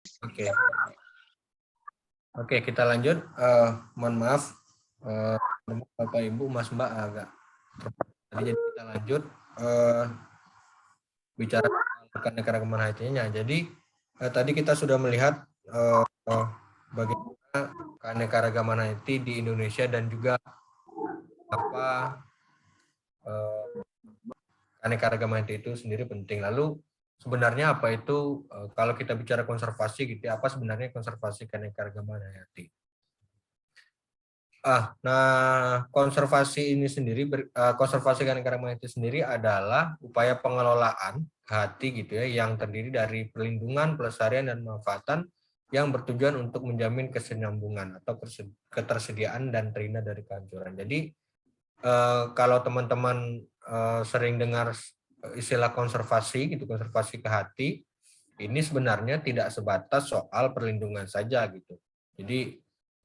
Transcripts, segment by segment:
Oke, oke kita lanjut. Mohon maaf, Bapak Ibu, Mas Mbak agak jadi kita lanjut bicara tentang negara kemanfaatnya. Jadi tadi kita sudah melihat bagaimana keanekaragaman hayati di Indonesia dan juga apa keanekaragaman hayati itu sendiri penting. Lalu sebenarnya apa itu kalau kita bicara konservasi gitu ya, apa sebenarnya konservasi keanekaragaman hayati? Nah, konservasi ini sendiri, konservasi keanekaragaman hayati sendiri adalah upaya pengelolaan hati gitu ya, yang terdiri dari perlindungan, pelestarian, dan pemanfaatan yang bertujuan untuk menjamin kesinambungan atau ketersediaan dan terhindar dari kehancuran. Jadi, kalau teman-teman sering dengar istilah konservasi gitu, konservasi ke hati, ini sebenarnya tidak sebatas soal perlindungan saja gitu. Jadi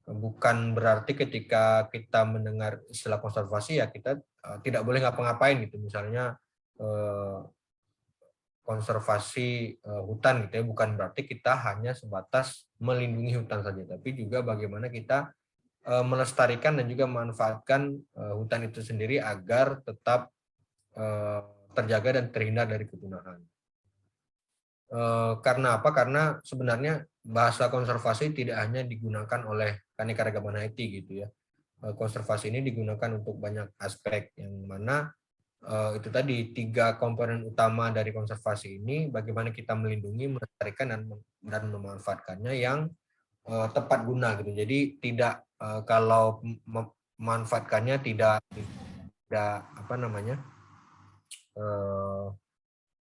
bukan berarti ketika kita mendengar istilah konservasi ya kita tidak boleh ngapa-ngapain gitu, misalnya konservasi hutan gitu ya, bukan berarti kita hanya sebatas melindungi hutan saja, tapi juga bagaimana kita melestarikan dan juga memanfaatkan hutan itu sendiri agar tetap terjaga dan terhindar dari kepunahan. Karena apa? Karena sebenarnya bahasa konservasi tidak hanya digunakan oleh keanekaragaman hayati gitu ya. Konservasi ini digunakan untuk banyak aspek, yang mana itu tadi 3 komponen utama dari konservasi ini, bagaimana kita melindungi, melestarikan, dan memanfaatkannya yang tepat guna gitu. Jadi tidak kalau memanfaatkannya tidak apa namanya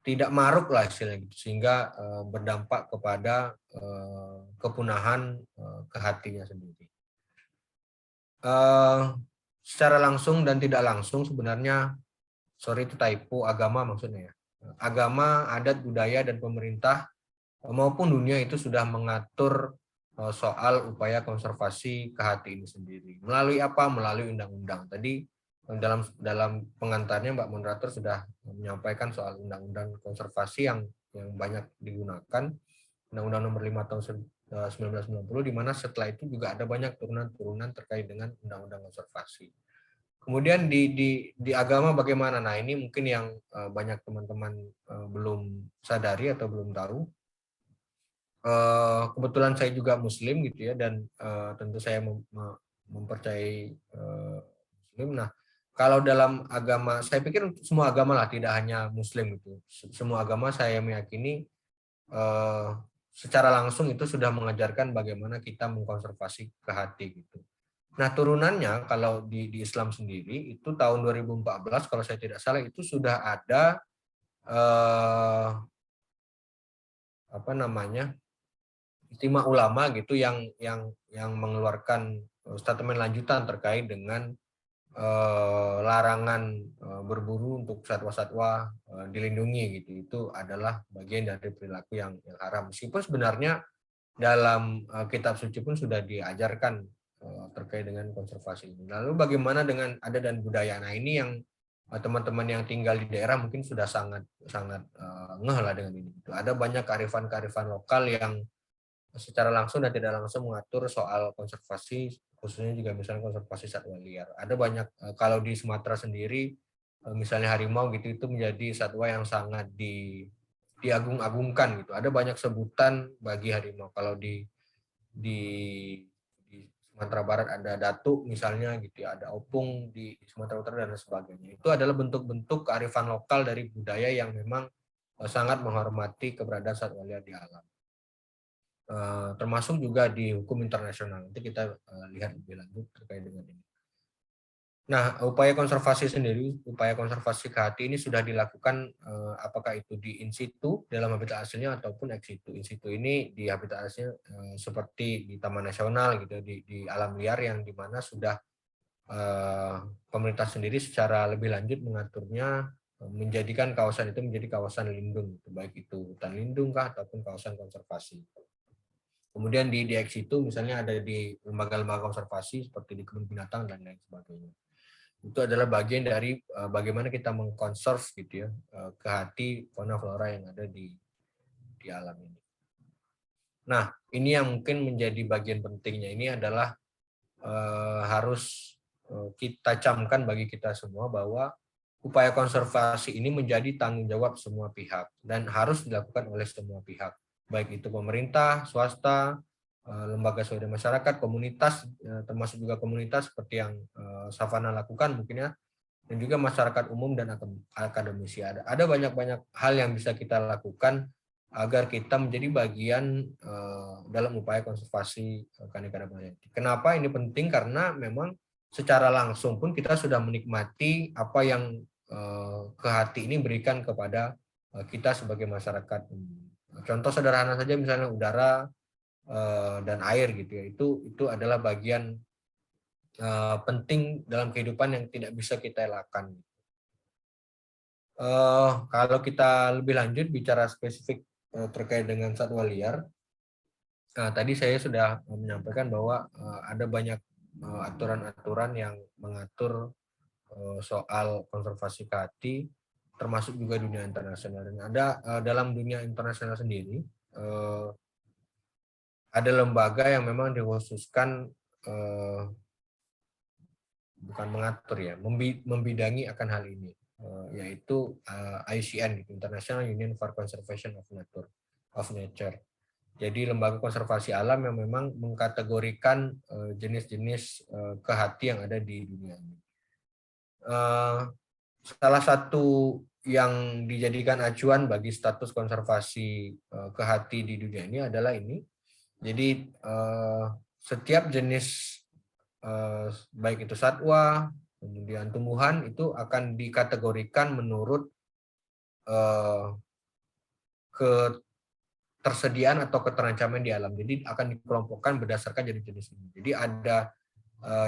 tidak maruk lah istilahnya gitu, sehingga berdampak kepada kepunahan ke hatinya sendiri. Secara langsung dan tidak langsung sebenarnya, sorry itu typo, agama maksudnya ya. Agama, adat, budaya, dan pemerintah maupun dunia itu sudah mengatur soal upaya konservasi ke hati ini sendiri. Melalui apa? Melalui undang-undang. Tadi dalam pengantarnya Mbak Moderator sudah menyampaikan soal undang-undang konservasi yang banyak digunakan, Undang-Undang Nomor 5 tahun 1990, di mana setelah itu juga ada banyak turunan-turunan terkait dengan undang-undang konservasi. Kemudian di agama bagaimana? Nah, ini mungkin yang banyak teman-teman belum sadari atau belum tahu. Kebetulan saya juga Muslim gitu ya, dan tentu saya mempercayai Muslim. Nah, kalau dalam agama, saya pikir untuk semua agama lah, tidak hanya Muslim gitu. Semua agama saya meyakini secara langsung itu sudah mengajarkan bagaimana kita mengkonservasi ke hati gitu. Nah, turunannya kalau di Islam sendiri itu tahun 2014 kalau saya tidak salah itu sudah ada apa namanya? Istimewa ulama gitu yang mengeluarkan statement lanjutan terkait dengan larangan berburu untuk satwa-satwa dilindungi gitu. Itu adalah bagian dari perilaku yang haram. Meskipun sebenarnya dalam kitab suci pun sudah diajarkan terkait dengan konservasi ini. Lalu bagaimana dengan adat dan budaya? Nah, ini yang teman-teman yang tinggal di daerah mungkin sudah sangat ngeh lah dengan ini. Ada banyak kearifan-kearifan lokal yang secara langsung dan tidak langsung mengatur soal konservasi, khususnya juga misalnya konservasi satwa liar. Ada banyak, kalau di Sumatera sendiri, misalnya harimau gitu, itu menjadi satwa yang sangat diagung-agungkan gitu. Ada banyak sebutan bagi harimau. Kalau di, di Sumatera Barat ada datuk misalnya gitu ya, ada opung di Sumatera Utara dan sebagainya. Itu adalah bentuk-bentuk kearifan lokal dari budaya yang memang sangat menghormati keberadaan satwa liar di alam. Termasuk juga di hukum internasional. Nanti kita lihat lebih lanjut terkait dengan ini. Nah, upaya konservasi sendiri, upaya konservasi ke hati ini sudah dilakukan apakah itu di in situ dalam habitat aslinya ataupun ex situ. In situ ini di habitat aslinya seperti di Taman Nasional gitu, di alam liar yang dimana sudah pemerintah sendiri secara lebih lanjut mengaturnya, menjadikan kawasan itu menjadi kawasan lindung, baik itu hutan lindung kah ataupun kawasan konservasi. Kemudian di ex situ misalnya ada di lembaga-lembaga konservasi seperti di kebun binatang dan lain sebagainya. Itu adalah bagian dari bagaimana kita mengkonserv gitu ya ke hati fauna flora yang ada di alam ini. Nah, ini yang mungkin menjadi bagian pentingnya. Ini adalah harus kita camkan bagi kita semua bahwa upaya konservasi ini menjadi tanggung jawab semua pihak dan harus dilakukan oleh semua pihak, baik itu pemerintah, swasta, lembaga swadaya masyarakat, komunitas, termasuk juga komunitas seperti yang Savana lakukan mungkin ya, dan juga masyarakat umum dan akademisi. Ada banyak-banyak hal yang bisa kita lakukan agar kita menjadi bagian dalam upaya konservasi keanekaragaman hayati. Kenapa ini penting? Karena memang secara langsung pun kita sudah menikmati apa yang ke hati ini berikan kepada kita sebagai masyarakat. Contoh sederhana saja misalnya udara dan air gitu ya. Itu adalah bagian penting dalam kehidupan yang tidak bisa kita elakkan. Kalau kita lebih lanjut bicara spesifik terkait dengan satwa liar, tadi saya sudah menyampaikan bahwa ada banyak aturan-aturan yang mengatur soal konservasi kehati, termasuk juga dunia internasional. Dan ada dalam dunia internasional sendiri ada lembaga yang memang dikhususkan bukan mengatur ya, membidangi akan hal ini, yaitu IUCN, International Union for Conservation of Nature. Jadi lembaga konservasi alam yang memang mengkategorikan jenis-jenis kehati yang ada di dunia ini. Salah satu yang dijadikan acuan bagi status konservasi kehati di dunia ini adalah ini. Jadi setiap jenis baik itu satwa, kemudian tumbuhan itu akan dikategorikan menurut ketersediaan atau keterancaman di alam. Jadi akan dikelompokkan berdasarkan jenis-jenis ini. Jadi ada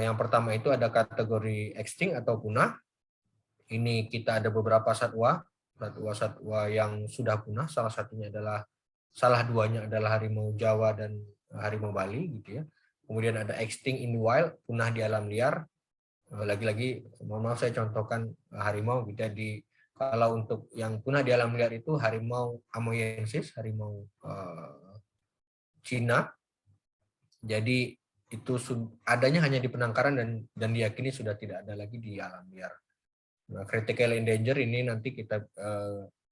yang pertama itu ada kategori extinct atau punah. Ini kita ada beberapa satwa yang sudah punah. Salah duanya adalah harimau Jawa dan harimau Bali gitu ya. Kemudian ada extinct in the wild, punah di alam liar. Lagi-lagi mohon maaf saya contohkan harimau gitu ya. Kalau untuk yang punah di alam liar itu harimau amoyensis, harimau Cina. Jadi itu adanya hanya di penangkaran dan diyakini sudah tidak ada lagi di alam liar. Nah, critical endanger ini nanti kita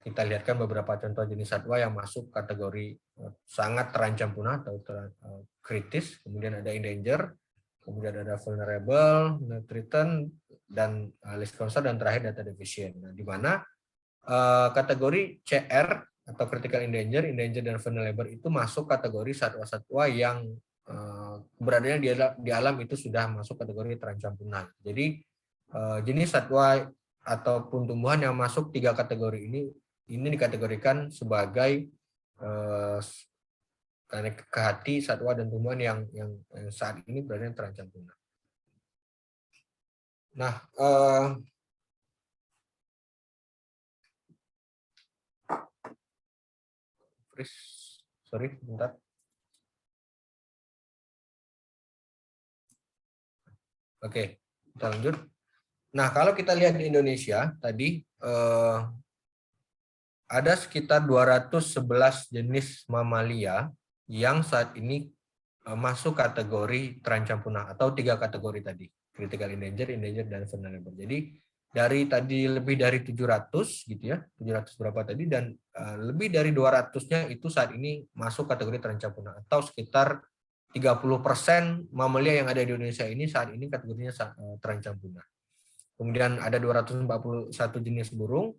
lihatkan beberapa contoh jenis satwa yang masuk kategori sangat terancam punah atau kritis. Kemudian ada endanger, kemudian ada vulnerable, threatened, dan list concern, dan terakhir data deficient. Nah, di mana kategori CR atau critical endanger, dan vulnerable itu masuk kategori satwa-satwa yang keberadaannya di alam itu sudah masuk kategori terancam punah. Jadi jenis satwa ataupun tumbuhan yang masuk 3 kategori ini dikategorikan sebagai kehati satwa dan tumbuhan yang saat ini berada terancam punah. Nah, sorry, bentar. Oke, kita lanjut. Nah, kalau kita lihat di Indonesia tadi ada sekitar 211 jenis mamalia yang saat ini masuk kategori terancam punah atau 3 kategori tadi, critical endanger, dan vulnerable. Jadi dari tadi lebih dari 700 gitu ya, 700 berapa tadi, dan lebih dari 200-nya itu saat ini masuk kategori terancam punah atau sekitar 30% mamalia yang ada di Indonesia ini saat ini kategorinya terancam punah. Kemudian ada 241 jenis burung,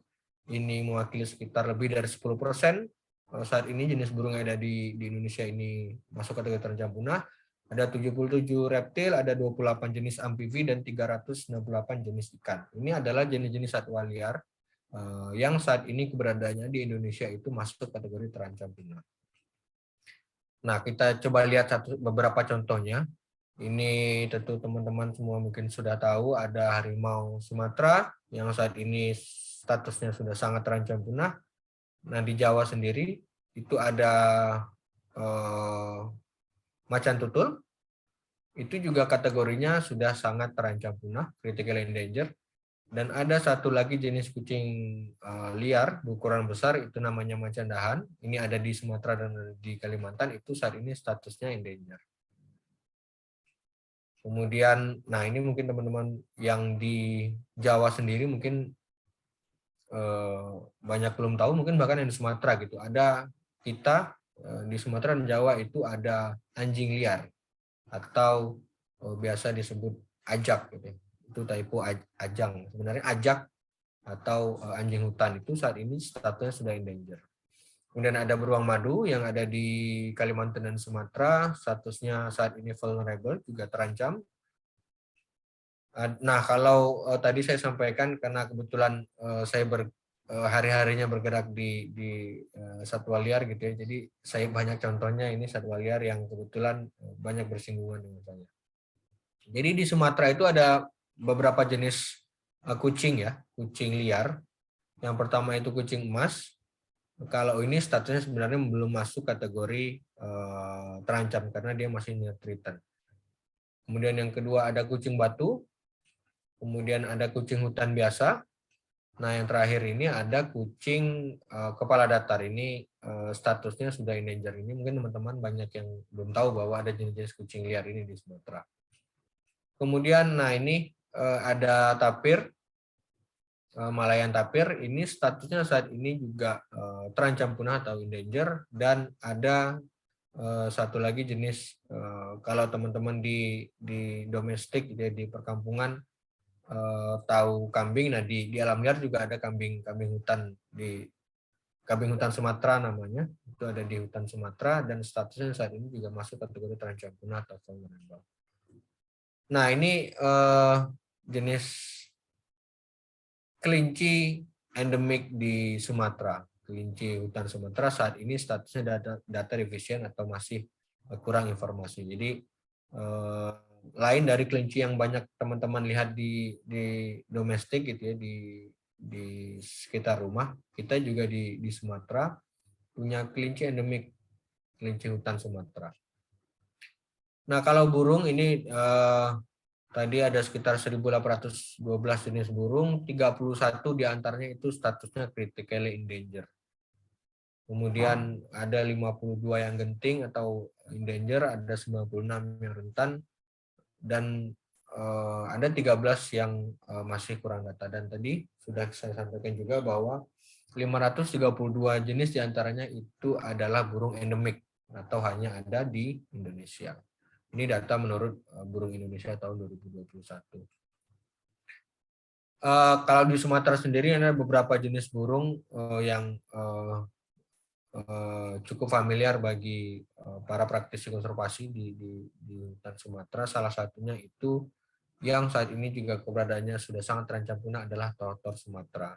ini mewakili sekitar lebih dari 10%. Saat ini jenis burung yang ada di Indonesia ini masuk kategori terancam punah. Ada 77 reptil, ada 28 jenis amfibi, dan 368 jenis ikan. Ini adalah jenis-jenis satwa liar yang saat ini keberadaannya di Indonesia itu masuk kategori terancam punah. Nah, kita coba lihat beberapa contohnya. Ini tentu teman-teman semua mungkin sudah tahu, ada harimau Sumatera yang saat ini statusnya sudah sangat terancam punah. Nah, di Jawa sendiri itu ada macan tutul, itu juga kategorinya sudah sangat terancam punah, critical endanger. Dan ada satu lagi jenis kucing liar berukuran besar, itu namanya macan dahan. Ini ada di Sumatera dan di Kalimantan, itu saat ini statusnya endanger. Kemudian, nah ini mungkin teman-teman yang di Jawa sendiri mungkin banyak belum tahu, mungkin bahkan yang di Sumatera gitu. Ada kita di Sumatera dan Jawa itu ada anjing liar atau biasa disebut ajak gitu. Itu typo ajang. Sebenarnya ajak atau anjing hutan itu saat ini statusnya sudah endanger. Kemudian ada beruang madu yang ada di Kalimantan dan Sumatera, statusnya saat ini vulnerable, juga terancam. Nah, kalau tadi saya sampaikan karena kebetulan saya hari-harinya bergerak di satwa liar gitu ya, jadi saya banyak contohnya ini satwa liar yang kebetulan banyak bersinggungan dengan saya. Jadi di Sumatera itu ada beberapa jenis kucing ya, kucing liar. Yang pertama itu kucing emas. Kalau ini statusnya sebenarnya belum masuk kategori terancam karena dia masih near threatened. Kemudian yang kedua ada kucing batu. Kemudian ada kucing hutan biasa. Nah yang terakhir ini ada kucing kepala datar. Ini statusnya sudah endanger. Ini mungkin teman-teman banyak yang belum tahu bahwa ada jenis-jenis kucing liar ini di Sumatera. Kemudian, nah ini ada tapir, Malayan tapir. Ini statusnya saat ini juga terancam punah atau endanger. Dan ada satu lagi jenis, kalau teman-teman di domestik, di perkampungan tahu kambing. Nah di alam liar juga ada kambing hutan, di kambing hutan Sumatera namanya. Itu ada di hutan Sumatera dan statusnya saat ini juga masuk kategori terancam punah atau vulnerable. Nah, ini jenis kelinci endemik di Sumatera. Kelinci hutan Sumatera saat ini statusnya data deficient atau masih kurang informasi. Jadi lain dari kelinci yang banyak teman-teman lihat di domestik gitu ya, di sekitar rumah, kita juga di Sumatera punya kelinci endemik, kelinci hutan Sumatera. Nah, kalau burung ini tadi ada sekitar 1.812 jenis burung, 31 diantaranya itu statusnya critically endangered. Kemudian ada 52 yang genting atau endanger, ada 96 yang rentan, dan ada 13 yang masih kurang data. Dan tadi sudah saya sampaikan juga bahwa 532 jenis diantaranya itu adalah burung endemik atau hanya ada di Indonesia. Ini data menurut Burung Indonesia tahun 2021. Kalau di Sumatera sendiri ada beberapa jenis burung yang cukup familiar bagi para praktisi konservasi di hutan Sumatera. Salah satunya itu yang saat ini juga keberadaannya sudah sangat terancam punah adalah tortor Sumatera.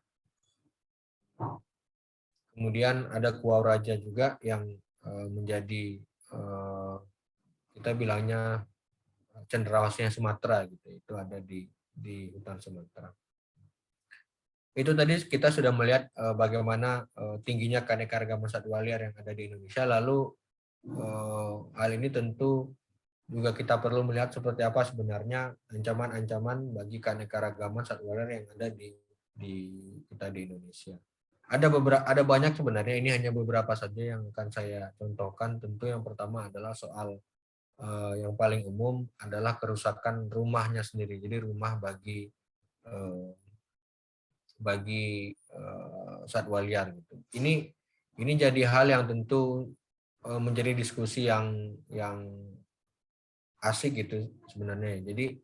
Kemudian ada kuau raja juga yang menjadi kita bilangnya cendrawasihnya Sumatera gitu. Itu ada di hutan Sumatera. Itu tadi kita sudah melihat bagaimana tingginya keanekaragaman satwa liar yang ada di Indonesia. Lalu hal ini tentu juga kita perlu melihat seperti apa sebenarnya ancaman-ancaman bagi keanekaragaman satwa liar yang ada di kita di Indonesia. Ada banyak sebenarnya, ini hanya beberapa saja yang akan saya contohkan. Tentu yang pertama adalah soal yang paling umum adalah kerusakan rumahnya sendiri. Jadi rumah bagi satwa liar gitu. Ini jadi hal yang tentu menjadi diskusi yang asik gitu sebenarnya. Jadi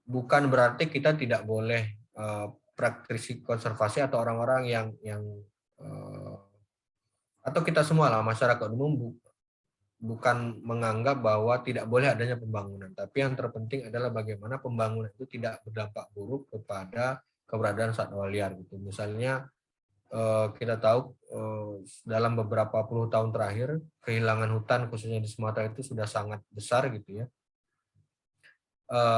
bukan berarti kita tidak boleh praktisi konservasi atau orang-orang yang atau kita semua lah, masyarakat umum, bukan menganggap bahwa tidak boleh adanya pembangunan, tapi yang terpenting adalah bagaimana pembangunan itu tidak berdampak buruk kepada keberadaan satwa liar gitu. Misalnya kita tahu dalam beberapa puluh tahun terakhir kehilangan hutan khususnya di Sumatera itu sudah sangat besar gitu ya.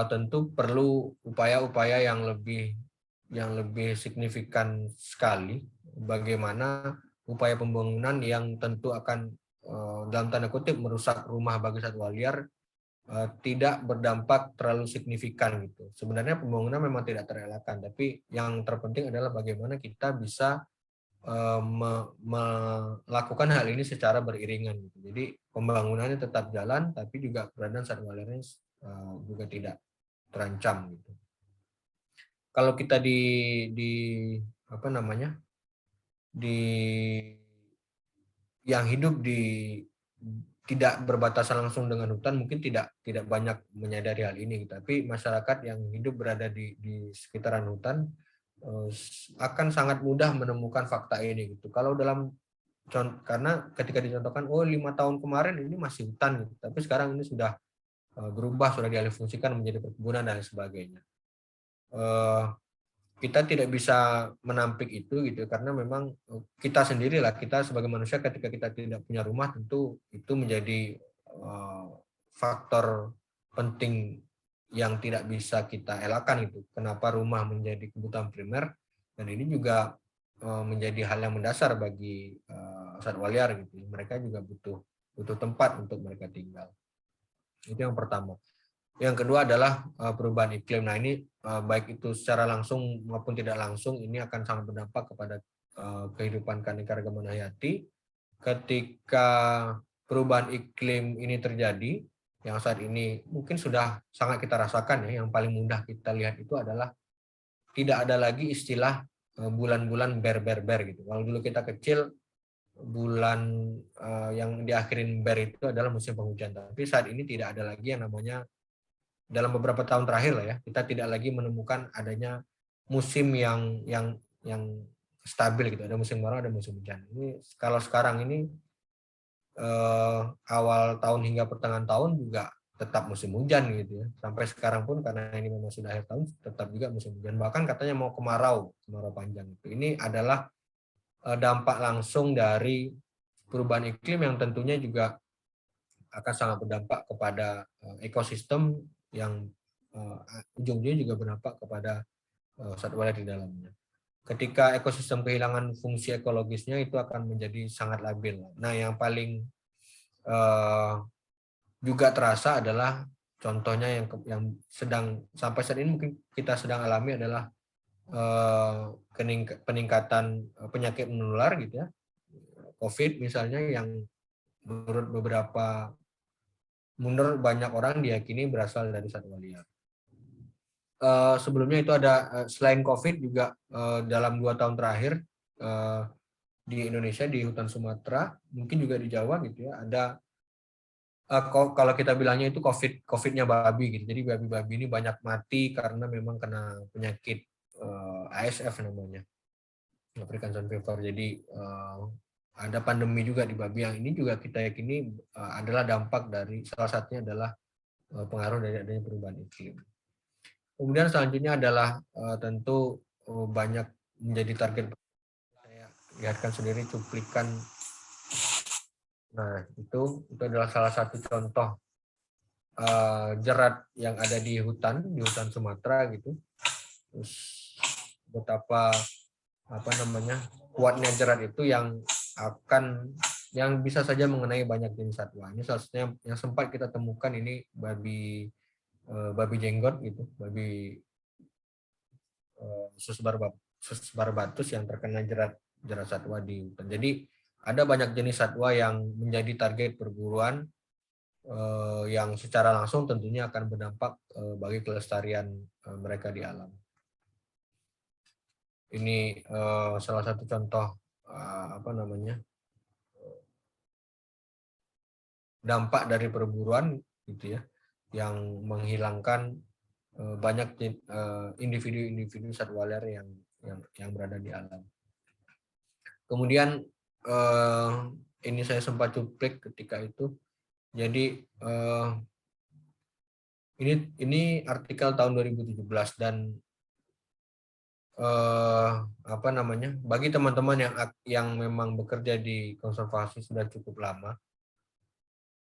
Tentu perlu upaya-upaya yang lebih signifikan sekali, bagaimana upaya pembangunan yang tentu akan dalam tanda kutip merusak rumah bagi satwa liar tidak berdampak terlalu signifikan gitu. Sebenarnya pembangunan memang tidak terelakkan, tapi yang terpenting adalah bagaimana kita bisa melakukan hal ini secara beriringan gitu. Jadi pembangunannya tetap jalan, tapi juga keberadaan satwa liarnya juga tidak terancam gitu. Kalau kita di apa namanya, di yang hidup di tidak berbatasan langsung dengan hutan mungkin tidak banyak menyadari hal ini, tapi masyarakat yang hidup berada di sekitaran hutan akan sangat mudah menemukan fakta ini gitu. Kalau dalam karena ketika dicontohkan 5 tahun kemarin ini masih hutan gitu, tapi sekarang ini sudah berubah, sudah dialihfungsikan menjadi perkebunan dan sebagainya. Kita tidak bisa menampik itu gitu, karena memang kita sendirilah, kita sebagai manusia ketika kita tidak punya rumah tentu itu menjadi faktor penting yang tidak bisa kita elakkan itu. Kenapa rumah menjadi kebutuhan primer, dan ini juga menjadi hal yang mendasar bagi satwa liar gitu. Mereka juga butuh tempat untuk mereka tinggal. Itu yang pertama. Yang kedua adalah perubahan iklim. Nah ini baik itu secara langsung maupun tidak langsung ini akan sangat berdampak kepada kehidupan keanekaragaman hayati. Ketika perubahan iklim ini terjadi, yang saat ini mungkin sudah sangat kita rasakan ya, yang paling mudah kita lihat itu adalah tidak ada lagi istilah bulan-bulan ber gitu. Kalau dulu kita kecil, bulan yang diakhirin ber itu adalah musim penghujan. Tapi saat ini tidak ada lagi yang namanya, dalam beberapa tahun terakhir lah ya, kita tidak lagi menemukan adanya musim yang stabil gitu. Ada musim kemarau, ada musim hujan. Ini kalau sekarang ini awal tahun hingga pertengahan tahun juga tetap musim hujan gitu ya. Sampai sekarang pun karena ini memang sudah akhir tahun tetap juga musim hujan. Bahkan katanya mau kemarau panjang itu. Ini adalah dampak langsung dari perubahan iklim yang tentunya juga akan sangat berdampak kepada ekosistem yang ujung-ujungnya juga berdampak kepada satwa di dalamnya. Ketika ekosistem kehilangan fungsi ekologisnya itu akan menjadi sangat labil. Nah, yang paling juga terasa adalah contohnya yang sedang sampai saat ini mungkin kita sedang alami adalah peningkatan penyakit menular gitu ya, COVID misalnya, yang menurut banyak orang diyakini berasal dari satwa liar. Sebelumnya itu ada selain COVID juga dalam 2 tahun terakhir di Indonesia, di hutan Sumatera, mungkin juga di Jawa gitu ya, ada kalau kita bilangnya itu COVID-nya babi gitu. Jadi babi-babi ini banyak mati karena memang kena penyakit ASF namanya, African Swine Fever. Jadi ada pandemi juga di babi, yang ini juga kita yakini adalah dampak dari, salah satunya adalah pengaruh dari adanya perubahan iklim. Kemudian selanjutnya adalah tentu banyak menjadi target. Saya lihatkan sendiri cuplikan. Nah, itu adalah salah satu contoh jerat yang ada di hutan Sumatera gitu. Terus betapa kuatnya jerat itu yang bisa saja mengenai banyak jenis satwa. Ini salah satunya yang sempat kita temukan, ini babi jenggot gitu, babi sus barbatus yang terkena jerat satwa di hutan. Jadi ada banyak jenis satwa yang menjadi target perburuan yang secara langsung tentunya akan berdampak bagi kelestarian mereka di alam. Ini salah satu contoh dampak dari perburuan gitu ya, yang menghilangkan banyak individu satwa liar yang berada di alam. Kemudian ini saya sempat cuplik ketika itu. Jadi ini artikel tahun 2017, dan bagi teman-teman yang memang bekerja di konservasi sudah cukup lama,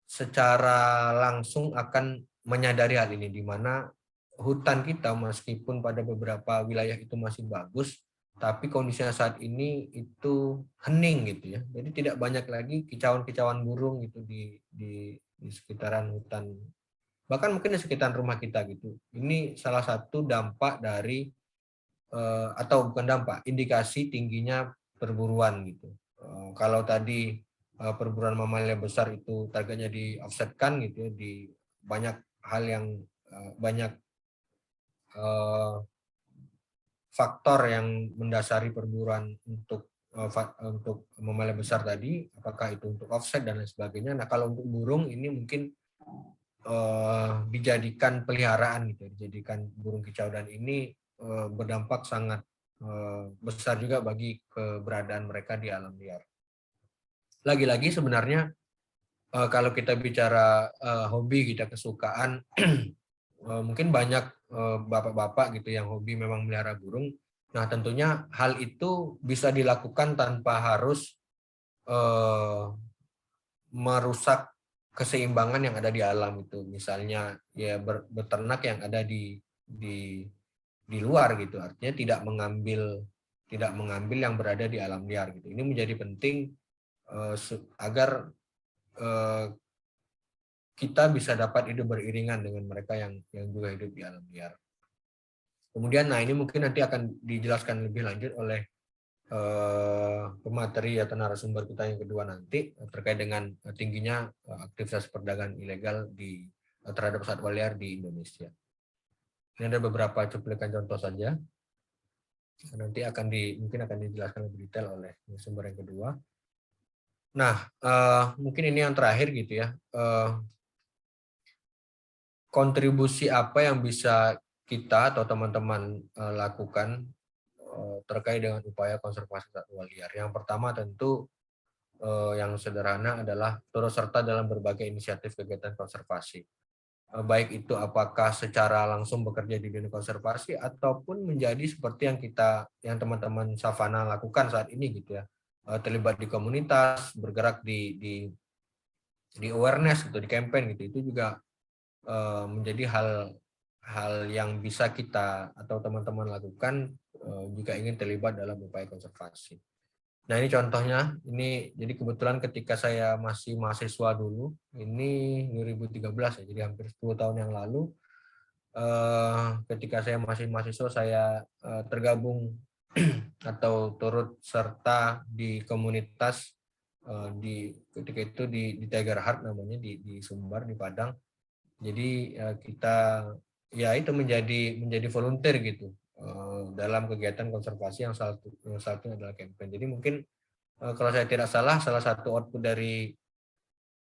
secara langsung akan menyadari hal ini, di mana hutan kita meskipun pada beberapa wilayah itu masih bagus, tapi kondisinya saat ini itu hening gitu ya. Jadi tidak banyak lagi kicauan-kicauan burung gitu di sekitaran hutan bahkan mungkin di sekitar rumah kita gitu. Ini salah satu dampak dari atau bukan dampak, indikasi tingginya perburuan gitu. Kalau tadi perburuan mamalia besar itu targetnya di offsetkan gitu ya, di banyak hal yang banyak faktor yang mendasari perburuan untuk mamalia besar tadi, apakah itu untuk offset dan lain sebagainya. Nah, kalau untuk burung ini mungkin dijadikan peliharaan gitu, dijadikan burung kicau, dan ini berdampak sangat besar juga bagi keberadaan mereka di alam liar. Lagi-lagi sebenarnya kalau kita bicara hobi, kita kesukaan, mungkin banyak bapak-bapak gitu yang hobi memang melihara burung. Nah, tentunya hal itu bisa dilakukan tanpa harus merusak keseimbangan yang ada di alam itu. Misalnya ya beternak yang ada di luar gitu. Artinya tidak mengambil yang berada di alam liar gitu. Ini menjadi penting agar kita bisa dapat hidup beriringan dengan mereka yang juga hidup di alam liar. Kemudian, nah ini mungkin nanti akan dijelaskan lebih lanjut oleh pemateri atau narasumber kita yang kedua nanti terkait dengan tingginya aktivitas perdagangan ilegal terhadap satwa liar di Indonesia. Ini ada beberapa cuplikan contoh saja. Nanti mungkin akan dijelaskan lebih detail oleh narasumber yang kedua. Nah, mungkin ini yang terakhir gitu ya. Kontribusi apa yang bisa kita atau teman-teman lakukan terkait dengan upaya konservasi satwa liar. Yang pertama tentu yang sederhana adalah turut serta dalam berbagai inisiatif kegiatan konservasi. Baik itu apakah secara langsung bekerja di dunia konservasi ataupun menjadi seperti yang teman-teman Savana lakukan saat ini gitu ya. Terlibat di komunitas, bergerak di awareness gitu, di campaign gitu. Itu juga menjadi hal yang bisa kita atau teman-teman lakukan jika ingin terlibat dalam upaya konservasi. Nah, ini contohnya, ini jadi kebetulan ketika saya masih mahasiswa dulu, ini 2013 ya, jadi hampir 10 tahun yang lalu, ketika saya masih mahasiswa, saya tergabung atau turut serta di komunitas ketika itu di Tiger Heart namanya, di Sumbar, di Padang. Jadi kita ya itu menjadi volunteer gitu dalam kegiatan konservasi yang satunya adalah campaign. Jadi mungkin kalau saya tidak salah satu output dari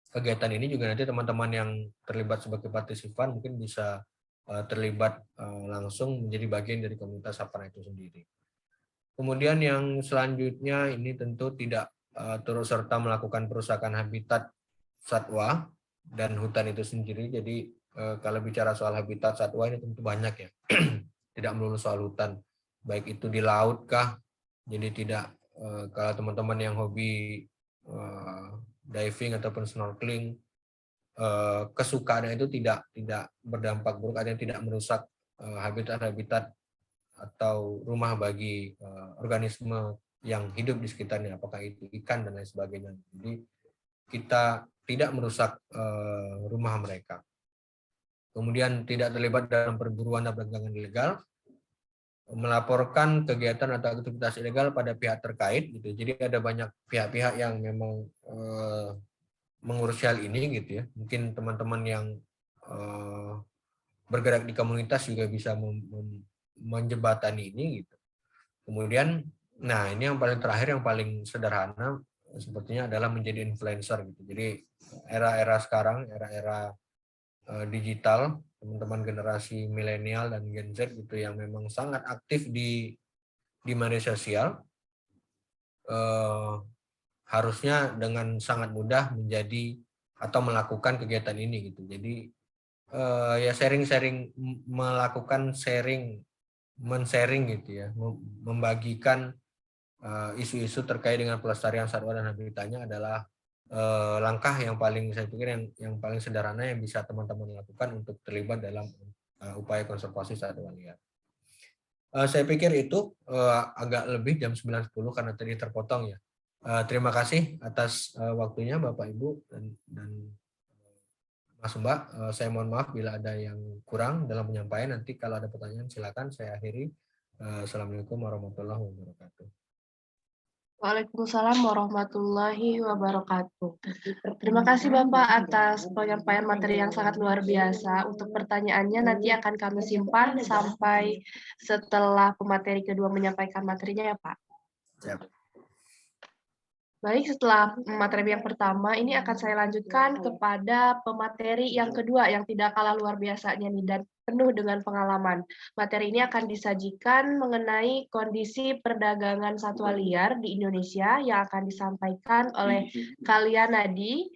kegiatan ini juga nanti teman-teman yang terlibat sebagai partisipan mungkin bisa terlibat langsung menjadi bagian dari komunitas Savana itu sendiri. Kemudian yang selanjutnya ini tentu tidak turut serta melakukan perusakan habitat satwa dan hutan itu sendiri. Jadi kalau bicara soal habitat satwa ini tentu banyak ya. Tidak melulu soal hutan. Baik itu di laut kah. Jadi tidak kalau teman-teman yang hobi diving ataupun snorkeling, kesukaan itu tidak berdampak buruk, ada yang tidak merusak habitat-habitat atau rumah bagi organisme yang hidup di sekitarnya, apakah itu ikan dan lain sebagainya. Jadi kita tidak merusak rumah mereka. Kemudian tidak terlibat dalam perburuan dan perdagangan ilegal, melaporkan kegiatan atau aktivitas ilegal pada pihak terkait gitu. Jadi ada banyak pihak-pihak yang memang mengurus hal ini gitu ya. Mungkin teman-teman yang bergerak di komunitas juga bisa menjembatani ini gitu. Kemudian, nah ini yang paling terakhir, yang paling sederhana sepertinya adalah menjadi influencer gitu. Jadi era-era sekarang, era-era digital, teman-teman generasi milenial dan Gen Z gitu yang memang sangat aktif di media sosial, harusnya dengan sangat mudah menjadi atau melakukan kegiatan ini gitu. Jadi ya sharing-sharing, melakukan men-sharing gitu ya, membagikan isu-isu terkait dengan pelestarian satwa dan habitatnya adalah langkah yang paling, saya pikir yang paling sederhana yang bisa teman-teman lakukan untuk terlibat dalam upaya konservasi satwa liar. Saya pikir itu agak lebih jam 9.10 karena tadi terpotong ya. Terima kasih atas waktunya Bapak Ibu dan Mas Mbak. Saya mohon maaf bila ada yang kurang dalam penyampaian. Nanti kalau ada pertanyaan silakan saya akhiri. Assalamualaikum warahmatullahi wabarakatuh. Waalaikumsalam warahmatullahi wabarakatuh. Terima kasih Bapak atas penyampaian materi yang sangat luar biasa. Untuk pertanyaannya nanti akan kami simpan sampai setelah pemateri kedua menyampaikan materinya ya Pak. Siap. Baik, setelah materi yang pertama, ini akan saya lanjutkan kepada pemateri yang kedua yang tidak kalah luar biasanya nih dan penuh dengan pengalaman. Materi ini akan disajikan mengenai kondisi perdagangan satwa liar di Indonesia yang akan disampaikan oleh Kalianadi.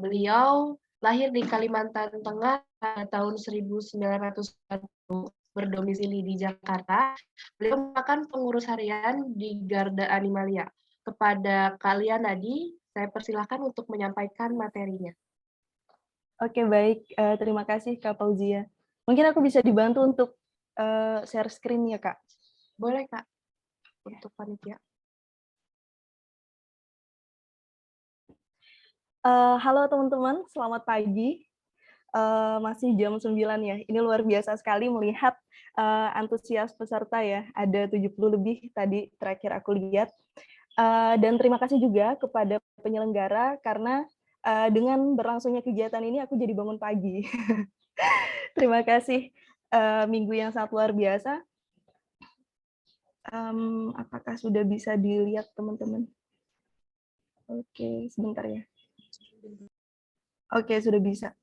Beliau lahir di Kalimantan Tengah pada tahun 1990, berdomisili di Jakarta. Beliau merupakan pengurus harian di Garda Animalia. Kepada kalian Nadi, saya persilahkan untuk menyampaikan materinya. Oke, baik. Terima kasih, Kak Fauzia. Mungkin aku bisa dibantu untuk share screen ya, Kak? Boleh, Kak. Untuk panitia. Halo teman-teman, selamat pagi. Masih jam 9 ya. Ini luar biasa sekali melihat antusias peserta ya. Ada 70 lebih tadi terakhir aku lihat. Dan terima kasih juga kepada penyelenggara karena dengan berlangsungnya kegiatan ini aku jadi bangun pagi. Terima kasih, minggu yang sangat luar biasa. Apakah sudah bisa dilihat teman-teman? Oke, sebentar ya. Oke, sudah bisa.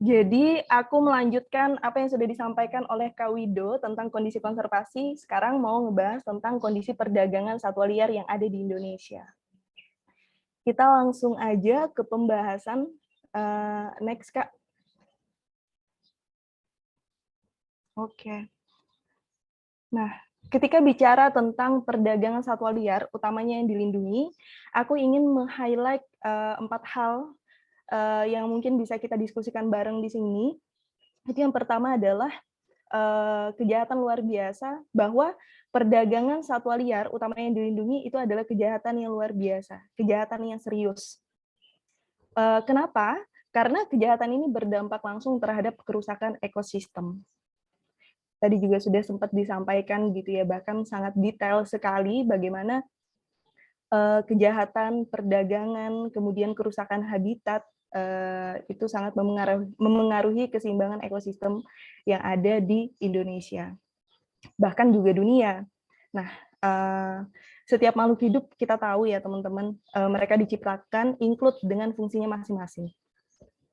Jadi aku melanjutkan apa yang sudah disampaikan oleh Kak Wido tentang kondisi konservasi. Sekarang mau ngebahas tentang kondisi perdagangan satwa liar yang ada di Indonesia. Kita langsung aja ke pembahasan. Next, Kak. Oke. Nah, ketika bicara tentang perdagangan satwa liar, utamanya yang dilindungi, aku ingin meng-highlight 4 hal yang mungkin bisa kita diskusikan bareng di sini. Itu yang pertama adalah kejahatan luar biasa, bahwa perdagangan satwa liar, utamanya yang dilindungi, itu adalah kejahatan yang luar biasa, kejahatan yang serius. Kenapa? Karena kejahatan ini berdampak langsung terhadap kerusakan ekosistem. Tadi juga sudah sempat disampaikan gitu ya, bahkan sangat detail sekali bagaimana kejahatan, perdagangan, kemudian kerusakan habitat, itu sangat memengaruhi keseimbangan ekosistem yang ada di Indonesia, bahkan juga dunia. Nah, setiap makhluk hidup kita tahu ya teman-teman, mereka diciptakan include dengan fungsinya masing-masing.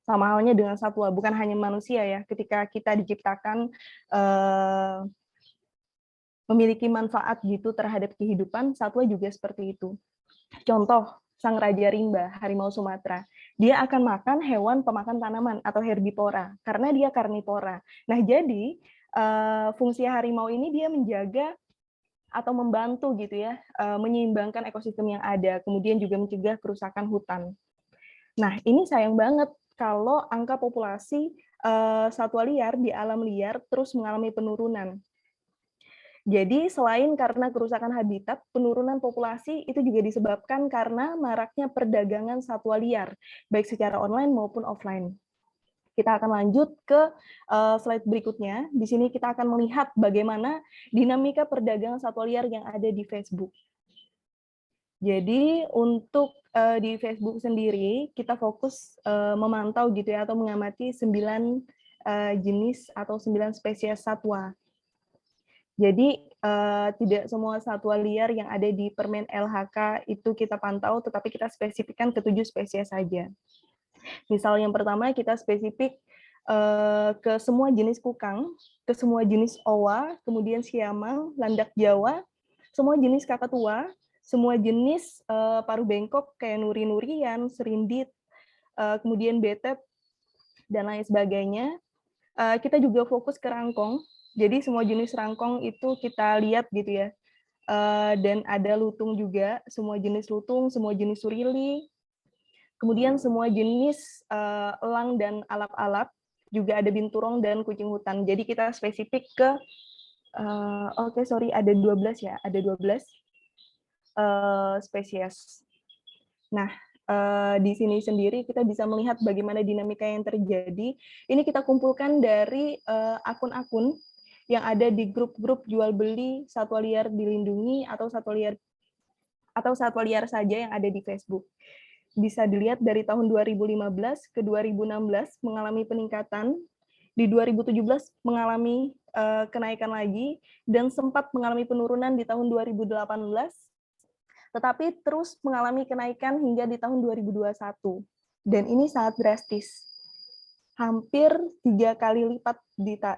Sama halnya dengan satwa, bukan hanya manusia ya. Ketika kita diciptakan memiliki manfaat gitu terhadap kehidupan, satwa juga seperti itu. Contoh, sang Raja Rimba, harimau Sumatera. Dia akan makan hewan pemakan tanaman atau herbivora, karena dia karnivora. Nah, jadi fungsi harimau ini dia menjaga atau membantu gitu ya, menyeimbangkan ekosistem yang ada, kemudian juga mencegah kerusakan hutan. Nah, ini sayang banget kalau angka populasi satwa liar di alam liar terus mengalami penurunan. Jadi selain karena kerusakan habitat, penurunan populasi itu juga disebabkan karena maraknya perdagangan satwa liar, baik secara online maupun offline. Kita akan lanjut ke slide berikutnya. Di sini kita akan melihat bagaimana dinamika perdagangan satwa liar yang ada di Facebook. Jadi untuk di Facebook sendiri, kita fokus memantau gitu ya, atau mengamati 9 jenis atau 9 spesies satwa. Jadi tidak semua satwa liar yang ada di Permen LHK itu kita pantau, tetapi kita spesifikkan ke 7 spesies saja. Misal yang pertama kita spesifik ke semua jenis kukang, ke semua jenis owa, kemudian siamang, landak Jawa, semua jenis kakatua, semua jenis paruh bengkok kayak nuri-nurian, serindit, kemudian betet, dan lain sebagainya. Kita juga fokus ke rangkong. Jadi semua jenis rangkong itu kita lihat gitu ya. Dan ada lutung juga, semua jenis lutung, semua jenis surili. Kemudian semua jenis elang dan alap-alap, juga ada binturong dan kucing hutan. Jadi kita spesifik ke ada 12 ya, ada 12. spesies. Nah, di sini sendiri kita bisa melihat bagaimana dinamika yang terjadi. Ini kita kumpulkan dari akun-akun yang ada di grup-grup jual beli satwa liar dilindungi atau satwa liar saja yang ada di Facebook. Bisa dilihat dari tahun 2015 ke 2016 mengalami peningkatan, di 2017 mengalami kenaikan lagi, dan sempat mengalami penurunan di tahun 2018, tetapi terus mengalami kenaikan hingga di tahun 2021. Dan ini sangat drastis. Hampir 3 kali lipat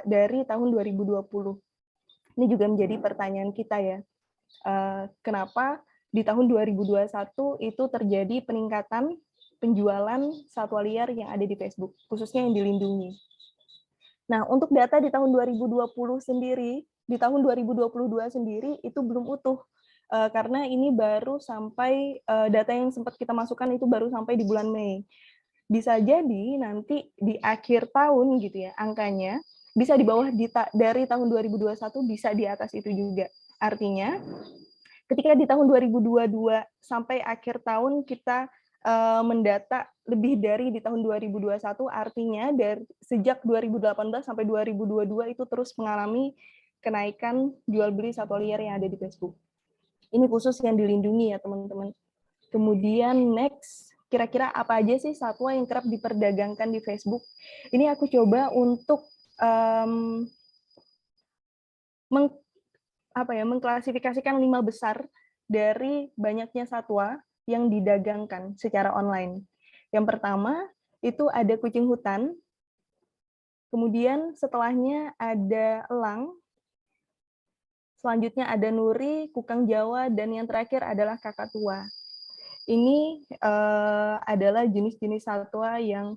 dari tahun 2020. Ini juga menjadi pertanyaan kita ya. Kenapa di tahun 2021 itu terjadi peningkatan penjualan satwa liar yang ada di Facebook, khususnya yang dilindungi. Nah, untuk data di tahun 2020 sendiri, di tahun 2022 sendiri itu belum utuh. Karena ini baru sampai data yang sempat kita masukkan itu baru sampai di bulan Mei. Bisa jadi nanti di akhir tahun gitu ya, angkanya bisa di bawah dari tahun 2021, bisa di atas itu juga. Artinya ketika di tahun 2022 sampai akhir tahun kita mendata lebih dari di tahun 2021, artinya dari sejak 2018 sampai 2022 itu terus mengalami kenaikan jual beli satwa liar yang ada di Facebook. Ini khusus yang dilindungi ya teman-teman. Kemudian next, kira-kira apa aja sih satwa yang kerap diperdagangkan di Facebook? Ini aku coba untuk mengklasifikasikan 5 besar dari banyaknya satwa yang didagangkan secara online. Yang pertama itu ada kucing hutan, kemudian setelahnya ada elang, selanjutnya ada nuri, kukang Jawa, dan yang terakhir adalah kakatua. Ini adalah jenis-jenis satwa yang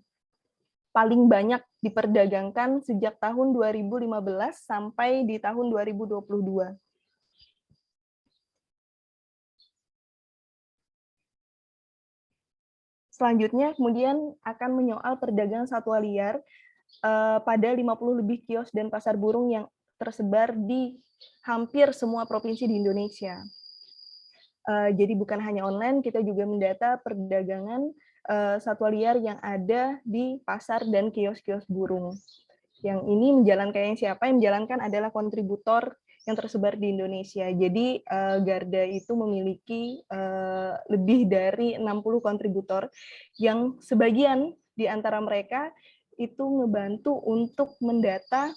paling banyak diperdagangkan sejak tahun 2015 sampai di tahun 2022. Selanjutnya kemudian akan menyoal perdagangan satwa liar pada 50 lebih kios dan pasar burung yang tersebar di hampir semua provinsi di Indonesia. Jadi bukan hanya online, kita juga mendata perdagangan satwa liar yang ada di pasar dan kios-kios burung. Yang ini menjalankan siapa? Yang menjalankan adalah kontributor yang tersebar di Indonesia. Jadi Garda itu memiliki lebih dari 60 kontributor yang sebagian di antara mereka itu ngebantu untuk mendata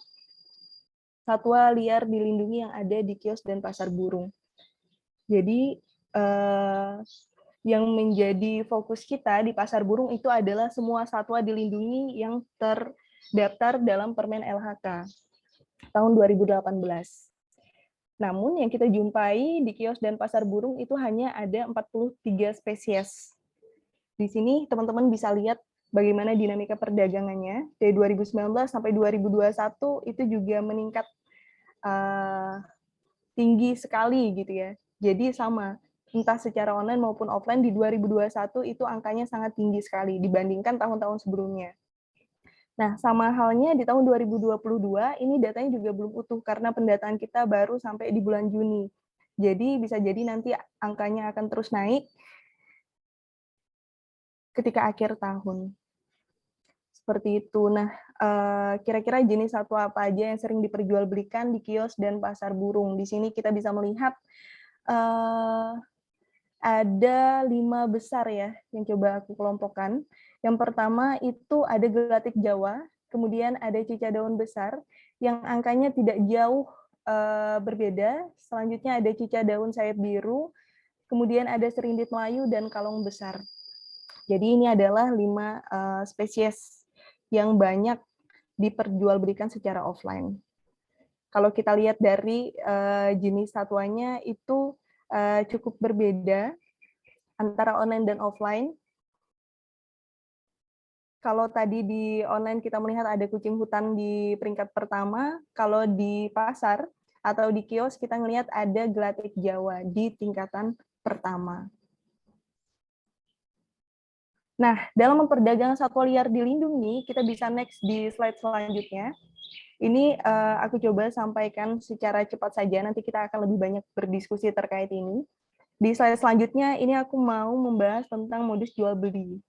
satwa liar dilindungi yang ada di kios dan pasar burung. Jadi yang menjadi fokus kita di pasar burung itu adalah semua satwa dilindungi yang terdaftar dalam Permen LHK tahun 2018. Namun yang kita jumpai di kios dan pasar burung itu hanya ada 43 spesies. Di sini teman-teman bisa lihat bagaimana dinamika perdagangannya. Dari 2019 sampai 2021 itu juga meningkat tinggi sekali gitu ya. Jadi sama, entah secara online maupun offline di 2021 itu angkanya sangat tinggi sekali dibandingkan tahun-tahun sebelumnya. Nah, sama halnya di tahun 2022, ini datanya juga belum utuh karena pendataan kita baru sampai di bulan Juni. Jadi bisa jadi nanti angkanya akan terus naik ketika akhir tahun. Seperti itu. Nah, kira-kira jenis satwa apa aja yang sering diperjualbelikan di kios dan pasar burung? Di sini kita bisa melihat ada 5 besar ya yang coba aku kelompokkan. Yang pertama itu ada gelatik Jawa, kemudian ada cicak daun besar yang angkanya tidak jauh berbeda. Selanjutnya ada cicak daun sayap biru, kemudian ada serindit Melayu dan kalong besar. Jadi ini adalah 5 spesies yang banyak diperjualbelikan secara offline. Kalau kita lihat dari jenis satwanya itu cukup berbeda antara online dan offline. Kalau tadi di online kita melihat ada kucing hutan di peringkat pertama, kalau di pasar atau di kios kita melihat ada gelatik Jawa di tingkatan pertama. Nah, dalam memperdagangkan satwa liar dilindungi, kita bisa next di slide selanjutnya. Ini aku coba sampaikan secara cepat saja, nanti kita akan lebih banyak berdiskusi terkait ini. Di slide selanjutnya ini aku mau membahas tentang modus jual beli.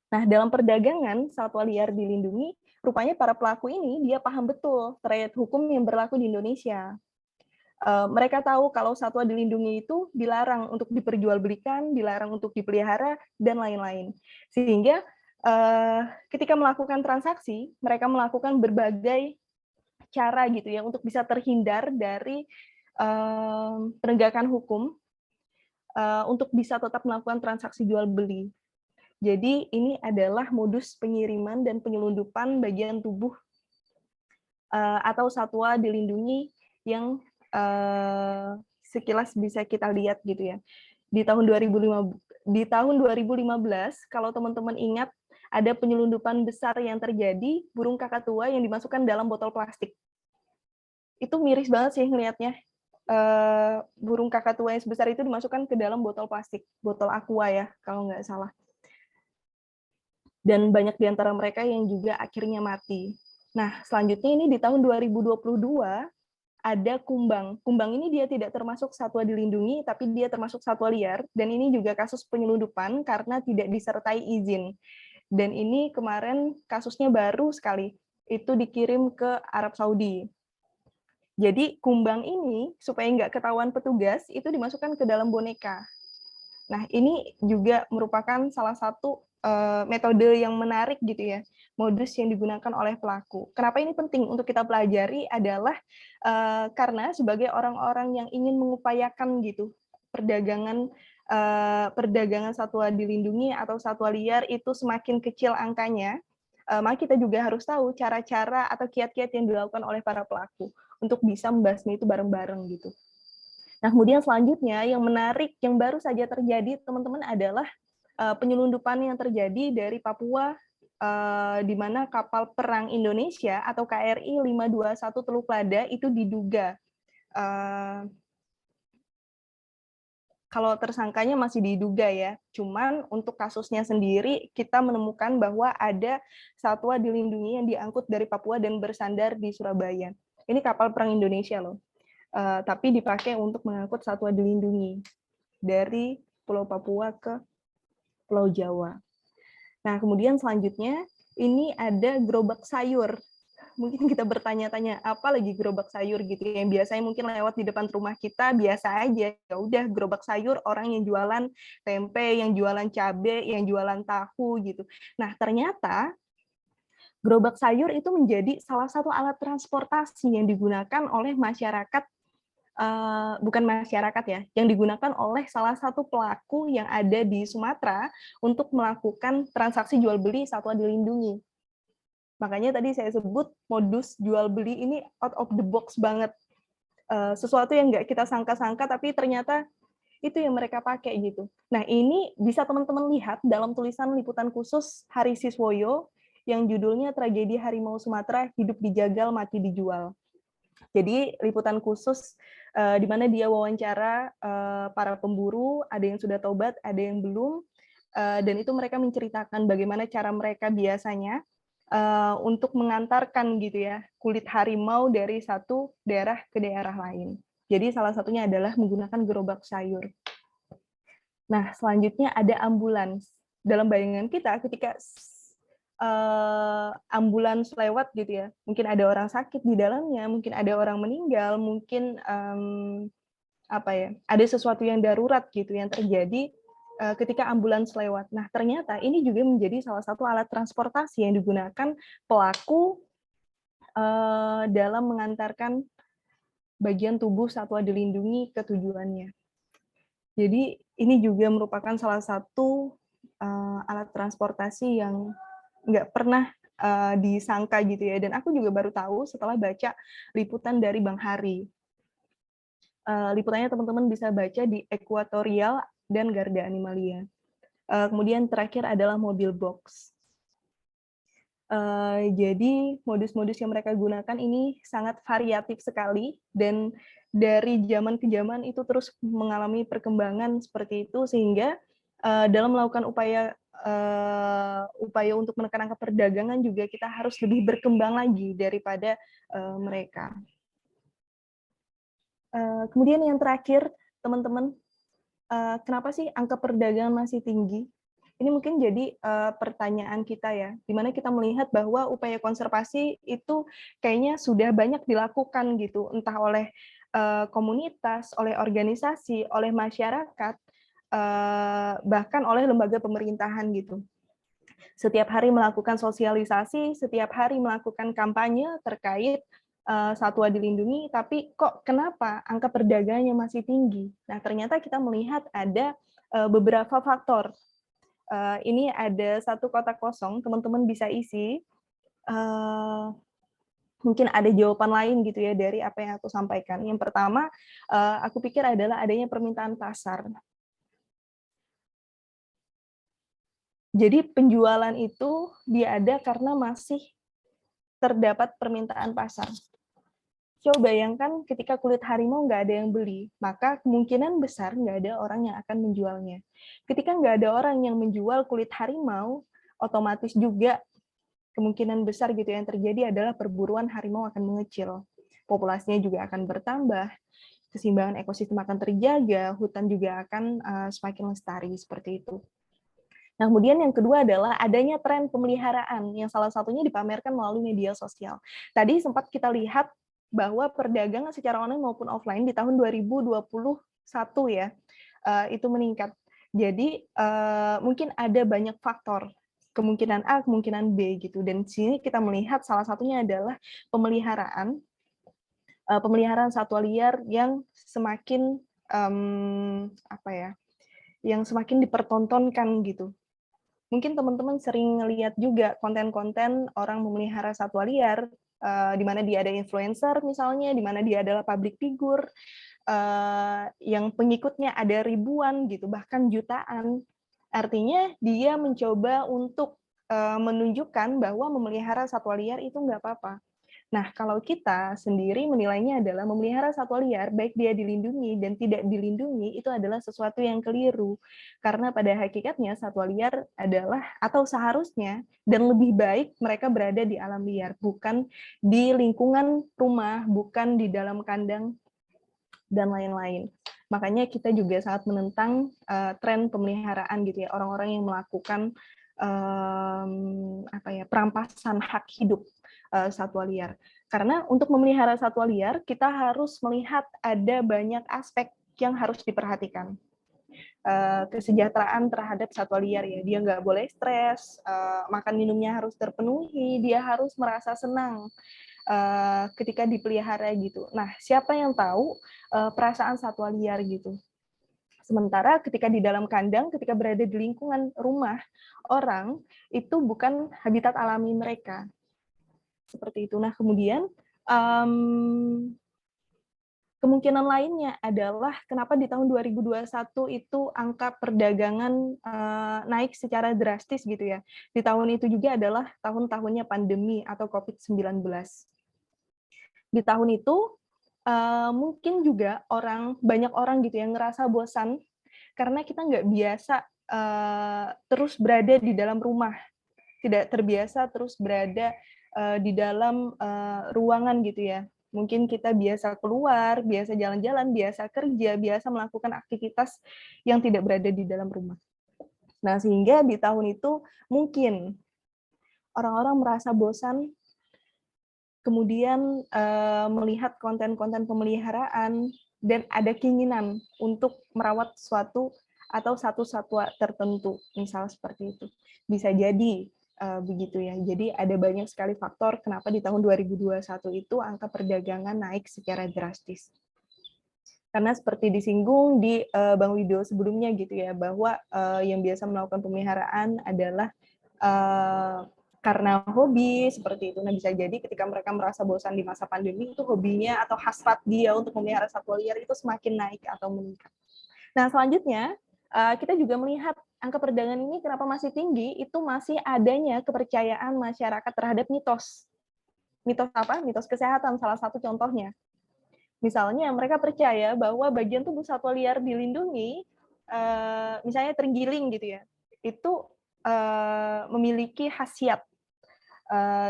Nah, dalam perdagangan satwa liar dilindungi, rupanya para pelaku ini dia paham betul terkait hukum yang berlaku di Indonesia. Mereka tahu kalau satwa dilindungi itu dilarang untuk diperjualbelikan, dilarang untuk dipelihara, dan lain-lain. Sehingga ketika melakukan transaksi, mereka melakukan berbagai cara gitu ya untuk bisa terhindar dari penegakan hukum untuk bisa tetap melakukan transaksi jual beli. Jadi ini adalah modus pengiriman dan penyelundupan bagian tubuh atau satwa dilindungi yang sekilas bisa kita lihat gitu ya. Di tahun 2015, kalau teman-teman ingat, ada penyelundupan besar yang terjadi, burung kakatua yang dimasukkan dalam botol plastik. Itu miris banget sih ngelihatnya. Burung kakatua yang sebesar itu dimasukkan ke dalam botol plastik, botol aqua ya, kalau nggak salah. Dan banyak di antara mereka yang juga akhirnya mati. Nah, selanjutnya ini di tahun 2022 ada kumbang. Kumbang ini dia tidak termasuk satwa dilindungi, tapi dia termasuk satwa liar, dan ini juga kasus penyelundupan karena tidak disertai izin. Dan ini kemarin kasusnya baru sekali, itu dikirim ke Arab Saudi. Jadi kumbang ini, supaya nggak ketahuan petugas, itu dimasukkan ke dalam boneka. Nah, ini juga merupakan salah satu metode yang menarik gitu ya, modus yang digunakan oleh pelaku. Kenapa ini penting untuk kita pelajari adalah karena sebagai orang-orang yang ingin mengupayakan gitu perdagangan satwa dilindungi atau satwa liar itu semakin kecil angkanya, maka kita juga harus tahu cara-cara atau kiat-kiat yang dilakukan oleh para pelaku untuk bisa membahasnya itu bareng-bareng gitu. Nah, kemudian selanjutnya yang menarik yang baru saja terjadi teman-teman adalah penyelundupan yang terjadi dari Papua, di mana kapal perang Indonesia atau KRI 521 Teluk Lada itu diduga, kalau tersangkanya masih diduga ya, cuman untuk kasusnya sendiri kita menemukan bahwa ada satwa dilindungi yang diangkut dari Papua dan bersandar di Surabaya. Ini kapal perang Indonesia loh, tapi dipakai untuk mengangkut satwa dilindungi dari Pulau Papua ke Pulau Jawa. Nah, kemudian selanjutnya ini ada gerobak sayur. Mungkin kita bertanya-tanya, apa lagi gerobak sayur gitu ya, yang biasanya mungkin lewat di depan rumah kita biasa aja. Ya udah gerobak sayur, orang yang jualan tempe, yang jualan cabai, yang jualan tahu gitu. Nah, ternyata gerobak sayur itu menjadi salah satu alat transportasi yang digunakan oleh masyarakat, bukan masyarakat ya, yang digunakan oleh salah satu pelaku yang ada di Sumatera untuk melakukan transaksi jual beli satwa dilindungi. Makanya tadi saya sebut modus jual beli ini out of the box banget, sesuatu yang nggak kita sangka-sangka tapi ternyata itu yang mereka pakai gitu. Nah, ini bisa teman-teman lihat dalam tulisan liputan khusus Hari Siswoyo yang judulnya Tragedi Harimau Sumatera, Hidup Dijagal, Mati Dijual. Jadi liputan khusus di mana dia wawancara para pemburu, ada yang sudah taubat, ada yang belum, dan itu mereka menceritakan bagaimana cara mereka biasanya untuk mengantarkan gitu ya kulit harimau dari satu daerah ke daerah lain. Jadi salah satunya adalah menggunakan gerobak sayur. Nah, selanjutnya ada ambulans. Dalam bayangan kita ketika ambulans lewat gitu ya, mungkin ada orang sakit di dalamnya, mungkin ada orang meninggal, mungkin ada sesuatu yang darurat gitu yang terjadi ketika ambulans lewat. Nah, ternyata ini juga menjadi salah satu alat transportasi yang digunakan pelaku dalam mengantarkan bagian tubuh satwa dilindungi ke tujuannya. Jadi ini juga merupakan salah satu alat transportasi yang nggak pernah disangka gitu ya, dan aku juga baru tahu setelah baca liputan dari Bang Hari. Liputannya teman-teman bisa baca di Ekuatorial dan Garda Animalia. Kemudian terakhir adalah mobil box. Jadi modus-modus yang mereka gunakan ini sangat variatif sekali, dan dari zaman ke zaman itu terus mengalami perkembangan seperti itu, sehingga dalam melakukan upaya untuk menekan angka perdagangan juga kita harus lebih berkembang lagi daripada mereka. Kemudian yang terakhir, teman-teman, kenapa sih angka perdagangan masih tinggi? Ini mungkin jadi pertanyaan kita ya, di mana kita melihat bahwa upaya konservasi itu kayaknya sudah banyak dilakukan gitu, entah oleh komunitas, oleh organisasi, oleh masyarakat, bahkan oleh lembaga pemerintahan gitu. Setiap hari melakukan sosialisasi, setiap hari melakukan kampanye terkait satwa dilindungi, tapi kok kenapa angka perdagangannya masih tinggi? Nah, ternyata kita melihat ada beberapa faktor. Ini ada satu kotak kosong, teman-teman bisa isi. Mungkin ada jawaban lain gitu ya dari apa yang aku sampaikan. Yang pertama, aku pikir adalah adanya permintaan pasar. Jadi penjualan itu dia ada karena masih terdapat permintaan pasar. Coba bayangkan ketika kulit harimau nggak ada yang beli, maka kemungkinan besar nggak ada orang yang akan menjualnya. Ketika nggak ada orang yang menjual kulit harimau, otomatis juga kemungkinan besar gitu yang terjadi adalah perburuan harimau akan mengecil. Populasinya juga akan bertambah, keseimbangan ekosistem akan terjaga, hutan juga akan semakin lestari seperti itu. Nah, kemudian yang kedua adalah adanya tren pemeliharaan yang salah satunya dipamerkan melalui media sosial. Tadi sempat kita lihat bahwa perdagangan secara online maupun offline di tahun 2021 ya, itu meningkat. Jadi mungkin ada banyak faktor, kemungkinan A, kemungkinan B gitu. Dan di sini kita melihat salah satunya adalah pemeliharaan satwa liar yang semakin yang semakin dipertontonkan gitu. Mungkin teman-teman sering ngelihat juga konten-konten orang memelihara satwa liar, di mana dia ada influencer misalnya, di mana dia adalah public figure, yang pengikutnya ada ribuan gitu, bahkan jutaan. Artinya dia mencoba untuk menunjukkan bahwa memelihara satwa liar itu nggak apa-apa. Nah, kalau kita sendiri menilainya adalah memelihara satwa liar, baik dia dilindungi dan tidak dilindungi, itu adalah sesuatu yang keliru. Karena pada hakikatnya satwa liar adalah, atau seharusnya, dan lebih baik mereka berada di alam liar, bukan di lingkungan rumah, bukan di dalam kandang, dan lain-lain. Makanya kita juga sangat menentang tren pemeliharaan gitu ya, orang-orang yang melakukan perampasan hak hidup satwa liar. Karena untuk memelihara satwa liar, kita harus melihat ada banyak aspek yang harus diperhatikan. Kesejahteraan terhadap satwa liar ya, dia nggak boleh stres, makan minumnya harus terpenuhi, dia harus merasa senang ketika dipelihara gitu. Nah, siapa yang tahu perasaan satwa liar gitu? Sementara ketika di dalam kandang, ketika berada di lingkungan rumah orang, itu bukan habitat alami mereka. Seperti itu. Nah, kemudian kemungkinan lainnya adalah kenapa di tahun 2021 itu angka perdagangan naik secara drastis gitu ya. Di tahun itu juga adalah tahun-tahunnya pandemi atau COVID-19. Di tahun itu mungkin juga banyak orang gitu yang ngerasa bosan karena kita nggak biasa terus berada di dalam rumah, tidak terbiasa terus berada di dalam ruangan gitu ya. Mungkin kita biasa keluar, biasa jalan-jalan, biasa kerja, biasa melakukan aktivitas yang tidak berada di dalam rumah. Nah, sehingga di tahun itu mungkin orang-orang merasa bosan, kemudian melihat konten-konten pemeliharaan, dan ada keinginan untuk merawat suatu atau satu satwa tertentu, misal seperti itu. Bisa jadi begitu ya. Jadi ada banyak sekali faktor kenapa di tahun 2021 itu angka perdagangan naik secara drastis. Karena seperti disinggung di Bang Wido sebelumnya gitu ya, bahwa yang biasa melakukan pemeliharaan adalah karena hobi seperti itu. Nah, bisa jadi ketika mereka merasa bosan di masa pandemi, itu hobinya atau hasrat dia untuk memelihara satwa liar itu semakin naik atau meningkat. Nah, selanjutnya kita juga melihat angka perdagangan ini kenapa masih tinggi, itu masih adanya kepercayaan masyarakat terhadap mitos. Mitos apa? Mitos kesehatan, salah satu contohnya. Misalnya mereka percaya bahwa bagian tubuh satwa liar dilindungi, misalnya terenggiling gitu ya, itu memiliki khasiat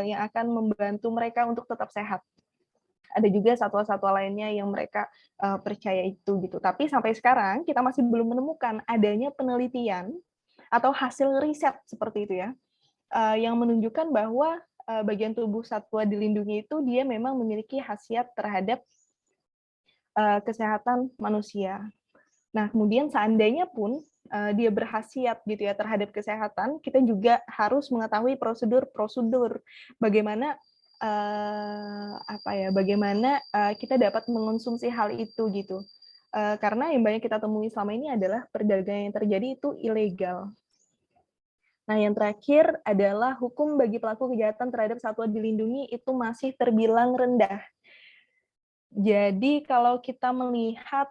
yang akan membantu mereka untuk tetap sehat. Ada juga satwa-satwa lainnya yang mereka percaya itu gitu. Tapi sampai sekarang kita masih belum menemukan adanya penelitian atau hasil riset seperti itu ya, yang menunjukkan bahwa bagian tubuh satwa dilindungi itu dia memang memiliki khasiat terhadap kesehatan manusia. Nah, kemudian seandainya pun dia berkhasiat gitu ya terhadap kesehatan, kita juga harus mengetahui prosedur-prosedur bagaimana bagaimana kita dapat mengonsumsi hal itu gitu. Karena yang banyak kita temui selama ini adalah perdagangan yang terjadi itu ilegal. Nah, yang terakhir adalah hukum bagi pelaku kejahatan terhadap satwa dilindungi itu masih terbilang rendah. Jadi kalau kita melihat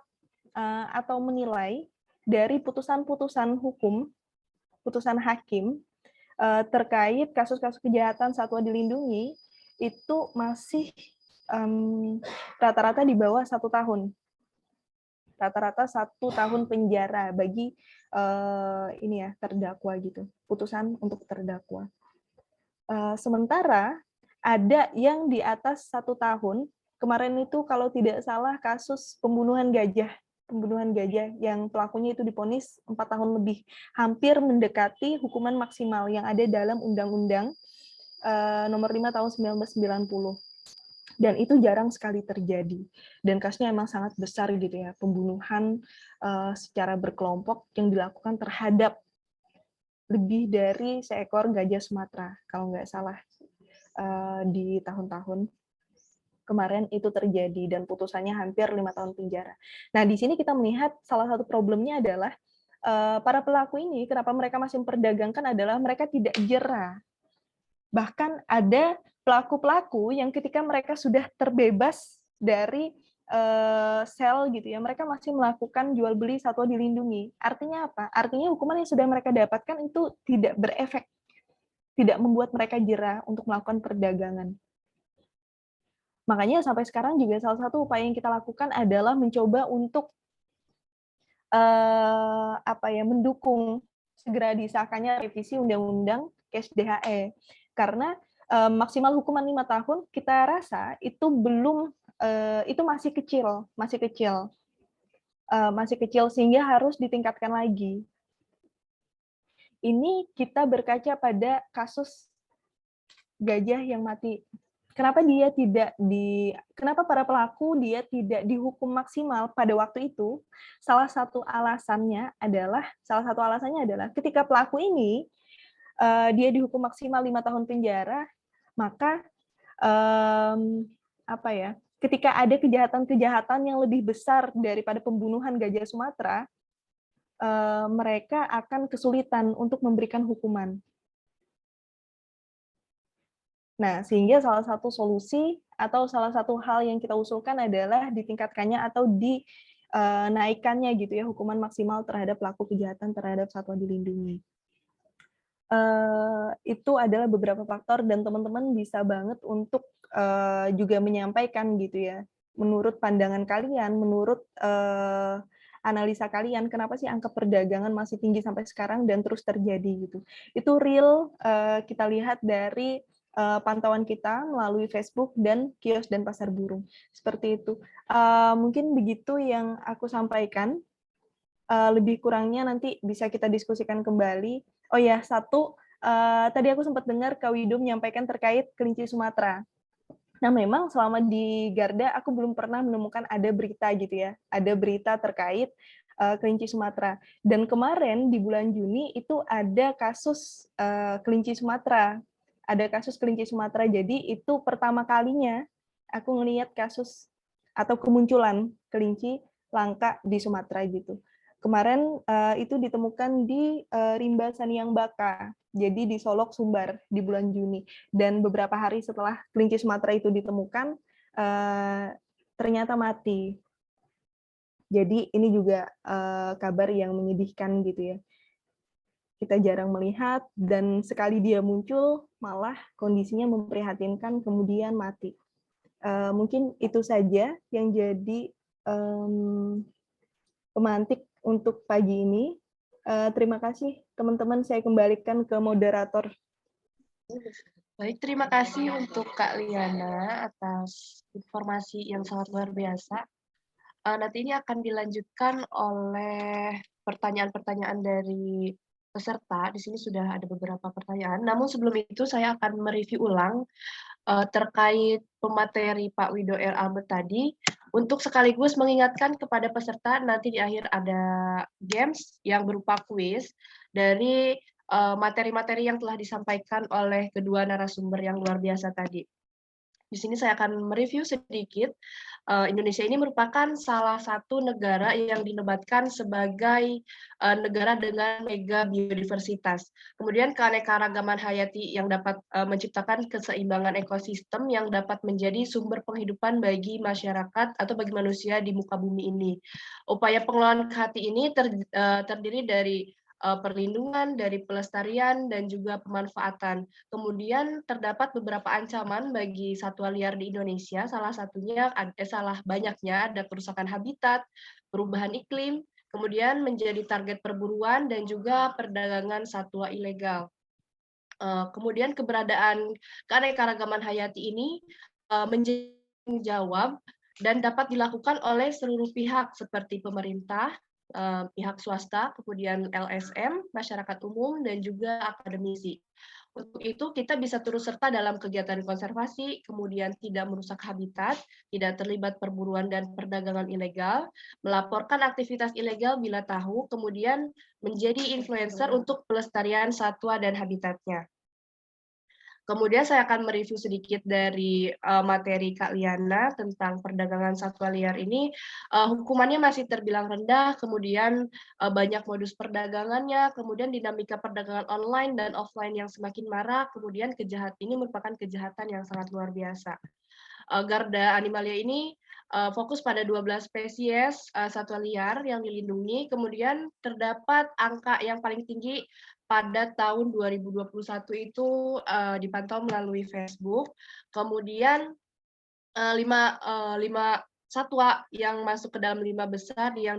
atau menilai dari putusan-putusan hukum, putusan hakim terkait kasus-kasus kejahatan satwa dilindungi, itu masih rata-rata di bawah 1 tahun. Rata-rata 1 tahun penjara bagi terdakwa gitu, putusan untuk terdakwa. Sementara ada yang di atas 1 tahun. Kemarin itu kalau tidak salah kasus pembunuhan gajah yang pelakunya itu divonis 4 tahun lebih, hampir mendekati hukuman maksimal yang ada dalam Undang-Undang nomor 5 tahun 1990. Dan itu jarang sekali terjadi. Dan kasusnya emang sangat besar gitu ya, pembunuhan secara berkelompok yang dilakukan terhadap lebih dari seekor gajah Sumatera, kalau nggak salah di tahun-tahun kemarin itu terjadi, dan putusannya hampir 5 tahun penjara. Nah, di sini kita melihat salah satu problemnya adalah para pelaku ini, kenapa mereka masih memperdagangkan adalah mereka tidak jera. Bahkan ada pelaku-pelaku yang ketika mereka sudah terbebas dari sel gitu ya, mereka masih melakukan jual beli satwa dilindungi. Artinya apa? Artinya hukuman yang sudah mereka dapatkan itu tidak berefek, tidak membuat mereka jera untuk melakukan perdagangan. Makanya sampai sekarang juga salah satu upaya yang kita lakukan adalah mencoba untuk mendukung segera disahkannya revisi Undang-Undang KSDHE. Karena maksimal hukuman 5 tahun kita rasa itu belum itu masih kecil sehingga harus ditingkatkan lagi. Ini kita berkaca pada kasus gajah yang mati. Kenapa para pelaku dia tidak dihukum maksimal pada waktu itu? Salah satu alasannya adalah ketika pelaku ini dia dihukum maksimal 5 tahun penjara, maka ketika ada kejahatan-kejahatan yang lebih besar daripada pembunuhan gajah Sumatera, mereka akan kesulitan untuk memberikan hukuman. Nah, sehingga salah satu solusi atau salah satu hal yang kita usulkan adalah ditingkatkannya atau dinaikkannya gitu ya hukuman maksimal terhadap pelaku kejahatan terhadap satwa dilindungi. Itu adalah beberapa faktor dan teman-teman bisa banget untuk juga menyampaikan gitu ya, menurut pandangan kalian, menurut analisa kalian, kenapa sih angka perdagangan masih tinggi sampai sekarang dan terus terjadi gitu. Itu real kita lihat dari pantauan kita melalui Facebook dan kios dan pasar burung. Seperti itu. Mungkin begitu yang aku sampaikan. Lebih kurangnya nanti bisa kita diskusikan kembali. Oh ya, tadi aku sempat dengar Kak Wido menyampaikan terkait kelinci Sumatera. Nah, memang selama di Garda aku belum pernah menemukan ada berita gitu ya, ada berita terkait kelinci Sumatera. Dan kemarin di bulan Juni itu ada kasus kelinci Sumatera. Ada kasus kelinci Sumatera, jadi itu pertama kalinya aku ngelihat kasus atau kemunculan kelinci langka di Sumatera gitu. Kemarin itu ditemukan di Rimba Saniang Baka, jadi di Solok, Sumbar di bulan Juni. Dan beberapa hari setelah kelinci Sumatera itu ditemukan, ternyata mati. Jadi ini juga kabar yang menyedihkan gitu ya. Kita jarang melihat, dan sekali dia muncul, malah kondisinya memprihatinkan, kemudian mati. Mungkin itu saja yang jadi pemantik untuk pagi ini. Terima kasih teman-teman, saya kembalikan ke moderator. Baik, terima kasih untuk Kak Liana atas informasi yang sangat luar biasa. Nanti ini akan dilanjutkan oleh pertanyaan-pertanyaan dari peserta. Di sini sudah ada beberapa pertanyaan. Namun sebelum itu saya akan mereview ulang terkait pemateri Pak Wido R. Albert tadi, untuk sekaligus mengingatkan kepada peserta nanti di akhir ada games yang berupa kuis dari materi-materi yang telah disampaikan oleh kedua narasumber yang luar biasa tadi. Di sini saya akan mereview sedikit. Indonesia ini merupakan salah satu negara yang dinobatkan sebagai negara dengan mega biodiversitas. Kemudian keanekaragaman hayati yang dapat menciptakan keseimbangan ekosistem yang dapat menjadi sumber penghidupan bagi masyarakat atau bagi manusia di muka bumi ini. Upaya pengelolaan hati ini terdiri dari perlindungan, dari pelestarian, dan juga pemanfaatan. Kemudian terdapat beberapa ancaman bagi satwa liar di Indonesia, salah banyaknya ada kerusakan habitat, perubahan iklim, kemudian menjadi target perburuan, dan juga perdagangan satwa ilegal. Kemudian keberadaan keanekaragaman hayati ini menjadi tanggung jawab dan dapat dilakukan oleh seluruh pihak seperti pemerintah, pihak swasta, kemudian LSM, masyarakat umum, dan juga akademisi. Untuk itu, kita bisa turut serta dalam kegiatan konservasi, kemudian tidak merusak habitat, tidak terlibat perburuan dan perdagangan ilegal, melaporkan aktivitas ilegal bila tahu, kemudian menjadi influencer untuk pelestarian satwa dan habitatnya. Kemudian saya akan mereview sedikit dari materi Kak Liana tentang perdagangan satwa liar ini. Hukumannya masih terbilang rendah, kemudian banyak modus perdagangannya, kemudian dinamika perdagangan online dan offline yang semakin marak, kemudian kejahatan ini merupakan kejahatan yang sangat luar biasa. Garda Animalia ini fokus pada 12 spesies satwa liar yang dilindungi, kemudian terdapat angka yang paling tinggi pada tahun 2021 itu dipantau melalui Facebook. Kemudian lima satwa yang masuk ke dalam 5 besar yang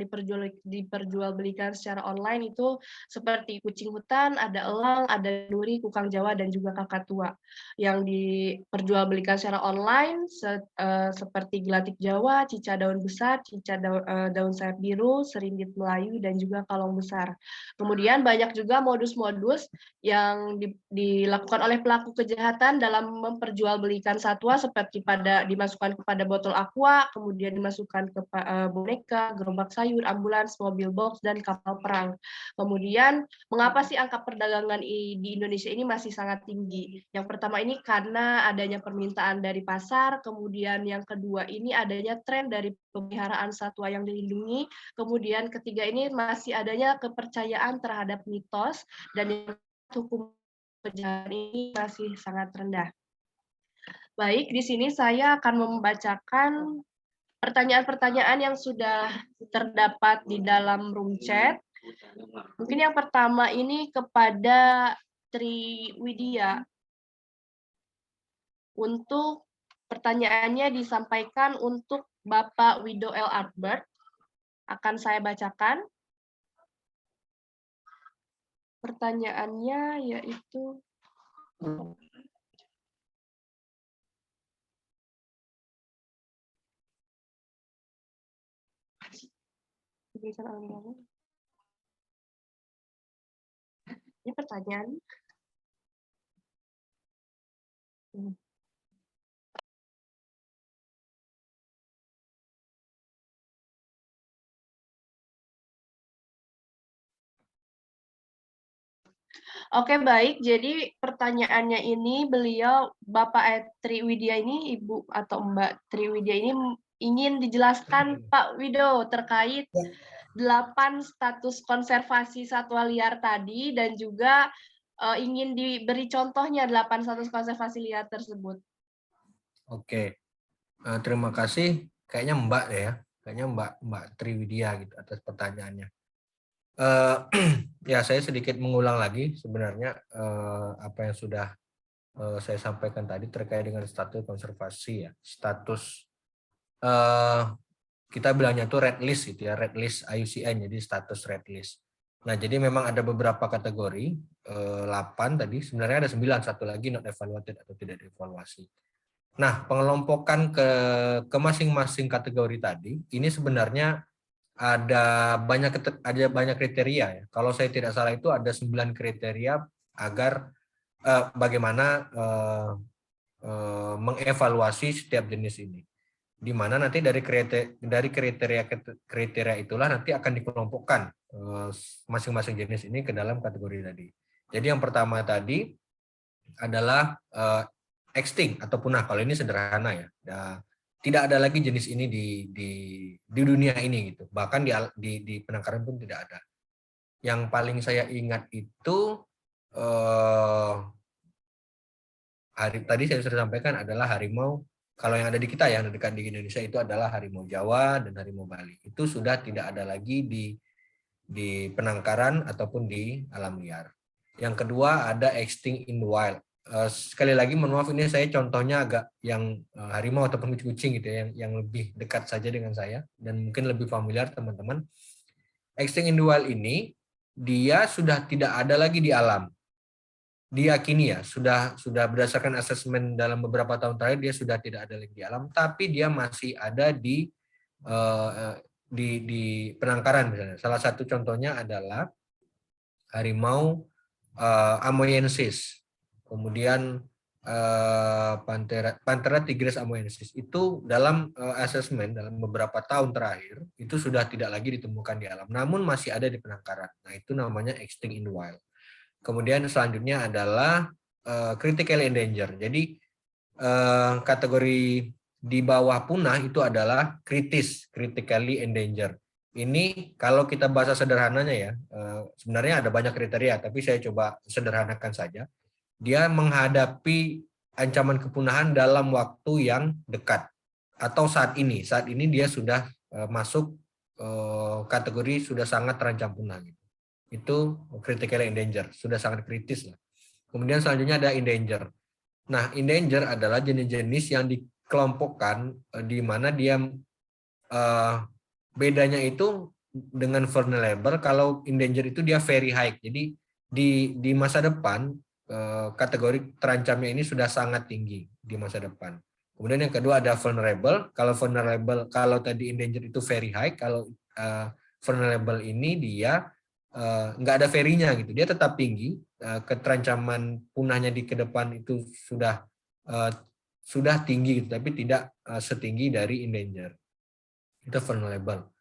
diperjualbelikan secara online itu seperti kucing hutan, ada elang, ada duri, kukang Jawa, dan juga kakatua. Yang diperjualbelikan secara online seperti gelatik Jawa, cicak daun besar, cicak daun sayap biru, serindit Melayu, dan juga kalong besar. Kemudian banyak juga modus-modus yang dilakukan oleh pelaku kejahatan dalam memperjualbelikan satwa seperti dimasukkan kepada botol aqua, kemudian dimasukkan ke boneka, gerobak sayur, ambulans, mobil box, dan kapal perang. Kemudian mengapa sih angka perdagangan di Indonesia ini masih sangat tinggi? Yang pertama ini karena adanya permintaan dari pasar, kemudian yang kedua ini adanya tren dari pemeliharaan satwa yang dilindungi, kemudian ketiga ini masih adanya kepercayaan terhadap mitos, dan yang hukum kejahatan ini masih sangat rendah. Baik, di sini saya akan membacakan pertanyaan-pertanyaan yang sudah terdapat di dalam room chat. Mungkin yang pertama ini kepada Tri Widya. Untuk pertanyaannya disampaikan untuk Bapak Wido L. Albert. Akan saya bacakan. Pertanyaannya yaitu ini pertanyaan. Oke, baik. Jadi pertanyaannya ini beliau Bapak Tri Widya ini, Ibu atau Mbak Tri Widya ini ingin dijelaskan Pak Wido terkait 8 status konservasi satwa liar tadi dan juga ingin diberi contohnya 8 status konservasi liar tersebut. Oke, terima kasih. Kayaknya Mbak ya, kayaknya Mbak Tri Widya gitu atas pertanyaannya. Ya, saya sedikit mengulang lagi sebenarnya apa yang sudah saya sampaikan tadi terkait dengan status konservasi ya. Status kita bilangnya tuh red list gitu ya, red list IUCN, jadi status red list. Nah, jadi memang ada beberapa kategori 8 tadi, sebenarnya ada 9, satu lagi not evaluated atau tidak dievaluasi. Nah, pengelompokan ke masing-masing kategori tadi, ini sebenarnya ada banyak kriteria ya. Kalau saya tidak salah itu ada 9 kriteria agar bagaimana mengevaluasi setiap jenis ini. Di mana nanti dari kriteria itulah nanti akan dikelompokkan masing-masing jenis ini ke dalam kategori tadi. Jadi yang pertama tadi adalah extinct atau punah. Kalau ini sederhana ya. Tidak ada lagi jenis ini di dunia ini gitu. Bahkan di penangkaran pun tidak ada. Yang paling saya ingat itu tadi saya sudah sampaikan adalah harimau. Kalau yang ada di kita yang dekat di Indonesia itu adalah harimau Jawa dan harimau Bali. Itu sudah tidak ada lagi di penangkaran ataupun di alam liar. Yang kedua ada extinct in the wild. Sekali lagi mohon maaf ini saya contohnya agak yang harimau ataupun kucing gitu ya, yang lebih dekat saja dengan saya dan mungkin lebih familiar teman-teman. Extinct in the wild ini dia sudah tidak ada lagi di alam. Diyakini ya sudah berdasarkan asesmen dalam beberapa tahun terakhir dia sudah tidak ada lagi di alam, tapi dia masih ada di penangkaran misalnya. Salah satu contohnya adalah harimau amoyensis, kemudian Panthera tigris amoyensis. Itu dalam asesmen dalam beberapa tahun terakhir itu sudah tidak lagi ditemukan di alam, namun masih ada di penangkaran. Nah itu namanya extinct in the wild. Kemudian selanjutnya adalah critically endangered. Jadi kategori di bawah punah itu adalah critically endangered. Ini kalau kita bahasa sederhananya ya, sebenarnya ada banyak kriteria, tapi saya coba sederhanakan saja. Dia menghadapi ancaman kepunahan dalam waktu yang dekat atau saat ini dia sudah masuk kategori sudah sangat terancam punah. Itu critically endangered, sudah sangat kritis lah. Kemudian selanjutnya ada endanger. Nah, endanger adalah jenis-jenis yang dikelompokkan di mana dia bedanya itu dengan vulnerable. Kalau endanger itu dia very high. Jadi di masa depan kategori terancamnya ini sudah sangat tinggi di masa depan. Kemudian yang kedua ada vulnerable. Kalau tadi endanger itu very high, kalau vulnerable ini dia nggak ada verinya gitu, dia tetap tinggi, keterancaman punahnya di ke depan itu sudah tinggi gitu, tapi tidak setinggi dari endanger. Itu vulnerable.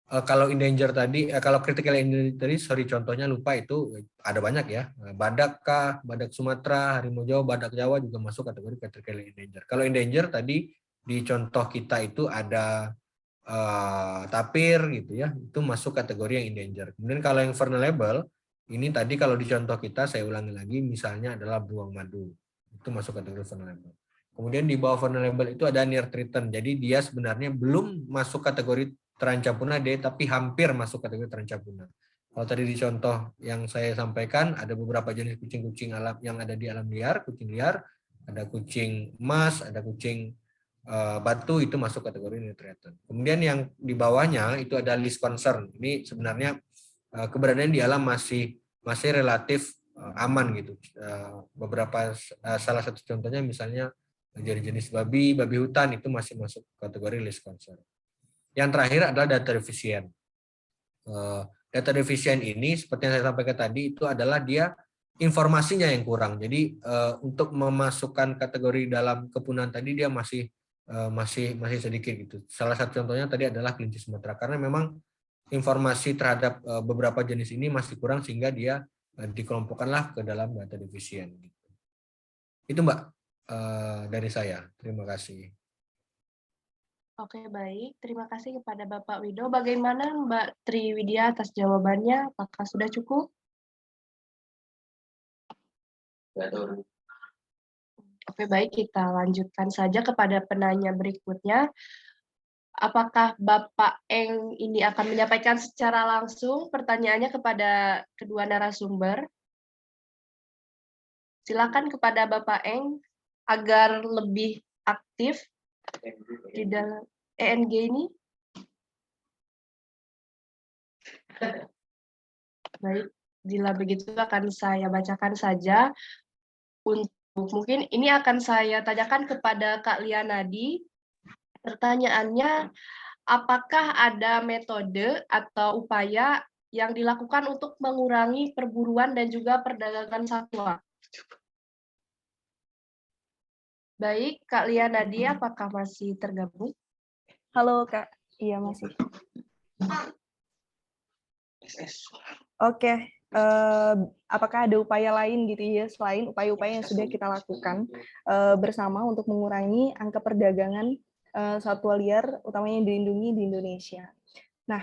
Kalau endanger tadi, kalau critical endanger tadi, sorry contohnya lupa, itu ada banyak ya, badak kah, badak Sumatera, harimau Jawa, badak Jawa juga masuk kategori critical endanger. Kalau endanger tadi di contoh kita itu ada tapir gitu ya, itu masuk kategori yang endanger. Kemudian kalau yang vulnerable ini tadi kalau di contoh kita saya ulangi lagi, misalnya adalah beruang madu, itu masuk kategori vulnerable. Kemudian di bawah vulnerable itu ada near threatened, jadi dia sebenarnya belum masuk kategori terancam punah dia, tapi hampir masuk kategori terancam punah. Kalau tadi di contoh yang saya sampaikan ada beberapa jenis kucing-kucing alam yang ada di alam liar, kucing liar, ada kucing emas, ada kucing batu, itu masuk kategori near threatened. Kemudian yang di bawahnya itu ada least concern. Ini sebenarnya keberadaan di alam masih relatif aman gitu. Beberapa salah satu contohnya misalnya jenis babi hutan itu masih masuk kategori least concern. Yang terakhir adalah data deficient. Data deficient ini seperti yang saya sampaikan tadi itu adalah dia informasinya yang kurang. Jadi untuk memasukkan kategori dalam kepunahan tadi dia masih sedikit gitu. Salah satu contohnya tadi adalah kelinci Sumatera, karena memang informasi terhadap beberapa jenis ini masih kurang sehingga dia dikelompokkanlah ke dalam data deficient. Gitu. Itu Mbak dari saya. Terima kasih. Oke, baik. Terima kasih kepada Bapak Wido. Bagaimana Mbak Triwidya atas jawabannya? Apakah sudah cukup? Oke, baik. Kita lanjutkan saja kepada penanya berikutnya. Apakah Bapak Eng ini akan menyampaikan secara langsung pertanyaannya kepada kedua narasumber? Silakan kepada Bapak Eng agar lebih aktif di dalam ENG ini. Baik. Bila begitu akan saya bacakan saja. Untuk mungkin ini akan saya tanyakan kepada Kak Lianadi. Pertanyaannya, apakah ada metode atau upaya yang dilakukan untuk mengurangi perburuan dan juga perdagangan satwa? Baik, Kak Lianadi, apakah masih tergabung? Halo Kak, iya masih. Oke, apakah ada upaya lain gitu ya selain upaya-upaya yang sudah kita lakukan bersama untuk mengurangi angka perdagangan satwa liar utamanya yang dilindungi di Indonesia? Nah,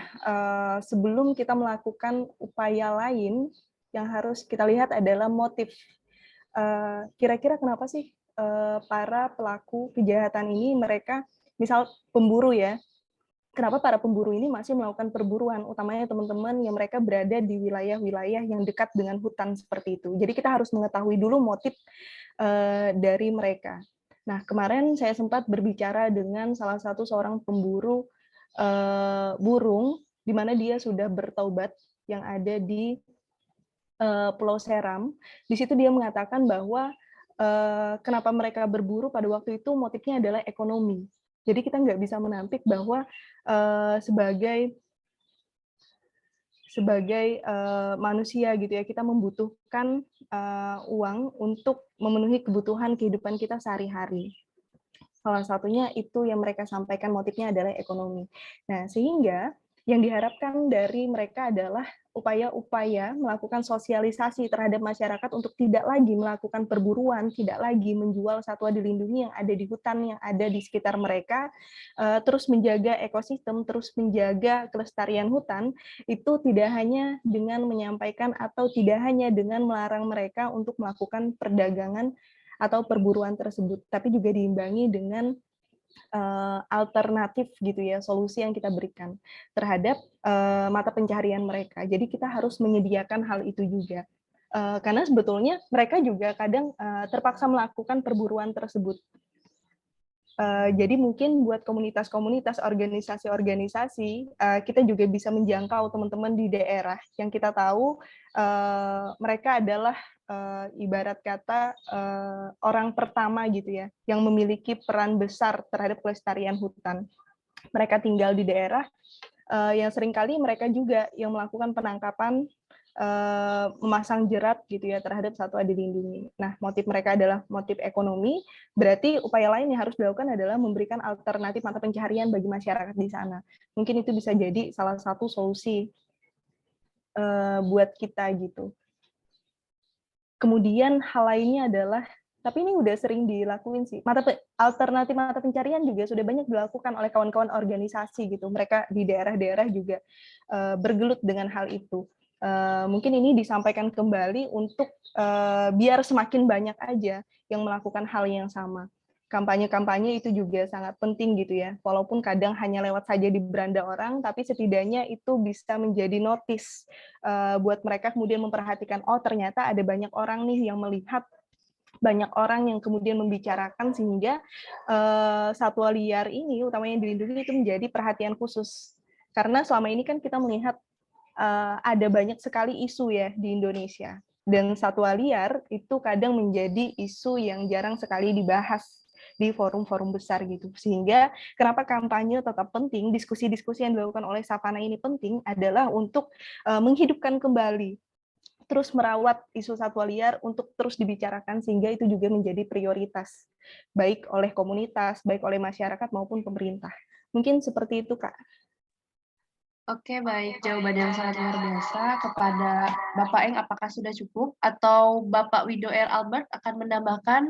sebelum kita melakukan upaya lain, yang harus kita lihat adalah motif. Kira-kira kenapa sih para pelaku kejahatan ini mereka, misal pemburu ya, kenapa para pemburu ini masih melakukan perburuan, utamanya teman-teman yang mereka berada di wilayah-wilayah yang dekat dengan hutan seperti itu. Jadi kita harus mengetahui dulu motif dari mereka. Nah, kemarin saya sempat berbicara dengan salah satu seorang pemburu burung, di mana dia sudah bertaubat yang ada di Pulau Seram. Di situ dia mengatakan bahwa kenapa mereka berburu pada waktu itu motifnya adalah ekonomi. Jadi kita nggak bisa menampik bahwa sebagai manusia gitu ya, kita membutuhkan uang untuk memenuhi kebutuhan kehidupan kita sehari-hari. Salah satunya itu yang mereka sampaikan motifnya adalah ekonomi. Nah, sehingga yang diharapkan dari mereka adalah upaya-upaya melakukan sosialisasi terhadap masyarakat untuk tidak lagi melakukan perburuan, tidak lagi menjual satwa dilindungi yang ada di hutan, yang ada di sekitar mereka, terus menjaga ekosistem, terus menjaga kelestarian hutan, itu tidak hanya dengan menyampaikan atau tidak hanya dengan melarang mereka untuk melakukan perdagangan atau perburuan tersebut, tapi juga diimbangi dengan alternatif gitu ya, solusi yang kita berikan terhadap mata pencaharian mereka. Jadi kita harus menyediakan hal itu juga. Karena sebetulnya mereka juga kadang terpaksa melakukan perburuan tersebut. Jadi mungkin buat komunitas-komunitas, organisasi-organisasi, kita juga bisa menjangkau teman-teman di daerah yang kita tahu mereka adalah ibarat kata orang pertama gitu ya, yang memiliki peran besar terhadap kelestarian hutan. Mereka tinggal di daerah yang seringkali mereka juga yang melakukan penangkapan, memasang jerat gitu ya terhadap satwa dilindungi. Nah, motif mereka adalah motif ekonomi, berarti upaya lain yang harus dilakukan adalah memberikan alternatif mata pencaharian bagi masyarakat di sana. Mungkin itu bisa jadi salah satu solusi buat kita gitu. Kemudian hal lainnya adalah, tapi ini udah sering dilakuin sih, alternatif mata pencarian juga sudah banyak dilakukan oleh kawan-kawan organisasi gitu. Mereka di daerah-daerah juga bergelut dengan hal itu. Mungkin ini disampaikan kembali untuk biar semakin banyak aja yang melakukan hal yang sama. Kampanye-kampanye itu juga sangat penting gitu ya, walaupun kadang hanya lewat saja di beranda orang, tapi setidaknya itu bisa menjadi notice buat mereka kemudian memperhatikan, oh ternyata ada banyak orang nih yang melihat, banyak orang yang kemudian membicarakan, sehingga satwa liar ini, utamanya yang dilindungi, itu menjadi perhatian khusus. Karena selama ini kan kita melihat ada banyak sekali isu ya di Indonesia, dan satwa liar itu kadang menjadi isu yang jarang sekali dibahas di forum-forum besar gitu. Sehingga kenapa kampanye tetap penting, diskusi-diskusi yang dilakukan oleh Savana ini penting adalah untuk menghidupkan kembali, terus merawat isu satwa liar untuk terus dibicarakan, sehingga itu juga menjadi prioritas baik oleh komunitas, baik oleh masyarakat maupun pemerintah. Mungkin seperti itu, Kak. Oke, baik. Jawaban yang sangat luar biasa. Kepada Bapak Eng, apakah sudah cukup? Atau Bapak Wido R. Albert akan menambahkan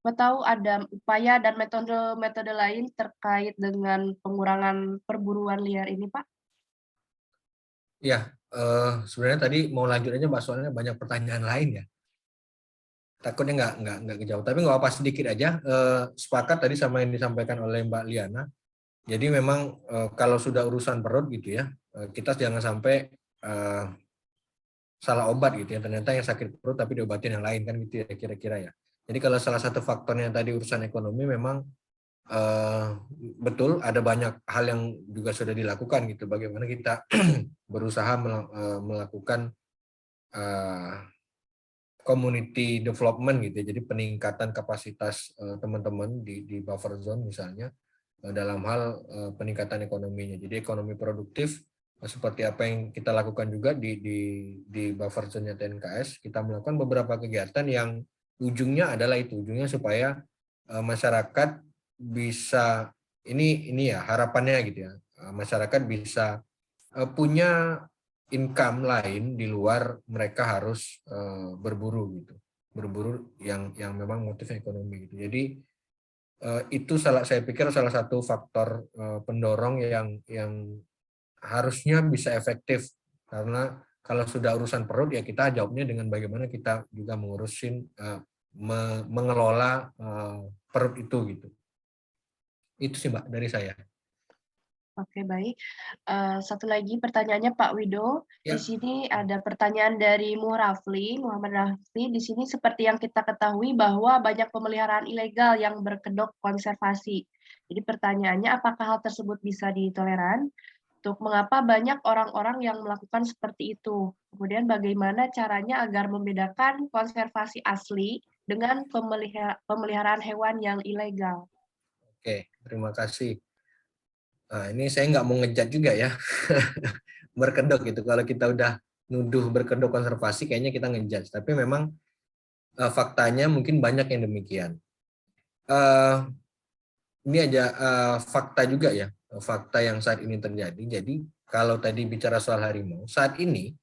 atau ada upaya dan metode-metode lain terkait dengan pengurangan perburuan liar ini, Pak? Ya, sebenarnya tadi mau lanjut aja Mbak, soalnya banyak pertanyaan lain ya. Takutnya nggak kejawab, tapi nggak apa, sedikit aja. Sepakat tadi sama yang disampaikan oleh Mbak Liana. Jadi memang kalau sudah urusan perut gitu ya, kita jangan sampai salah obat gitu ya. Ternyata yang sakit perut tapi diobatin yang lain kan gitu ya kira-kira ya. Jadi kalau salah satu faktornya tadi urusan ekonomi, memang betul ada banyak hal yang juga sudah dilakukan gitu. Bagaimana kita berusaha melakukan community development gitu ya. Jadi peningkatan kapasitas teman-teman di buffer zone misalnya dalam hal peningkatan ekonominya. Jadi ekonomi produktif seperti apa yang kita lakukan juga di buffer zone-nya TNKS, kita melakukan beberapa kegiatan yang ujungnya adalah itu, ujungnya supaya masyarakat bisa ini ya harapannya gitu ya, masyarakat bisa punya income lain di luar mereka harus berburu gitu, berburu yang memang motifnya ekonomi gitu. Jadi itu saya pikir salah satu faktor pendorong yang harusnya bisa efektif, karena kalau sudah urusan perut ya kita jawabnya dengan bagaimana kita juga mengurusin mengelola perut itu gitu. Itu sih Mbak dari saya. Oke, baik. Satu lagi pertanyaannya Pak Wido. Ya. Di sini ada pertanyaan dari Muhammad Rafli. Di sini seperti yang kita ketahui bahwa banyak pemeliharaan ilegal yang berkedok konservasi. Jadi pertanyaannya, apakah hal tersebut bisa ditoleran? Untuk mengapa banyak orang-orang yang melakukan seperti itu? Kemudian bagaimana caranya agar membedakan konservasi asli dengan pemeliharaan hewan yang ilegal? Oke, terima kasih. Nah, ini saya nggak mau ngejat juga ya, berkedok gitu. Kalau kita udah nuduh berkedok konservasi, kayaknya kita ngejat. Tapi memang faktanya mungkin banyak yang demikian. Ini aja fakta juga ya, fakta yang saat ini terjadi. Jadi kalau tadi bicara soal harimau, saat ini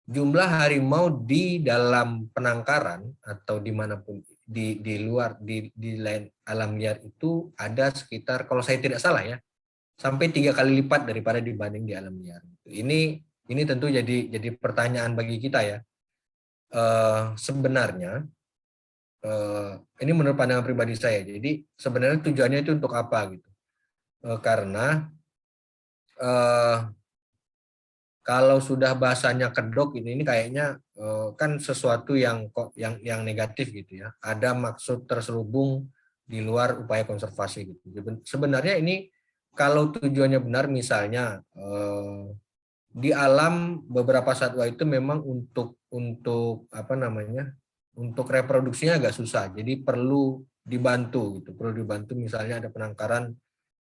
jumlah harimau di dalam penangkaran atau dimanapun di luar di lain alam liar itu ada sekitar, kalau saya tidak salah ya, sampai 3 kali lipat daripada dibanding di alam liar. Ini tentu jadi pertanyaan bagi kita ya. Sebenarnya ini menurut pandangan pribadi saya. Jadi sebenarnya tujuannya itu untuk apa gitu? Karena kalau sudah bahasanya kedok ini kayaknya kan sesuatu yang negatif gitu ya. Ada maksud terselubung di luar upaya konservasi gitu. Sebenarnya ini kalau tujuannya benar, misalnya di alam beberapa satwa itu memang untuk apa namanya, untuk reproduksinya agak susah, jadi perlu dibantu gitu, perlu dibantu. Misalnya ada penangkaran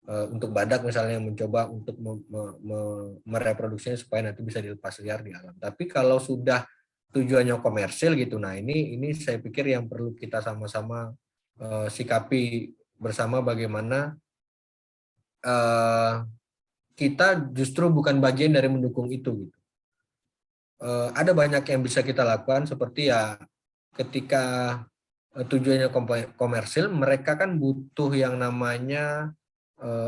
untuk badak misalnya yang mencoba untuk mereproduksinya supaya nanti bisa dilepas liar di alam. Tapi kalau sudah tujuannya komersil gitu, nah ini saya pikir yang perlu kita sama-sama sikapi bersama, bagaimana kita justru bukan bagian dari mendukung itu gitu. Ada banyak yang bisa kita lakukan, seperti ya ketika tujuannya komersil, mereka kan butuh yang namanya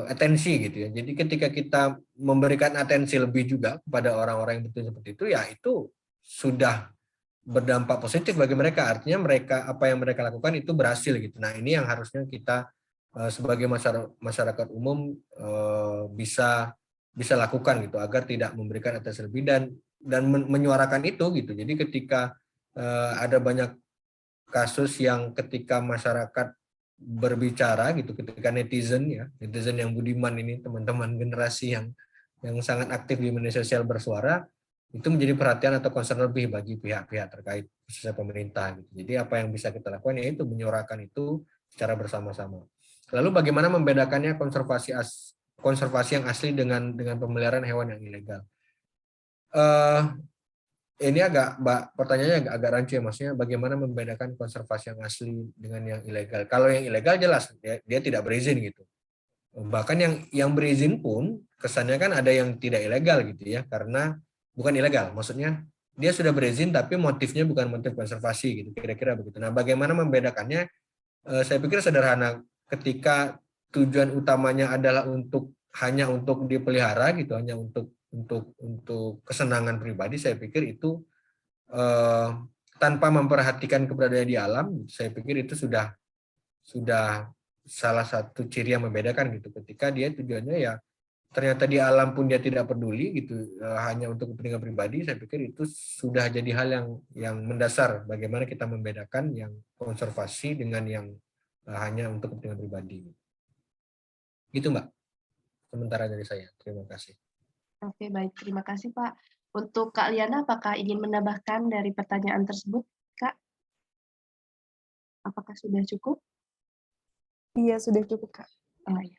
atensi gitu ya. Jadi ketika kita memberikan atensi lebih juga kepada orang-orang yang betul seperti itu, ya itu sudah berdampak positif bagi mereka. Artinya mereka, apa yang mereka lakukan itu berhasil gitu. Nah ini yang harusnya kita sebagai masyarakat umum bisa lakukan gitu, agar tidak memberikan atensi lebih dan menyuarakan itu gitu. Jadi ketika ada banyak kasus yang ketika masyarakat berbicara gitu, ketika netizen yang budiman ini, teman-teman generasi yang sangat aktif di media sosial bersuara, itu menjadi perhatian atau concern lebih bagi pihak-pihak terkait, khususnya pemerintah gitu. Jadi apa yang bisa kita lakukan yaitu menyuarakan itu secara bersama-sama. Lalu bagaimana membedakannya konservasi yang asli dengan pemeliharaan hewan yang ilegal? Ini pertanyaannya agak rancu ya, maksudnya bagaimana membedakan konservasi yang asli dengan yang ilegal. Kalau yang ilegal jelas dia tidak berizin gitu. Bahkan yang berizin pun kesannya kan ada yang tidak ilegal gitu ya, karena bukan ilegal, maksudnya dia sudah berizin tapi motifnya bukan motif konservasi gitu, kira-kira begitu. Nah, bagaimana membedakannya? Saya pikir sederhana. Ketika tujuan utamanya adalah hanya untuk dipelihara gitu, hanya untuk kesenangan pribadi, saya pikir itu tanpa memperhatikan keberadaan di alam, saya pikir itu sudah salah satu ciri yang membedakan gitu. Ketika dia tujuannya ya ternyata di alam pun dia tidak peduli gitu, hanya untuk kepentingan pribadi, saya pikir itu sudah jadi hal yang mendasar bagaimana kita membedakan yang konservasi dengan yang hanya untuk kepentingan pribadi. Gitu Mbak, sementara dari saya. Terima kasih. Oke, baik. Terima kasih Pak. Untuk Kak Liana, apakah ingin menambahkan dari pertanyaan tersebut, Kak? Apakah sudah cukup? Iya, sudah cukup, Kak. Oh, iya.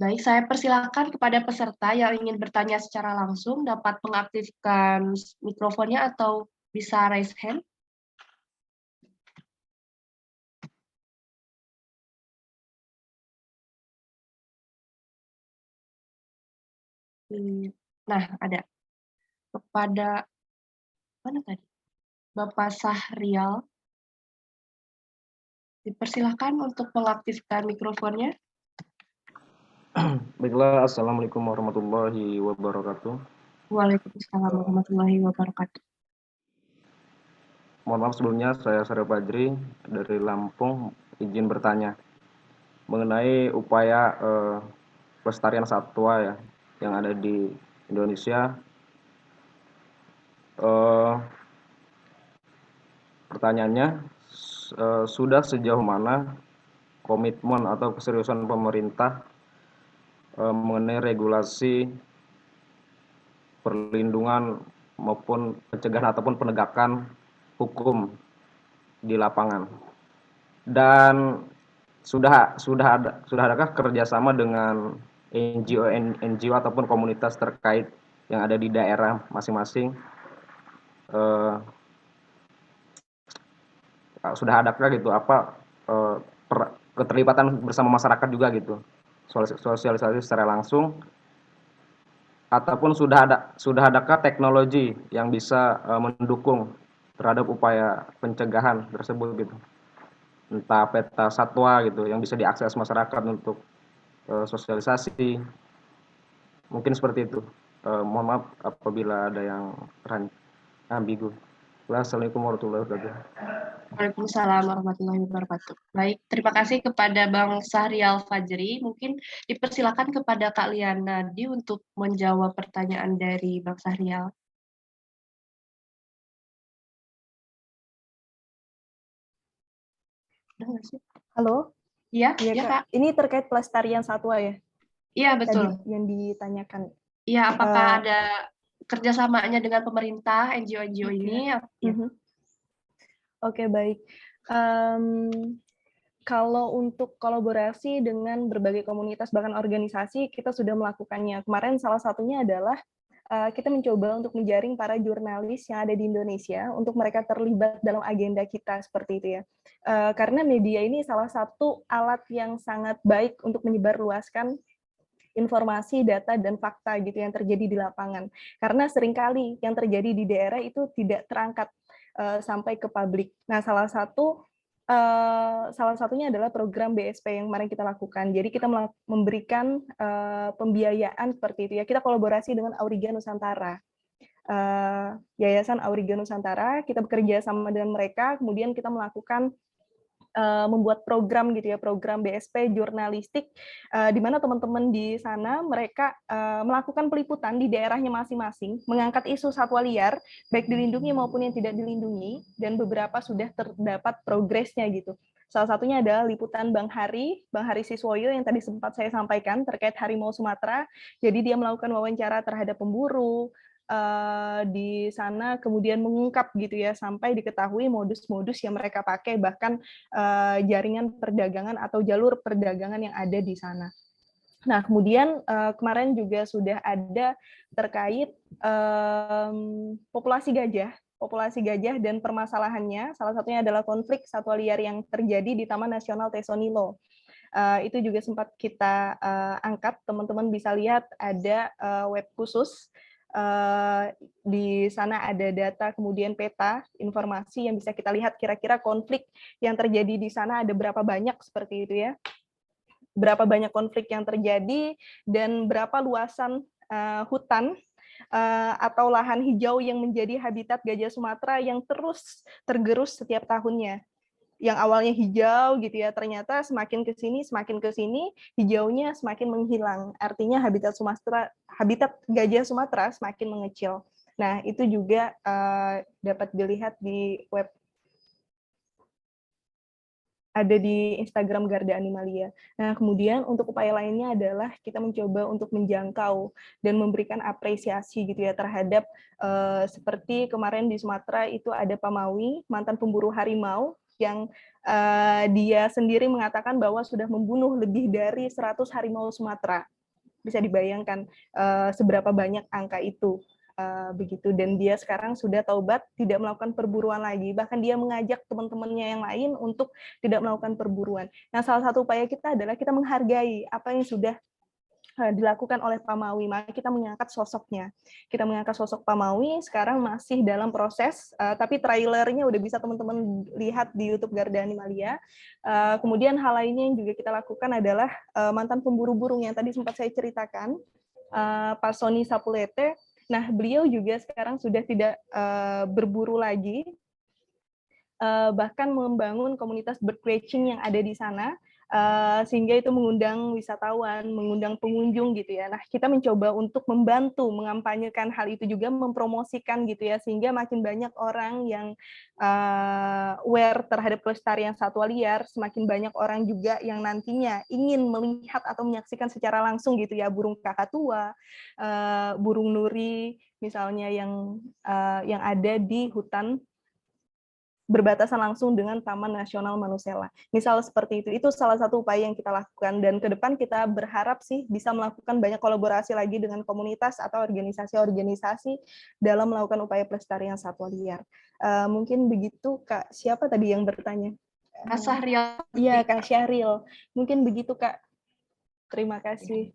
Baik, saya persilakan kepada peserta yang ingin bertanya secara langsung dapat mengaktifkan mikrofonnya atau bisa raise hand. Nah, ada kepada mana tadi? Bapak Sahrial. Dipersilakan untuk mengaktifkan mikrofonnya. Baiklah, Assalamualaikum warahmatullahi wabarakatuh. Waalaikumsalam warahmatullahi wabarakatuh. Mohon maaf sebelumnya, saya Saryo Fajri dari Lampung, izin bertanya mengenai upaya pelestarian satwa ya yang ada di Indonesia. Pertanyaannya, sudah sejauh mana komitmen atau keseriusan pemerintah mengenai regulasi perlindungan maupun pencegahan ataupun penegakan hukum di lapangan, dan adakah kerjasama dengan NGO ataupun komunitas terkait yang ada di daerah masing-masing? Sudah adakah gitu keterlibatan bersama masyarakat juga gitu, sosialisasi secara langsung, ataupun sudah adakah teknologi yang bisa mendukung terhadap upaya pencegahan tersebut gitu, entah peta satwa gitu yang bisa diakses masyarakat untuk sosialisasi, mungkin seperti itu. Mohon maaf apabila ada yang ambigu. Wassalamualaikum warahmatullahi wabarakatuh. Waalaikumsalam warahmatullahi wabarakatuh. Baik, terima kasih kepada Bang Sahrial Fajri. Mungkin dipersilakan kepada Kak Liana Nadi untuk menjawab pertanyaan dari Bang Sahrial. Halo? Iya, Iya, ya, Kak. Kak. Ini terkait pelestarian satwa ya? Iya, betul. Tadi yang ditanyakan. Iya, apakah ada kerjasamanya dengan pemerintah, NGO-NGO ini? Ya. Oke, baik. Kalau untuk kolaborasi dengan berbagai komunitas bahkan organisasi, kita sudah melakukannya. Kemarin salah satunya adalah kita mencoba untuk menjaring para jurnalis yang ada di Indonesia untuk mereka terlibat dalam agenda kita seperti itu ya. Karena media ini salah satu alat yang sangat baik untuk menyebarluaskan informasi, data, dan fakta gitu yang terjadi di lapangan. Karena seringkali yang terjadi di daerah itu tidak terangkat sampai ke publik. Nah, salah satunya adalah program BSP yang kemarin kita lakukan. Jadi kita memberikan pembiayaan seperti itu ya. Kita kolaborasi dengan Auriga Nusantara. Yayasan Auriga Nusantara, kita bekerja sama dengan mereka, kemudian kita melakukan membuat program gitu ya, program BSP jurnalistik, di mana teman-teman di sana mereka melakukan peliputan di daerahnya masing-masing, mengangkat isu satwa liar, baik dilindungi maupun yang tidak dilindungi, dan beberapa sudah terdapat progresnya gitu. Salah satunya adalah liputan Bang Hari Siswoyo yang tadi sempat saya sampaikan terkait harimau Sumatera. Jadi dia melakukan wawancara terhadap pemburu di sana, kemudian mengungkap gitu ya sampai diketahui modus-modus yang mereka pakai, bahkan jaringan perdagangan atau jalur perdagangan yang ada di sana. Nah, kemudian kemarin juga sudah ada terkait populasi gajah dan permasalahannya. Salah satunya adalah konflik satwa liar yang terjadi di Taman Nasional Tesonilo. Itu juga sempat kita angkat, teman-teman bisa lihat ada web khusus. Di sana ada data, kemudian peta informasi yang bisa kita lihat kira-kira konflik yang terjadi di sana ada berapa banyak seperti itu ya, berapa banyak konflik yang terjadi dan berapa luasan hutan atau lahan hijau yang menjadi habitat gajah Sumatera yang terus tergerus setiap tahunnya. Yang awalnya hijau gitu ya, ternyata semakin ke sini hijaunya semakin menghilang. Artinya habitat gajah Sumatera semakin mengecil. Nah, itu juga dapat dilihat di web ada di Instagram Garda Animalia. Nah, kemudian untuk upaya lainnya adalah kita mencoba untuk menjangkau dan memberikan apresiasi gitu ya terhadap seperti kemarin di Sumatera itu ada Pak Mawi, mantan pemburu harimau yang dia sendiri mengatakan bahwa sudah membunuh lebih dari 100 harimau Sumatera. Bisa dibayangkan seberapa banyak angka itu. Begitu, dan dia sekarang sudah taubat, tidak melakukan perburuan lagi, bahkan dia mengajak teman-temannya yang lain untuk tidak melakukan perburuan. Nah, salah satu upaya kita adalah kita menghargai apa yang sudah dilakukan oleh Pak Mawi, maka kita mengangkat sosoknya. Kita mengangkat sosok Pak Mawi, sekarang masih dalam proses, tapi trailernya udah bisa teman-teman lihat di YouTube Garda Animalia. Kemudian hal lainnya yang juga kita lakukan adalah mantan pemburu burung yang tadi sempat saya ceritakan, Pak Sony Sapulete. Nah, beliau juga sekarang sudah tidak berburu lagi, bahkan membangun komunitas bird catching yang ada di sana, sehingga itu mengundang wisatawan, mengundang pengunjung gitu ya. Nah, kita mencoba untuk membantu mengampanyekan hal itu juga, mempromosikan gitu ya, sehingga makin banyak orang yang aware terhadap kelestarian satwa liar, semakin banyak orang juga yang nantinya ingin melihat atau menyaksikan secara langsung gitu ya burung kakatua, burung nuri misalnya yang ada di hutan berbatasan langsung dengan Taman Nasional Manusela. Misal seperti itu salah satu upaya yang kita lakukan, dan ke depan kita berharap sih bisa melakukan banyak kolaborasi lagi dengan komunitas atau organisasi-organisasi dalam melakukan upaya pelestarian satwa liar. Mungkin begitu, Kak. Siapa tadi yang bertanya? Kak Syahril. Iya, Kak Syahril. Mungkin begitu, Kak. Terima kasih.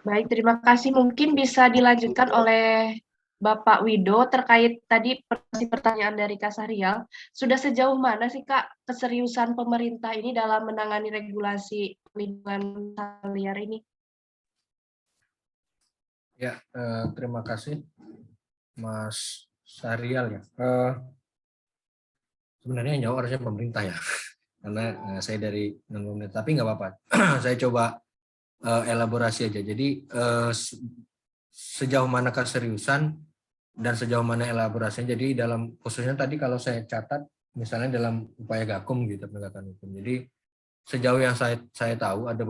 Baik, terima kasih. Mungkin bisa dilanjutkan oleh Bapak Wido terkait tadi pertanyaan dari Kak Sahrial. Sudah sejauh mana sih Kak keseriusan pemerintah ini dalam menangani regulasi lingkungan satwa liar ini? Ya, terima kasih Mas Sahrial ya. Sebenarnya yang jawab harusnya pemerintah ya, karena saya dari non-pemerintah, tapi nggak apa-apa. Saya coba elaborasi aja. Jadi sejauh mana keseriusan dan sejauh mana elaborasinya. Jadi dalam khususnya tadi kalau saya catat, misalnya dalam upaya Gakum gitu penegakan hukum. Jadi sejauh yang saya tahu ada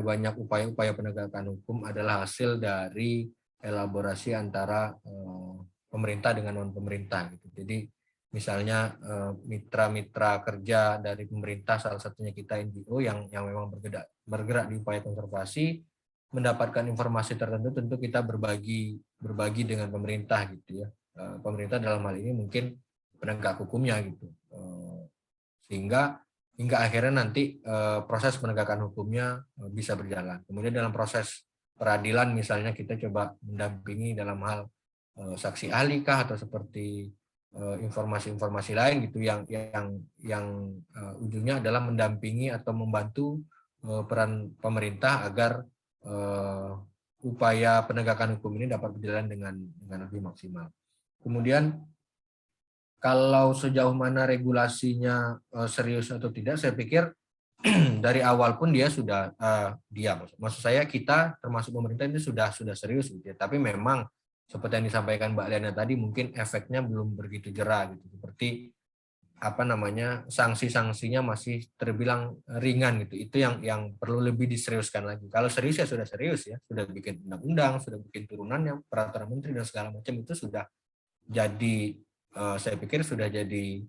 banyak upaya-upaya penegakan hukum adalah hasil dari elaborasi antara pemerintah dengan non pemerintah gitu. Jadi misalnya mitra-mitra kerja dari pemerintah, salah satunya kita NGO yang memang bergerak di upaya konservasi, mendapatkan informasi tertentu, tentu kita berbagi dengan pemerintah gitu ya. Pemerintah dalam hal ini mungkin penegak hukumnya gitu. Sehingga hingga akhirnya nanti proses penegakan hukumnya bisa berjalan. Kemudian dalam proses peradilan misalnya kita coba mendampingi dalam hal saksi ahli kah, atau seperti informasi-informasi lain gitu yang ujungnya adalah mendampingi atau membantu peran pemerintah agar upaya penegakan hukum ini dapat berjalan dengan lebih maksimal. Kemudian kalau sejauh mana regulasinya serius atau tidak, saya pikir dari awal pun dia sudah maksud saya kita termasuk pemerintah ini sudah serius gitu ya. Tapi memang seperti yang disampaikan Mbak Liana tadi, mungkin efeknya belum begitu jerah gitu. Seperti sanksi-sanksinya masih terbilang ringan gitu. Itu yang perlu lebih diseriuskan lagi. Kalau serius ya sudah serius ya, sudah bikin undang-undang, sudah bikin turunannya, peraturan menteri dan segala macam, itu sudah jadi saya pikir sudah jadi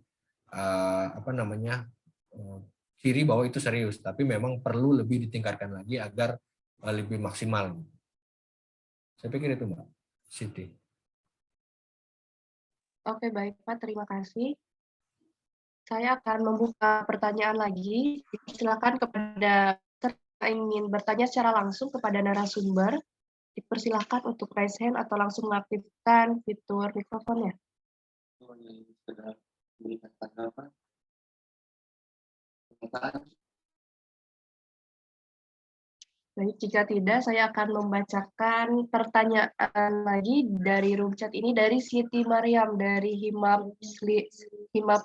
ciri bahwa itu serius. Tapi memang perlu lebih ditingkatkan lagi agar lebih maksimal. Saya pikir itu Mbak Siti. Oke, baik Pak, terima kasih. Saya akan membuka pertanyaan lagi. Silakan kepada yang ingin bertanya secara langsung kepada narasumber, dipersilakan untuk raise hand atau langsung mengaktifkan fitur mikrofonnya. Baik, jika tidak, saya akan membacakan pertanyaan lagi dari room chat ini dari Siti Mariam dari Himap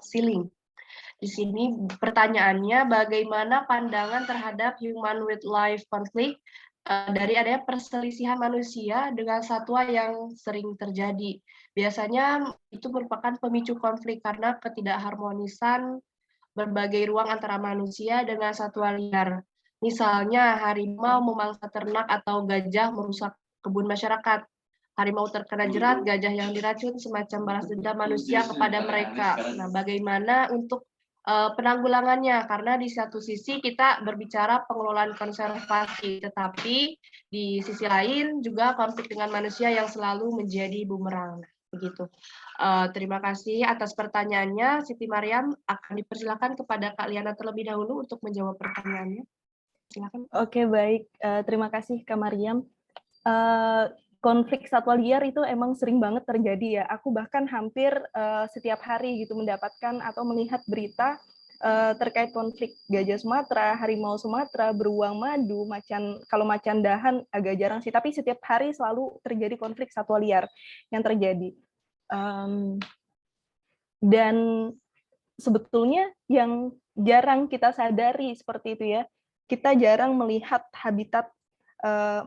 Siling. Di sini pertanyaannya, bagaimana pandangan terhadap human wildlife conflict dari adanya perselisihan manusia dengan satwa yang sering terjadi. Biasanya itu merupakan pemicu konflik karena ketidakharmonisan berbagai ruang antara manusia dengan satwa liar. Misalnya, harimau memangsa ternak atau gajah merusak kebun masyarakat. Harimau terkena jerat, gajah yang diracun, semacam balas dendam manusia kepada mereka. Nah, bagaimana untuk penanggulangannya? Karena di satu sisi kita berbicara pengelolaan konservasi, tetapi di sisi lain juga konflik dengan manusia yang selalu menjadi bumerang. Begitu. Terima kasih atas pertanyaannya. Siti Mariam akan dipersilakan kepada Kak Liana terlebih dahulu untuk menjawab pertanyaannya. Silakan. Oke, baik. Terima kasih, Kak Mariam. Konflik satwa liar itu emang sering banget terjadi ya. Aku bahkan hampir setiap hari gitu mendapatkan atau melihat berita terkait konflik gajah Sumatera, harimau Sumatera, beruang madu, kalau macan dahan agak jarang sih, tapi setiap hari selalu terjadi konflik satwa liar yang terjadi. Dan sebetulnya yang jarang kita sadari seperti itu ya, kita jarang melihat habitat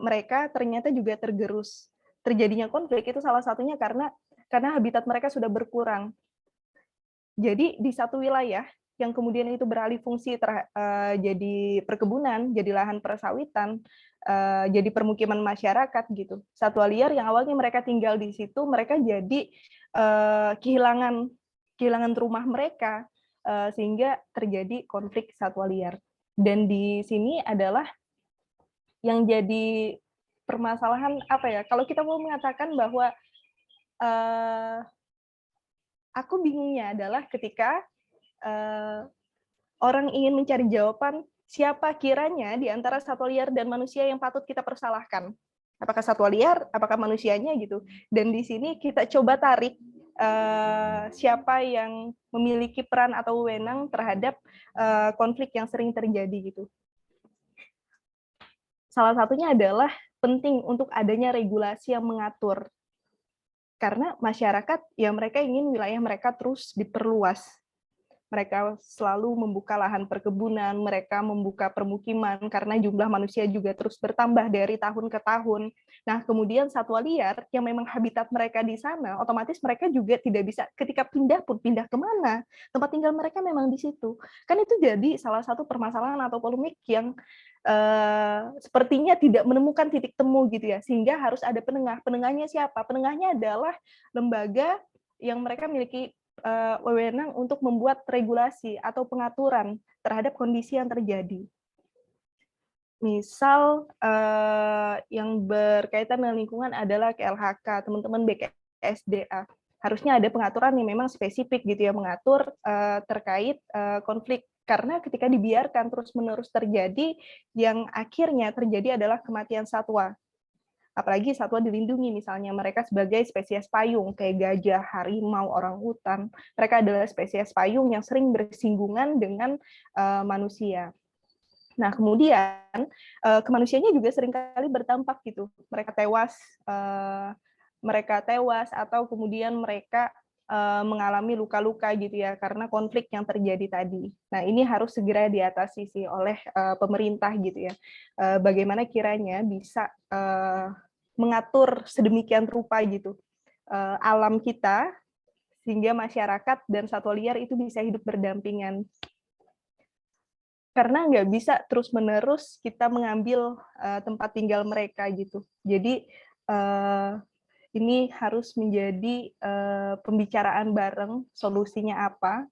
mereka ternyata juga tergerus. Terjadinya konflik itu salah satunya karena habitat mereka sudah berkurang. Jadi di satu wilayah yang kemudian itu beralih fungsi jadi perkebunan, jadi lahan persawitan, jadi permukiman masyarakat gitu. Satwa liar yang awalnya mereka tinggal di situ, mereka jadi kehilangan rumah mereka, sehingga terjadi konflik satwa liar. Dan di sini adalah yang jadi permasalahan apa ya? Kalau kita mau mengatakan bahwa aku bingungnya adalah ketika orang ingin mencari jawaban siapa kiranya di antara satwa liar dan manusia yang patut kita persalahkan. Apakah satwa liar, apakah manusianya gitu. Dan di sini kita coba tarik siapa yang memiliki peran atau wewenang terhadap konflik yang sering terjadi gitu. Salah satunya adalah penting untuk adanya regulasi yang mengatur. Karena masyarakat, ya mereka ingin wilayah mereka terus diperluas. Mereka selalu membuka lahan perkebunan, mereka membuka permukiman, karena jumlah manusia juga terus bertambah dari tahun ke tahun. Nah, kemudian satwa liar yang memang habitat mereka di sana, otomatis mereka juga tidak bisa, ketika pindah pun pindah kemana, tempat tinggal mereka memang di situ. Kan itu jadi salah satu permasalahan atau polemik yang sepertinya tidak menemukan titik temu gitu ya, sehingga harus ada penengah. Penengahnya siapa? Penengahnya adalah lembaga yang mereka miliki wewenang untuk membuat regulasi atau pengaturan terhadap kondisi yang terjadi. Misal yang berkaitan dengan lingkungan adalah KLHK, teman-teman BKSDA. Harusnya ada pengaturan yang memang spesifik gitu ya, mengatur terkait konflik. Karena ketika dibiarkan terus-menerus terjadi, yang akhirnya terjadi adalah kematian satwa. Apalagi satwa dilindungi, misalnya mereka sebagai spesies payung, kayak gajah, harimau, orangutan. Mereka adalah spesies payung yang sering bersinggungan dengan manusia. Nah, kemudian kemanusiaannya juga seringkali berdampak gitu. Mereka tewas atau kemudian mereka mengalami luka-luka gitu ya, karena konflik yang terjadi tadi. Nah, ini harus segera diatasi sih oleh pemerintah gitu ya. Bagaimana kiranya bisa mengatur sedemikian rupa gitu alam kita, sehingga masyarakat dan satwa liar itu bisa hidup berdampingan. Karena nggak bisa terus-menerus kita mengambil tempat tinggal mereka gitu. Jadi ini harus menjadi pembicaraan bareng, solusinya apa,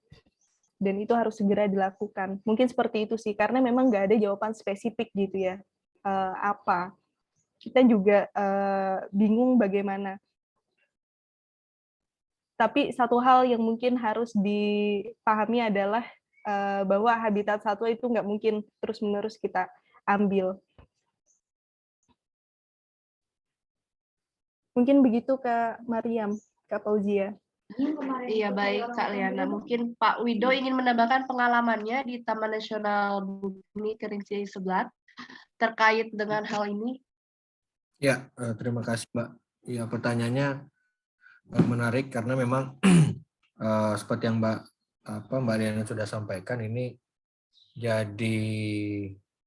dan itu harus segera dilakukan. Mungkin seperti itu sih, karena memang nggak ada jawaban spesifik gitu ya, apa. Kita juga bingung bagaimana. Tapi satu hal yang mungkin harus dipahami adalah bahwa habitat satwa itu nggak mungkin terus-menerus kita ambil. Mungkin begitu Kak Mariam, Kak Fauzia. Iya, baik Kak Liana. Mungkin Pak Wido ingin menambahkan pengalamannya di Taman Nasional Bumi Kerinci Seblat terkait dengan hal ini. Ya, terima kasih Mbak. Ya, pertanyaannya menarik karena memang seperti yang Mbak Liana sudah sampaikan, ini jadi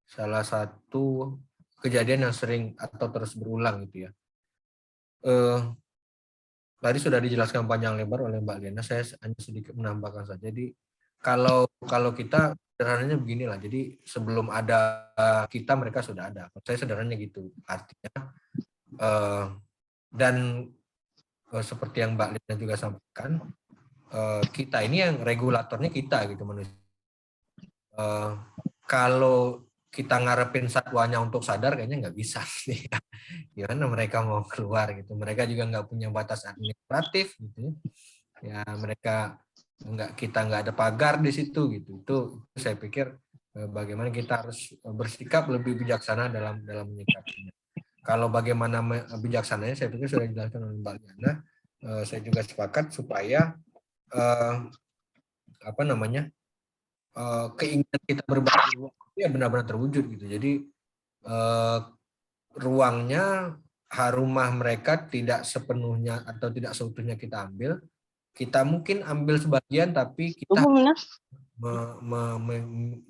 salah satu kejadian yang sering atau terus berulang gitu ya. Tadi sudah dijelaskan panjang lebar oleh Mbak Liana, saya hanya sedikit menambahkan saja. Jadi Kalau kita sederhananya beginilah. Jadi sebelum ada kita, mereka sudah ada. Saya sederhananya gitu. Artinya dan seperti yang Mbak Lina juga sampaikan, kita ini yang regulatornya kita gitu manusia. Kalau kita ngarepin satwanya untuk sadar kayaknya nggak bisa. Gimana mereka mau keluar gitu? Mereka juga nggak punya batas administratif gitu. Ya mereka kita nggak ada pagar di situ gitu. Itu saya pikir bagaimana kita harus bersikap lebih bijaksana dalam menyikapinya. Kalau bagaimana bijaksananya saya pikir sudah dijelaskan oleh Mbak Liana. Saya juga sepakat supaya keinginan kita berbagi ruang itu ya benar-benar terwujud gitu. Jadi ruangnya rumah mereka tidak sepenuhnya atau tidak seutuhnya kita ambil. Kita mungkin ambil sebagian, tapi kita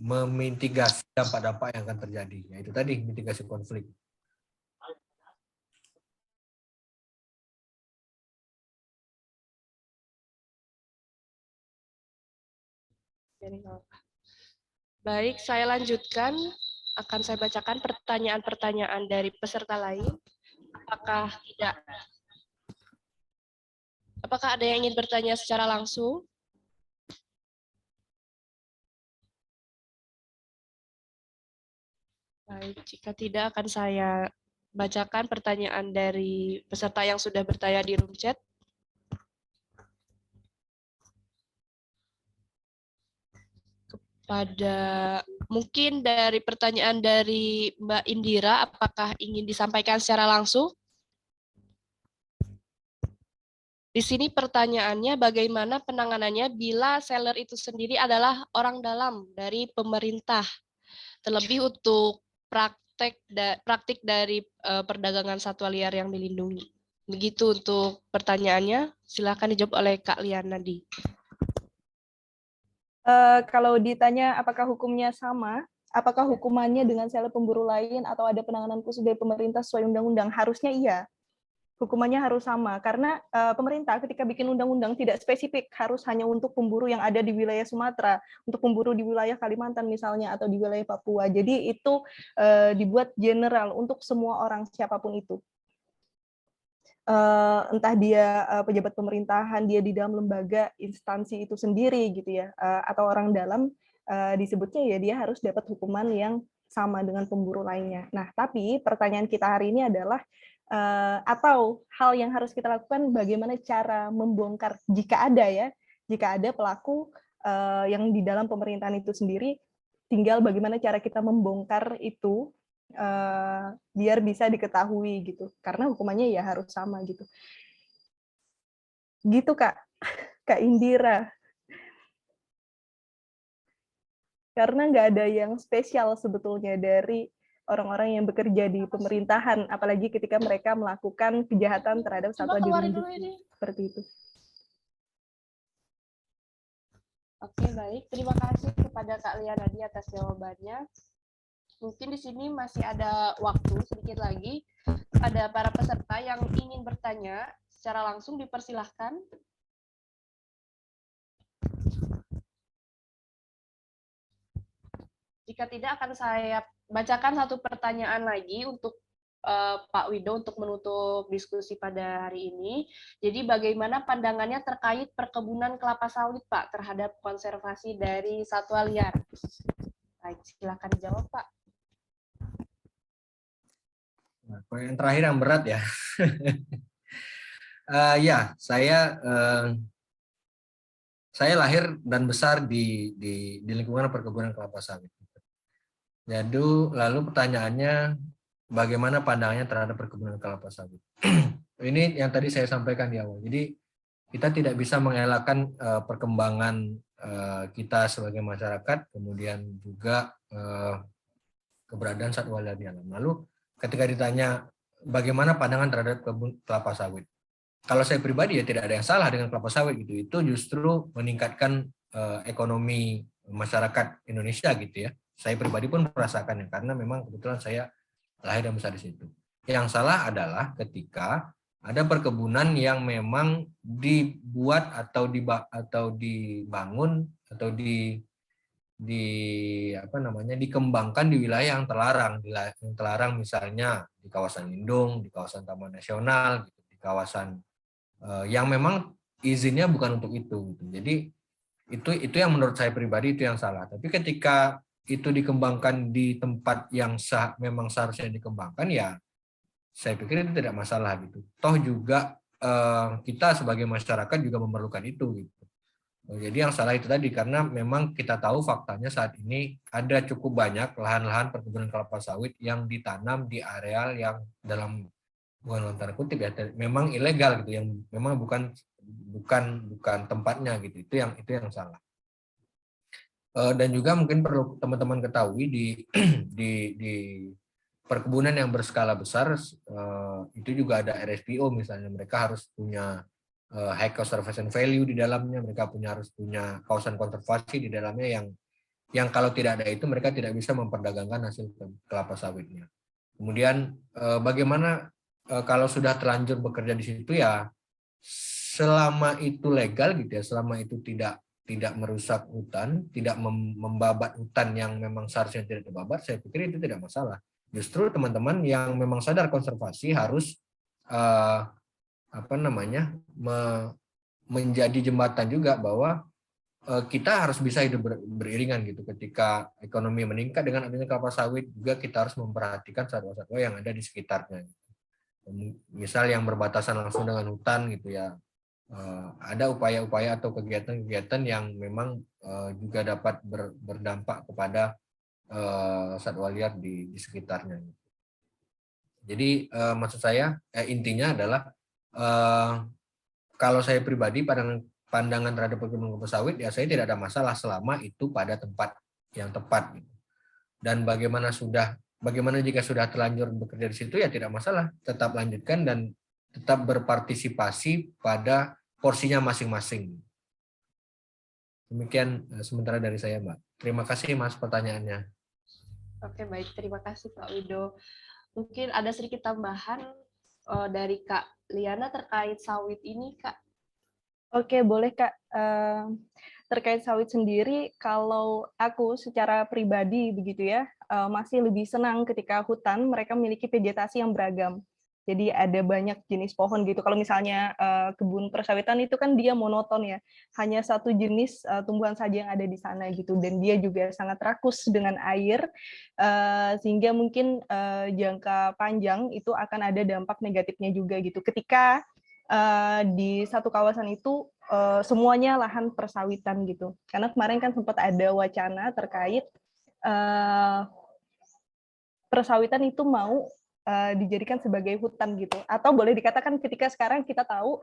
memitigasi dampak-dampak yang akan terjadi. Ya, itu tadi mitigasi konflik. Baik, saya lanjutkan. Akan saya bacakan pertanyaan-pertanyaan dari peserta lain. Apakah ada yang ingin bertanya secara langsung? Baik, jika tidak akan saya bacakan pertanyaan dari peserta yang sudah bertanya di room chat. Mungkin dari pertanyaan dari Mbak Indira, apakah ingin disampaikan secara langsung? Di sini pertanyaannya bagaimana penanganannya bila seller itu sendiri adalah orang dalam dari pemerintah, terlebih untuk praktik dari perdagangan satwa liar yang dilindungi. Begitu untuk pertanyaannya, silakan dijawab oleh Kak Liana di. Kalau ditanya apakah hukumnya sama, apakah hukumannya dengan seller pemburu lain atau ada penanganan khusus dari pemerintah sesuai undang-undang? Harusnya iya. Hukumannya harus sama, karena pemerintah ketika bikin undang-undang tidak spesifik harus hanya untuk pemburu yang ada di wilayah Sumatera, untuk pemburu di wilayah Kalimantan misalnya, atau di wilayah Papua. Jadi itu dibuat general untuk semua orang siapapun itu. Entah dia pejabat pemerintahan, dia di dalam lembaga instansi itu sendiri gitu ya, atau orang dalam, disebutnya ya dia harus dapat hukuman yang sama dengan pemburu lainnya. Nah, tapi pertanyaan kita hari ini adalah atau hal yang harus kita lakukan bagaimana cara membongkar jika ada pelaku yang di dalam pemerintahan itu sendiri, tinggal bagaimana cara kita membongkar itu biar bisa diketahui gitu, karena hukumannya ya harus sama gitu Kak Indira. Karena nggak ada yang spesial sebetulnya dari orang-orang yang bekerja di pemerintahan, apalagi ketika mereka melakukan kejahatan terhadap satwa dilindungi. Seperti itu. Oke, baik. Terima kasih kepada Kak Liana di atas jawabannya. Mungkin di sini masih ada waktu sedikit lagi. Pada para peserta yang ingin bertanya secara langsung, dipersilahkan. Jika tidak, akan saya bacakan satu pertanyaan lagi untuk Pak Wido untuk menutup diskusi pada hari ini. Jadi bagaimana pandangannya terkait perkebunan kelapa sawit, Pak, terhadap konservasi dari satwa liar? Baik, silakan dijawab, Pak. Nah, yang terakhir yang berat ya. Ya, saya lahir dan besar di lingkungan perkebunan kelapa sawit. Jadi lalu pertanyaannya bagaimana pandangannya terhadap perkebunan kelapa sawit? Ini yang tadi saya sampaikan di awal. Jadi kita tidak bisa mengelakkan perkembangan kita sebagai masyarakat, kemudian juga keberadaan satwa liar di alam. Lalu ketika ditanya bagaimana pandangan terhadap kebun kelapa sawit, kalau saya pribadi ya tidak ada yang salah dengan kelapa sawit gitu. Itu justru meningkatkan ekonomi masyarakat Indonesia gitu ya. Saya pribadi pun merasakannya karena memang kebetulan saya lahir dan besar di situ. Yang salah adalah ketika ada perkebunan yang memang dibuat atau dibangun atau dikembangkan di wilayah yang terlarang misalnya di kawasan lindung, di kawasan taman nasional, gitu, di kawasan yang memang izinnya bukan untuk itu. Gitu. Jadi itu yang menurut saya pribadi itu yang salah. Tapi ketika itu dikembangkan di tempat yang memang seharusnya dikembangkan, ya saya pikir itu tidak masalah gitu. Toh juga kita sebagai masyarakat juga memerlukan itu gitu. Jadi yang salah itu tadi karena memang kita tahu faktanya saat ini ada cukup banyak lahan-lahan perkebunan kelapa sawit yang ditanam di areal yang bukan tanda kutip ya, memang ilegal gitu, yang memang bukan tempatnya gitu. Itu yang salah. Dan juga mungkin perlu teman-teman ketahui di perkebunan yang berskala besar itu juga ada RSPO misalnya, mereka harus punya high conservation value di dalamnya, mereka harus punya kawasan konservasi di dalamnya yang kalau tidak ada itu mereka tidak bisa memperdagangkan hasil kelapa sawitnya. Kemudian bagaimana kalau sudah terlanjur bekerja di situ, ya selama itu legal gitu ya, selama itu tidak merusak hutan, tidak membabat hutan yang memang seharusnya tidak dibabat, saya pikir itu tidak masalah. Justru teman-teman yang memang sadar konservasi harus menjadi jembatan juga bahwa kita harus bisa hidup beriringan gitu. Ketika ekonomi meningkat dengan adanya kelapa sawit, juga kita harus memperhatikan satwa-satwa yang ada di sekitarnya. Misal yang berbatasan langsung dengan hutan gitu ya, ada upaya-upaya atau kegiatan-kegiatan yang memang juga dapat berdampak kepada satwa liar di sekitarnya. Jadi maksud saya intinya adalah kalau saya pribadi pandangan terhadap perkebunan kelapa sawit, ya saya tidak ada masalah selama itu pada tempat yang tepat. Dan bagaimana jika sudah terlanjur bekerja di situ, ya tidak masalah, tetap lanjutkan dan tetap berpartisipasi pada porsinya masing-masing. Demikian sementara dari saya, Mbak. Terima kasih Mas pertanyaannya. Oke, baik. Terima kasih Pak Wido. Mungkin ada sedikit tambahan dari Kak Liana terkait sawit ini, Kak. Oke, boleh Kak. Terkait sawit sendiri, kalau aku secara pribadi begitu ya, masih lebih senang ketika hutan mereka memiliki vegetasi yang beragam. Jadi ada banyak jenis pohon gitu. Kalau misalnya kebun persawitan itu kan dia monoton ya, hanya satu jenis tumbuhan saja yang ada di sana gitu. Dan dia juga sangat rakus dengan air, sehingga mungkin jangka panjang itu akan ada dampak negatifnya juga gitu. Ketika di satu kawasan itu semuanya lahan persawitan gitu. Karena kemarin kan sempat ada wacana terkait persawitan itu mau dijadikan sebagai hutan gitu. Atau boleh dikatakan ketika sekarang kita tahu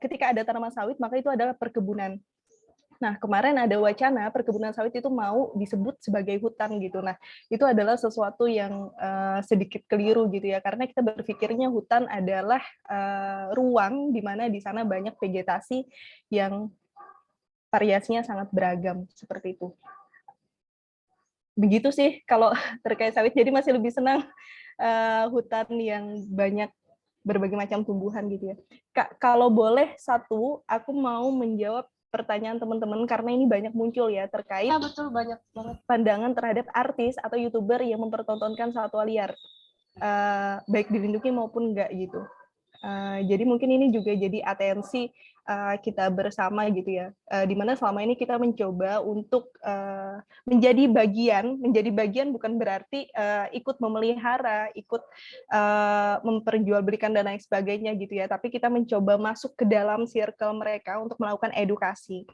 ketika ada tanaman sawit maka itu adalah perkebunan. Nah, kemarin ada wacana perkebunan sawit itu mau disebut sebagai hutan gitu. Nah, itu adalah sesuatu yang sedikit keliru gitu ya, karena kita berpikirnya hutan adalah ruang di mana di sana banyak vegetasi yang variasinya sangat beragam seperti itu. Begitu sih kalau terkait sawit, jadi masih lebih senang hutan yang banyak berbagai macam tumbuhan gitu ya. Kak, kalau boleh satu, aku mau menjawab pertanyaan teman-teman karena ini banyak muncul ya terkait betul, banyak banget pandangan terhadap artis atau YouTuber yang mempertontonkan satwa liar, baik dilindungi maupun enggak gitu. Jadi mungkin ini juga jadi atensi kita bersama gitu ya, di mana selama ini kita mencoba untuk menjadi bagian bukan berarti ikut memelihara, ikut memperjualbelikan dan lain sebagainya gitu ya, tapi kita mencoba masuk ke dalam circle mereka untuk melakukan edukasi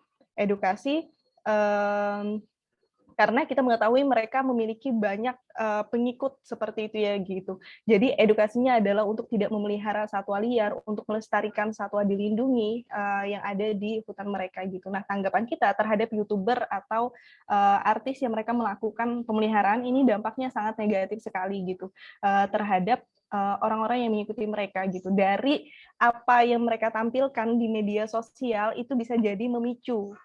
karena kita mengetahui mereka memiliki banyak pengikut seperti itu ya gitu. Jadi edukasinya adalah untuk tidak memelihara satwa liar, untuk melestarikan satwa dilindungi yang ada di hutan mereka gitu. Nah, tanggapan kita terhadap YouTuber atau artis yang mereka melakukan pemeliharaan ini dampaknya sangat negatif sekali gitu terhadap orang-orang yang mengikuti mereka gitu. Dari apa yang mereka tampilkan di media sosial itu bisa jadi memicu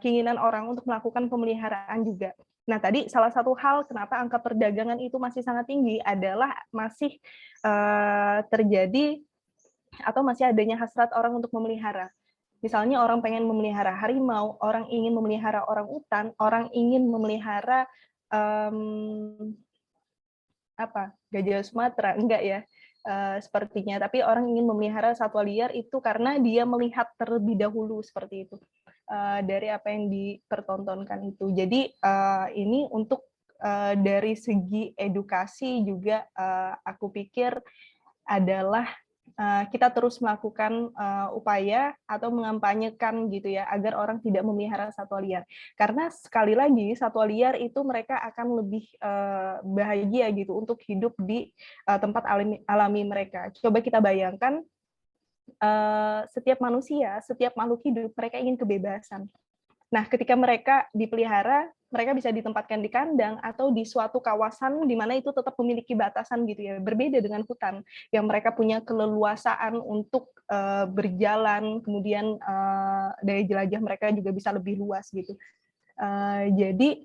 keinginan orang untuk melakukan pemeliharaan juga. Nah, tadi salah satu hal kenapa angka perdagangan itu masih sangat tinggi adalah masih terjadi atau masih adanya hasrat orang untuk memelihara. Misalnya orang pengen memelihara harimau, orang ingin memelihara orang utan, orang ingin memelihara gajah Sumatera, enggak ya, sepertinya. Tapi orang ingin memelihara satwa liar itu karena dia melihat terlebih dahulu seperti itu dari apa yang dipertontonkan itu. Jadi ini untuk dari segi edukasi juga aku pikir adalah kita terus melakukan upaya atau mengampanyekan gitu ya agar orang tidak memelihara satwa liar. Karena sekali lagi satwa liar itu mereka akan lebih bahagia gitu untuk hidup di tempat alami mereka. Coba kita bayangkan setiap manusia, setiap makhluk hidup mereka ingin kebebasan. Nah, ketika mereka dipelihara, mereka bisa ditempatkan di kandang atau di suatu kawasan di mana itu tetap memiliki batasan gitu ya. Berbeda dengan hutan yang mereka punya keleluasaan untuk berjalan, kemudian daya jelajah mereka juga bisa lebih luas gitu. Jadi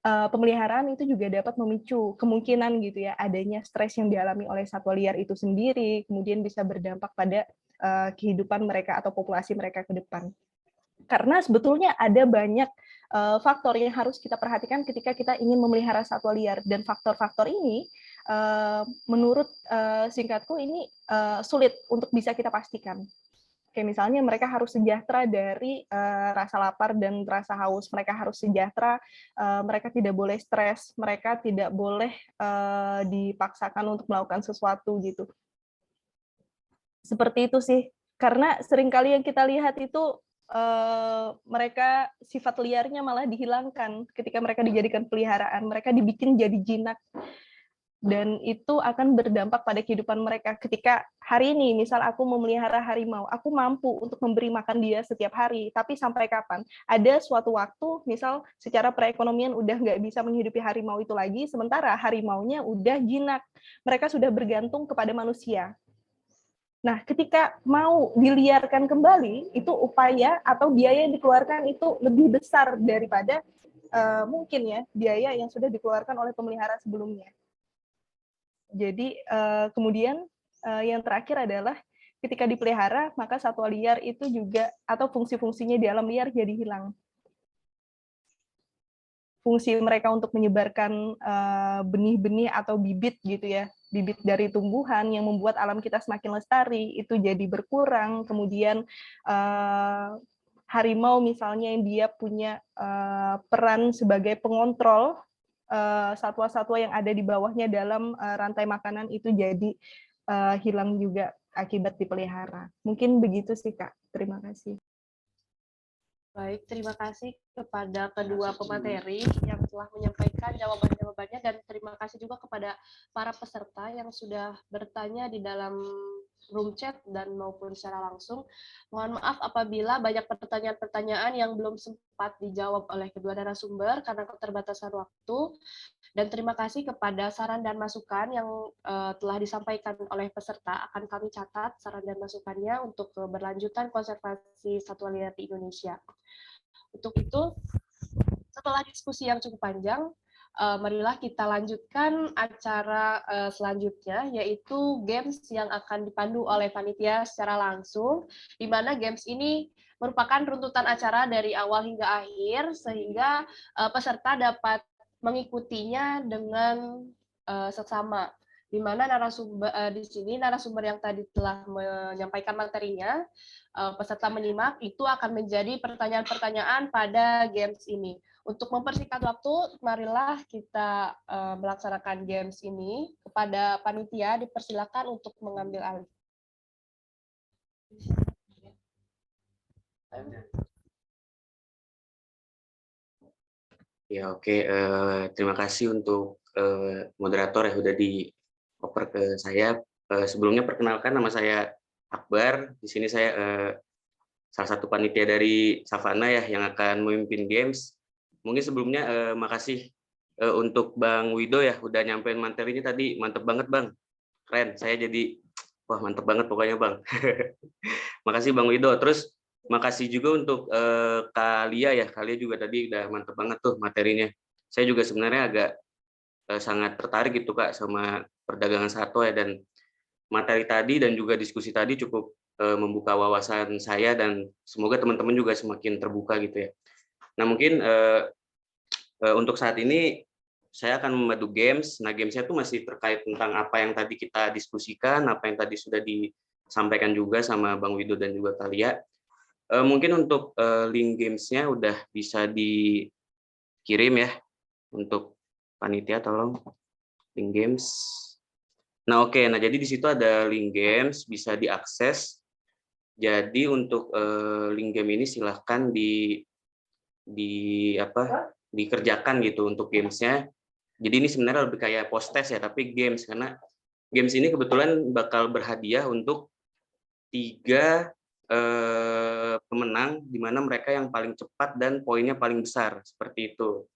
pemeliharaan itu juga dapat memicu kemungkinan gitu ya adanya stres yang dialami oleh satwa liar itu sendiri, kemudian bisa berdampak pada kehidupan mereka atau populasi mereka ke depan. Karena sebetulnya ada banyak faktor yang harus kita perhatikan ketika kita ingin memelihara satwa liar, dan faktor-faktor ini menurut singkatku ini sulit untuk bisa kita pastikan. Kayak misalnya mereka harus sejahtera dari rasa lapar dan rasa haus, mereka harus sejahtera, mereka tidak boleh stres, mereka tidak boleh dipaksakan untuk melakukan sesuatu gitu. Seperti itu sih, karena seringkali yang kita lihat itu mereka sifat liarnya malah dihilangkan ketika mereka dijadikan peliharaan, mereka dibikin jadi jinak, dan itu akan berdampak pada kehidupan mereka. Ketika hari ini misal aku memelihara harimau, aku mampu untuk memberi makan dia setiap hari, tapi sampai kapan? Ada suatu waktu misal secara perekonomian udah nggak bisa menghidupi harimau itu lagi, sementara harimaunya udah jinak, mereka sudah bergantung kepada manusia. Nah, ketika mau diliarkan kembali, itu upaya atau biaya yang dikeluarkan itu lebih besar daripada mungkin ya biaya yang sudah dikeluarkan oleh pemelihara sebelumnya. Jadi kemudian yang terakhir adalah ketika dipelihara, maka satwa liar itu juga atau fungsi-fungsinya di alam liar jadi hilang. Fungsi mereka untuk menyebarkan benih-benih atau bibit gitu ya, bibit dari tumbuhan yang membuat alam kita semakin lestari itu jadi berkurang. Kemudian harimau misalnya yang dia punya peran sebagai pengontrol satwa-satwa yang ada di bawahnya dalam rantai makanan itu jadi hilang juga akibat dipelihara. Mungkin begitu sih Kak. Terima kasih. Baik, terima kasih kepada kedua pemateri yang telah menyampaikan jawaban-jawabannya, dan terima kasih juga kepada para peserta yang sudah bertanya di dalam room chat dan maupun secara langsung. Mohon maaf apabila banyak pertanyaan-pertanyaan yang belum sempat dijawab oleh kedua narasumber karena keterbatasan waktu. Dan terima kasih kepada saran dan masukan yang telah disampaikan oleh peserta. Akan kami catat saran dan masukannya untuk keberlanjutan konservasi satwa liar di Indonesia. Untuk itu, setelah diskusi yang cukup panjang, marilah kita lanjutkan acara selanjutnya, yaitu games yang akan dipandu oleh panitia secara langsung, di mana games ini merupakan runtutan acara dari awal hingga akhir, sehingga peserta dapat mengikutinya dengan seksama. Di mana narasumber di sini narasumber yang tadi telah menyampaikan materinya, peserta menyimak itu akan menjadi pertanyaan-pertanyaan pada games ini. Untuk mempersingkat waktu, marilah kita melaksanakan games ini. Kepada panitia dipersilakan untuk mengambil alih. Ya, oke. Terima kasih untuk moderator yang sudah dioper ke saya. Sebelumnya perkenalkan, nama saya Akbar. Di sini saya salah satu panitia dari Savana ya yang akan memimpin games. Mungkin sebelumnya makasih untuk Bang Wido ya udah nyampein materinya tadi, mantep banget Bang. Keren, saya jadi wah mantep banget pokoknya Bang. Makasih Bang Wido. Terus makasih juga untuk Kalia ya. Kalia juga tadi udah mantep banget tuh materinya. Saya juga sebenarnya agak sangat tertarik gitu Kak sama perdagangan satwa ya, dan materi tadi dan juga diskusi tadi cukup membuka wawasan saya dan semoga teman-teman juga semakin terbuka gitu ya. Nah mungkin untuk saat ini saya akan memadu games. Nah, gamesnya itu masih terkait tentang apa yang tadi kita diskusikan, apa yang tadi sudah disampaikan juga sama Bang Wido dan juga Talia. Mungkin untuk link gamesnya udah bisa dikirim ya untuk panitia, tolong link games. Nah, oke. Nah, jadi di situ ada link games bisa diakses. Jadi untuk link game ini silahkan dikerjakan gitu untuk gamesnya. Jadi ini sebenarnya lebih kayak post test ya, tapi games karena games ini kebetulan bakal berhadiah untuk 3 pemenang, di mana mereka yang paling cepat dan poinnya paling besar seperti itu.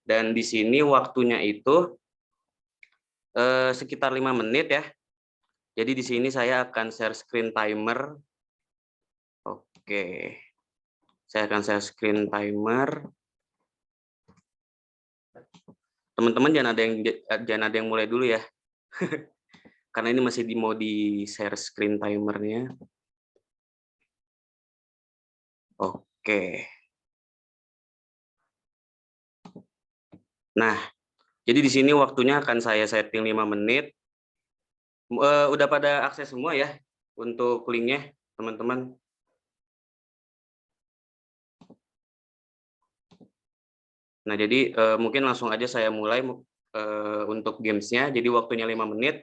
Dan di sini waktunya itu sekitar 5 menit ya. Jadi di sini saya akan share screen timer. Oke, saya akan share screen timer. Teman-teman jangan ada yang mulai dulu ya. Karena ini masih mau di share screen timernya. Oke. Nah, jadi di sini waktunya akan saya setting 5 menit. Udah pada akses semua ya untuk linknya, teman-teman? Nah, jadi mungkin langsung aja saya mulai untuk gamesnya. Jadi waktunya 5 menit.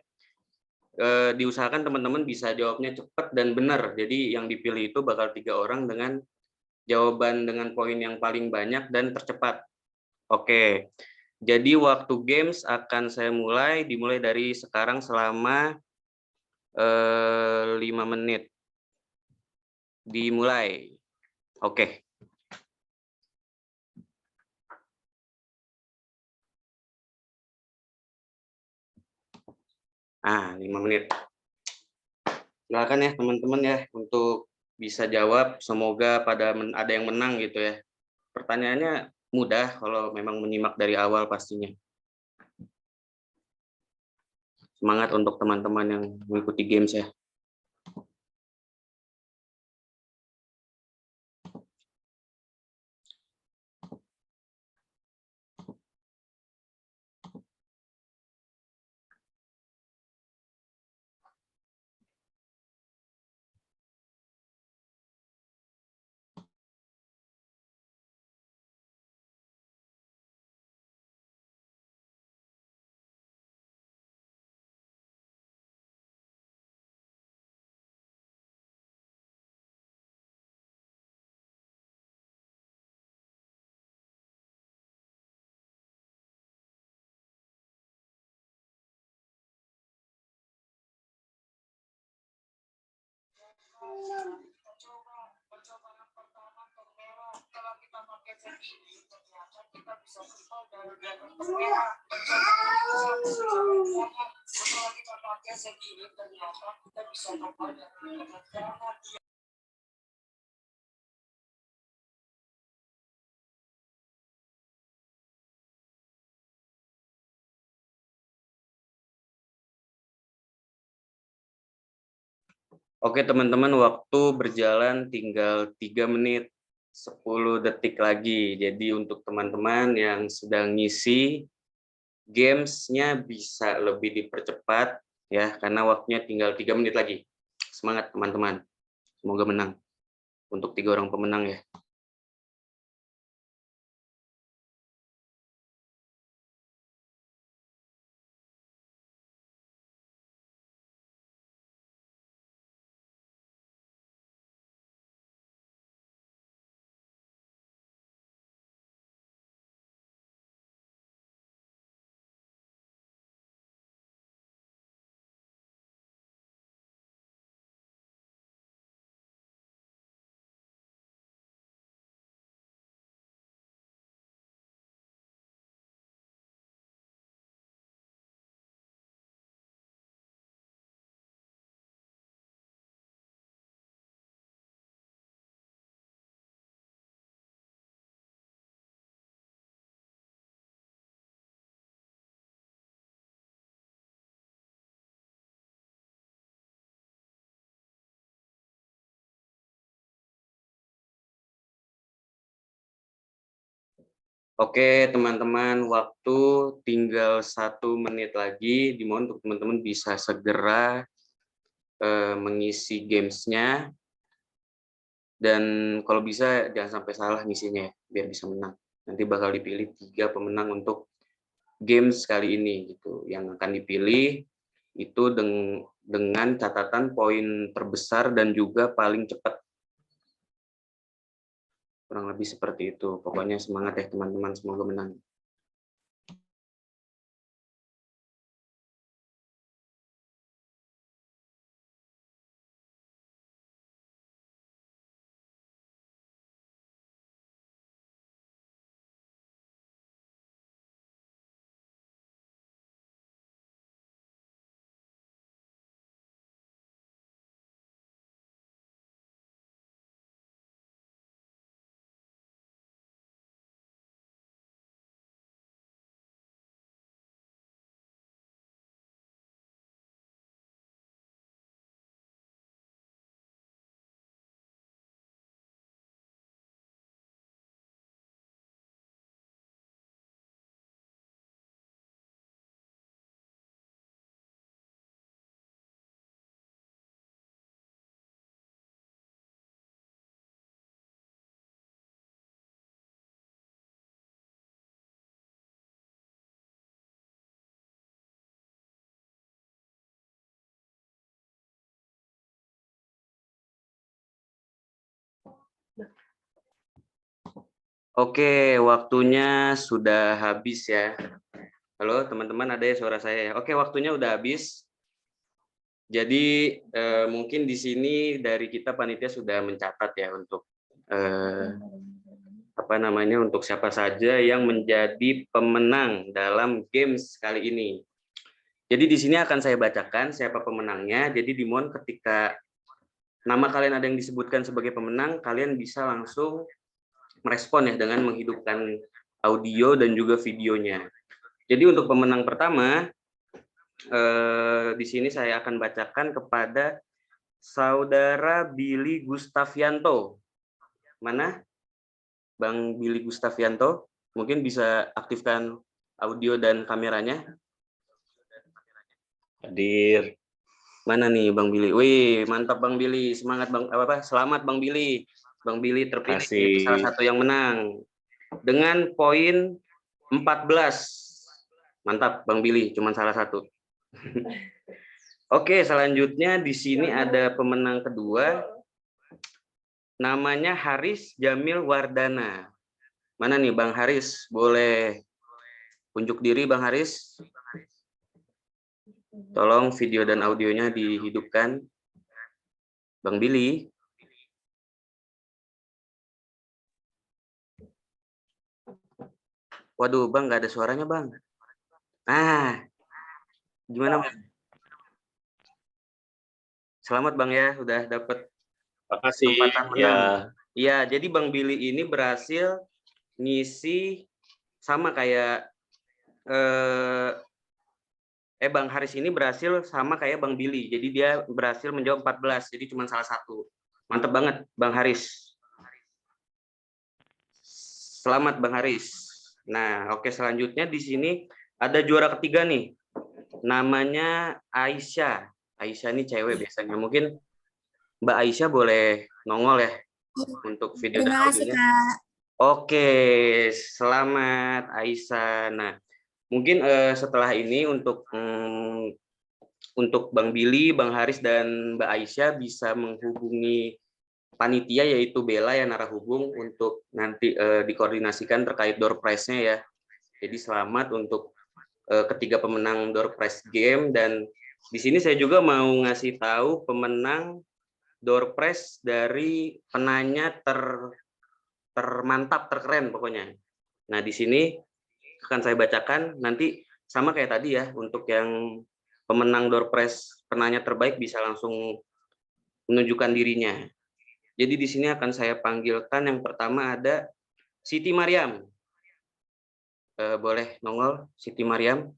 Diusahakan teman-teman bisa jawabnya cepat dan benar. Jadi yang dipilih itu bakal 3 orang dengan jawaban dengan poin yang paling banyak dan tercepat. Oke, jadi waktu games akan saya dimulai dari sekarang selama 5 menit. Dimulai. Oke. Ah, 5 menit. Silakan ya teman-teman ya untuk bisa jawab. Semoga ada yang menang gitu ya. Pertanyaannya mudah kalau memang menyimak dari awal pastinya. Semangat untuk teman-teman yang mengikuti games ya. Oke teman-teman, waktu berjalan tinggal 3 menit 10 detik lagi. Jadi untuk teman-teman yang sedang ngisi, gamesnya bisa lebih dipercepat ya, karena waktunya tinggal 3 menit lagi. Semangat teman-teman, semoga menang untuk 3 orang pemenang ya. Oke, teman-teman, waktu tinggal 1 menit lagi. Dimohon untuk teman-teman bisa segera mengisi games-nya. Dan kalau bisa jangan sampai salah ngisinya ya, biar bisa menang. Nanti bakal dipilih 3 pemenang untuk games kali ini gitu. Yang akan dipilih itu dengan catatan poin terbesar dan juga paling cepat. Kurang lebih seperti itu. Pokoknya semangat ya teman-teman, semoga menang. Oke, waktunya sudah habis ya. Halo teman-teman, ada ya suara saya ya? Oke, waktunya udah habis. Jadi mungkin di sini dari kita panitia sudah mencatat ya untuk untuk siapa saja yang menjadi pemenang dalam games kali ini. Jadi di sini akan saya bacakan siapa pemenangnya. Jadi dimohon ketika nama kalian ada yang disebutkan sebagai pemenang, kalian bisa langsung merespon ya dengan menghidupkan audio dan juga videonya. Jadi untuk pemenang pertama, di sini saya akan bacakan kepada Saudara Billy Gustavianto. Mana? Bang Billy Gustavianto, mungkin bisa aktifkan audio dan kameranya. Hadir. Mana nih Bang Billy? Wih, mantap Bang Billy. Semangat Bang selamat Bang Billy. Bang Billy terpilih yaitu salah satu yang menang dengan poin 14. Mantap Bang Billy, cuma salah satu. Oke, selanjutnya di sini ada pemenang kedua. Namanya Haris Jamil Wardana. Mana nih Bang Haris? Boleh unjuk diri Bang Haris? Tolong video dan audionya dihidupkan. Bang Billy. Waduh Bang, nggak ada suaranya Bang. Ah, gimana Bang? Selamat Bang ya, udah dapet kesempatan menang. Iya, jadi Bang Billy ini berhasil ngisi sama kayak Bang Haris ini berhasil sama kayak Bang Billy. Jadi dia berhasil menjawab 14, jadi cuma salah satu. Mantap banget Bang Haris. Selamat Bang Haris. Nah, oke, selanjutnya di sini ada juara ketiga nih. Namanya Aisyah. Aisyah ini cewek biasanya. Mungkin Mbak Aisyah boleh nongol ya untuk video dan audionya. Kak. Oke, selamat Aisyah. Nah, mungkin setelah ini untuk Bang Billy, Bang Haris, dan Mbak Aisyah bisa menghubungi panitia yaitu Bella yang narah hubung untuk nanti dikoordinasikan terkait door prize-nya ya. Jadi selamat untuk ketiga pemenang door prize game, dan di sini saya juga mau ngasih tahu pemenang door prize dari penanya termantap, terkeren pokoknya. Nah, di sini akan saya bacakan nanti sama kayak tadi ya, untuk yang pemenang door prize penanya terbaik bisa langsung menunjukkan dirinya. Jadi di sini akan saya panggilkan yang pertama ada Siti Mariam. Boleh nongol Siti Mariam,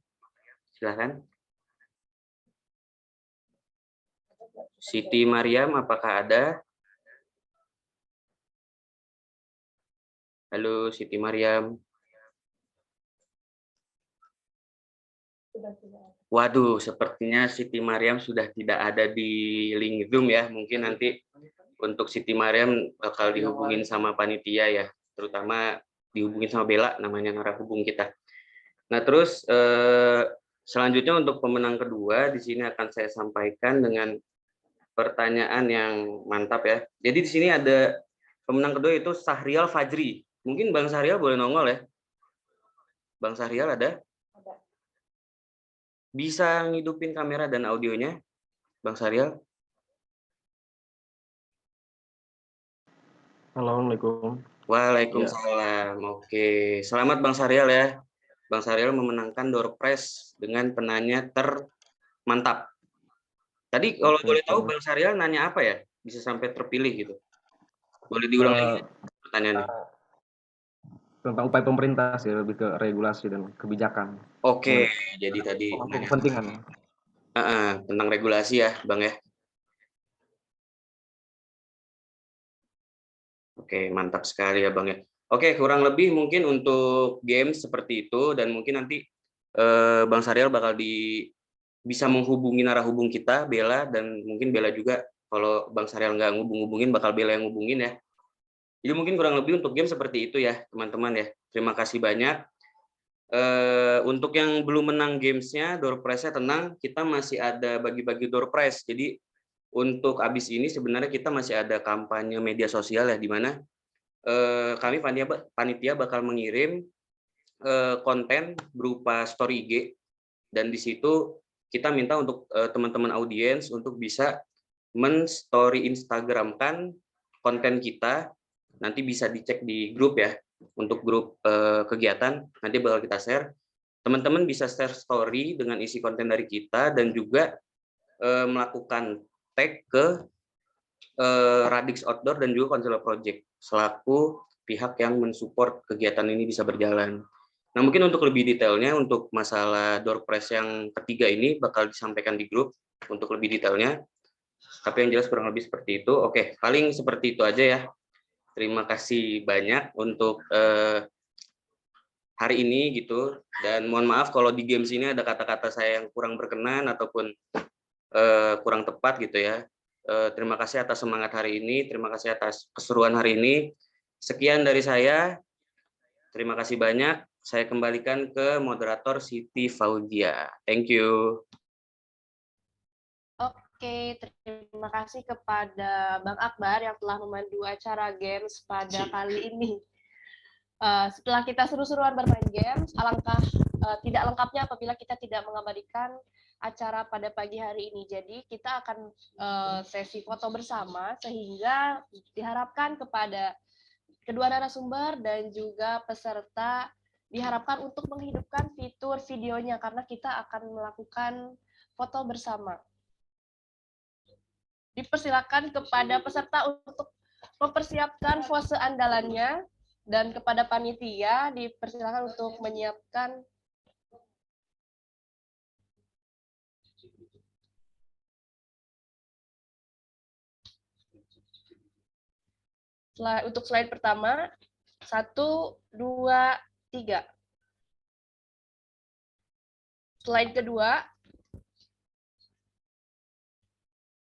silakan. Siti Mariam, apakah ada? Halo Siti Mariam. Waduh, sepertinya Siti Mariam sudah tidak ada di link Zoom ya. Mungkin nanti untuk Siti Mariam bakal dihubungin sama panitia ya, terutama dihubungin sama Bella, namanya narahubung kita. Nah, terus selanjutnya untuk pemenang kedua di sini akan saya sampaikan dengan pertanyaan yang mantap ya. Jadi di sini ada pemenang kedua itu Sahrial Fajri. Mungkin Bang Sahrial boleh nongol ya. Bang Sahrial ada? Bisa ngidupin kamera dan audionya, Bang Sahrial? Assalamualaikum. Waalaikumsalam. Oke, selamat Bang Sahrial ya. Bang Sahrial memenangkan door prize dengan penanya termantap. Tadi kalau boleh tahu Bang Sahrial nanya apa ya? Bisa sampai terpilih gitu. Boleh diulang lagi pertanyaannya? Tentang upaya pemerintah sih, lebih ke regulasi dan kebijakan. Oke, jadi tadi nanya Kepentingan. tentang regulasi ya, Bang ya. Oke, mantap sekali ya Bang ya. Oke, kurang lebih mungkin untuk game seperti itu, dan mungkin nanti Bang Sahrial bakal bisa menghubungi narahubung kita, Bella, dan mungkin Bella juga kalau Bang Sahrial nggak ngubungin bakal Bella yang ngubungin ya. Jadi mungkin kurang lebih untuk game seperti itu ya teman-teman ya. Terima kasih banyak. Untuk yang belum menang gamesnya, door prize-nya tenang, kita masih ada bagi-bagi door prize. Jadi untuk abis ini sebenarnya kita masih ada kampanye media sosial ya, di mana kami panitia bakal mengirim konten berupa story IG, dan di situ kita minta untuk teman-teman audiens untuk bisa men-story Instagramkan konten kita. Nanti bisa dicek di grup ya, untuk grup kegiatan nanti bakal kita share. Teman-teman bisa share story dengan isi konten dari kita, dan juga melakukan tag ke Radix Outdoor dan juga Konselor Project selaku pihak yang mensupport kegiatan ini bisa berjalan. Nah, mungkin untuk lebih detailnya untuk masalah door prize yang ketiga ini bakal disampaikan di grup untuk lebih detailnya. Tapi yang jelas kurang lebih seperti itu. Oke, paling seperti itu aja ya. Terima kasih banyak untuk hari ini gitu. Dan mohon maaf kalau di games ini ada kata-kata saya yang kurang berkenan ataupun kurang tepat gitu ya. Terima kasih atas semangat hari ini, terima kasih atas keseruan hari ini. Sekian dari saya. Terima kasih banyak. Saya kembalikan ke moderator Siti Fauzia. Thank you. Oke, terima kasih kepada Bang Akbar yang telah memandu acara games pada kali ini. Setelah kita seru-seruan bermain games, alangkah tidak lengkapnya apabila kita tidak mengabadikan acara pada pagi hari ini. Jadi kita akan sesi foto bersama, sehingga diharapkan kepada kedua narasumber dan juga peserta diharapkan untuk menghidupkan fitur videonya, karena kita akan melakukan foto bersama. Dipersilakan kepada peserta untuk mempersiapkan pose andalannya, dan kepada panitia dipersilakan untuk menyiapkan untuk slide pertama. 1, 2, 3. Slide kedua.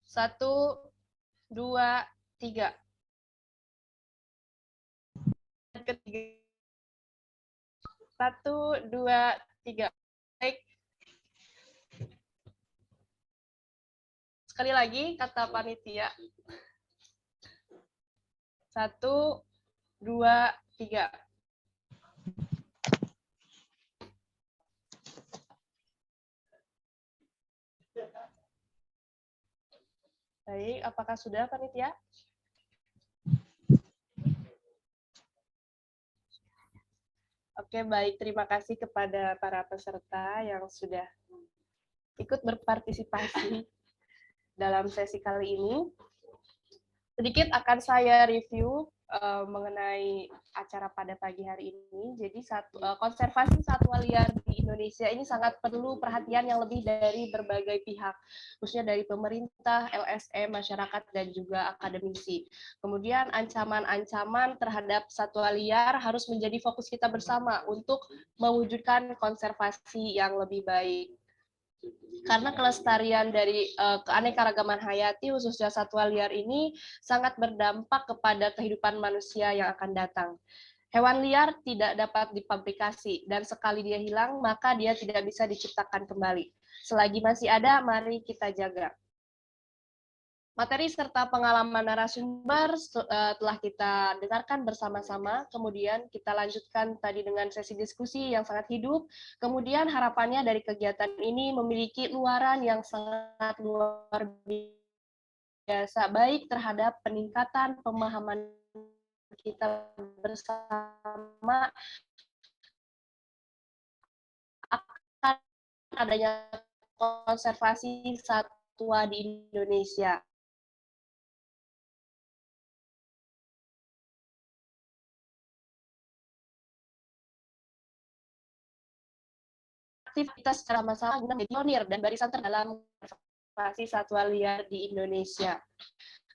1, 2, 3. Ketiga. 1, 2, 3. Baik. Sekali lagi kata panitia. 1, 2, 3. Baik, apakah sudah panitia? Oke, baik. Terima kasih kepada para peserta yang sudah ikut berpartisipasi dalam sesi kali ini. Sedikit akan saya review mengenai acara pada pagi hari ini. Jadi konservasi satwa liar di Indonesia ini sangat perlu perhatian yang lebih dari berbagai pihak, khususnya dari pemerintah, LSM, masyarakat, dan juga akademisi. Kemudian ancaman-ancaman terhadap satwa liar harus menjadi fokus kita bersama untuk mewujudkan konservasi yang lebih baik. Karena kelestarian dari keanekaragaman hayati khususnya satwa liar ini sangat berdampak kepada kehidupan manusia yang akan datang. Hewan liar tidak dapat dipublikasi dan sekali dia hilang maka dia tidak bisa diciptakan kembali. Selagi masih ada, mari kita jaga. Materi serta pengalaman narasumber telah kita dengarkan bersama-sama, kemudian kita lanjutkan tadi dengan sesi diskusi yang sangat hidup, kemudian harapannya dari kegiatan ini memiliki luaran yang sangat luar biasa, baik terhadap peningkatan pemahaman kita bersama akan adanya konservasi satwa di Indonesia. Aktivitas secara massal guna menjadi pionir dan barisan terdalam konservasi satwa liar di Indonesia.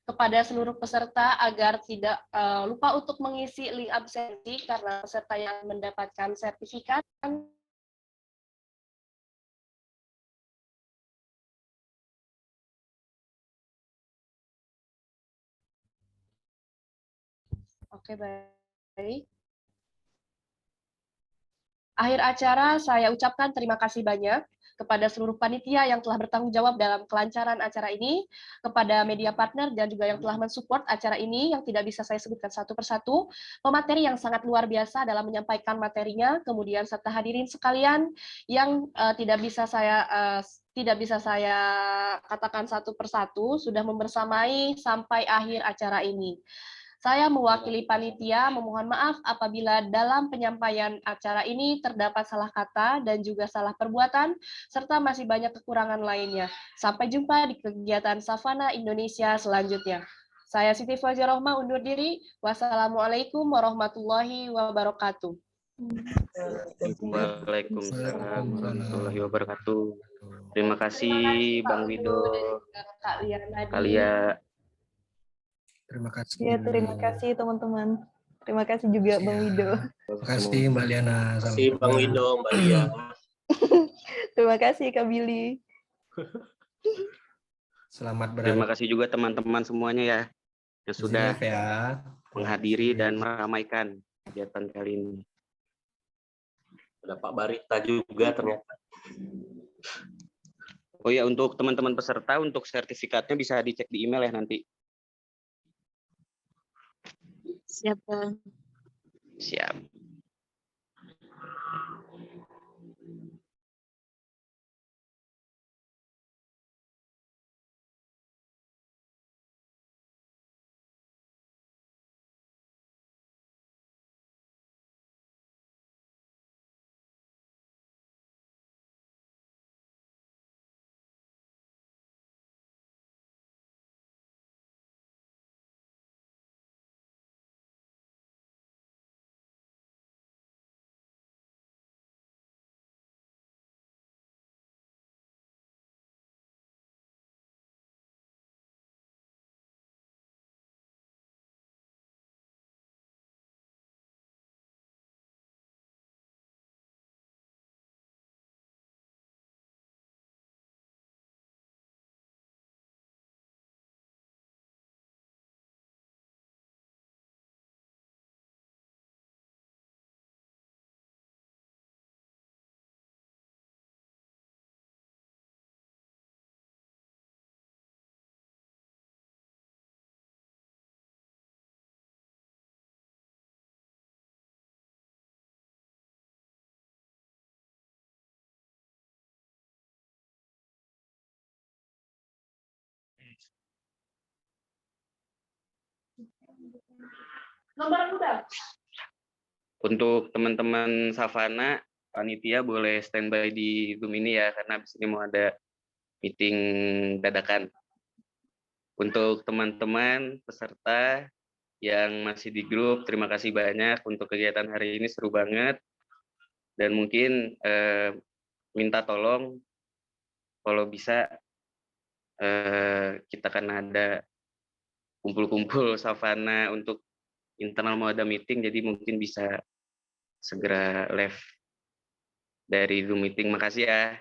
Kepada seluruh peserta agar tidak lupa untuk mengisi link absensi karena peserta yang mendapatkan sertifikat Oke, baik. Akhir acara, saya ucapkan terima kasih banyak kepada seluruh panitia yang telah bertanggung jawab dalam kelancaran acara ini, kepada media partner dan juga yang telah mensupport acara ini yang tidak bisa saya sebutkan satu persatu, pemateri yang sangat luar biasa dalam menyampaikan materinya, kemudian serta hadirin sekalian yang tidak bisa saya katakan satu persatu, sudah membersamai sampai akhir acara ini. Saya mewakili panitia memohon maaf apabila dalam penyampaian acara ini terdapat salah kata dan juga salah perbuatan, serta masih banyak kekurangan lainnya. Sampai jumpa di kegiatan Savana Indonesia selanjutnya. Saya Siti Fauzia Rohma undur diri. Wassalamualaikum warahmatullahi wabarakatuh. Waalaikumsalam warahmatullahi wabarakatuh. Terima kasih Bang Wido, Kak Lia. Terima kasih. Ya, terima kasih teman-teman. Terima kasih juga Bang Wido. Terima kasih Mbak Liana. Terima kasih Bang Wido, Mbak Lia. Terima kasih Kak Billy. Selamat Terima kasih juga teman-teman semuanya ya yang sudah menghadiri dan meramaikan kegiatan kali ini. Ada Pak Barita juga ternyata. Oh ya, untuk teman-teman peserta, untuk sertifikatnya bisa dicek di email ya nanti. Siap, Bang. Siap. Untuk teman-teman Savana, panitia boleh standby di Zoom ini ya, karena habis ini mau ada meeting dadakan. Untuk teman-teman peserta, yang masih di grup, terima kasih banyak untuk kegiatan hari ini, seru banget. Dan mungkin minta tolong kalau bisa kita kan ada kumpul-kumpul savana untuk internal mau ada meeting, jadi mungkin bisa segera live dari Zoom meeting. Makasih ya.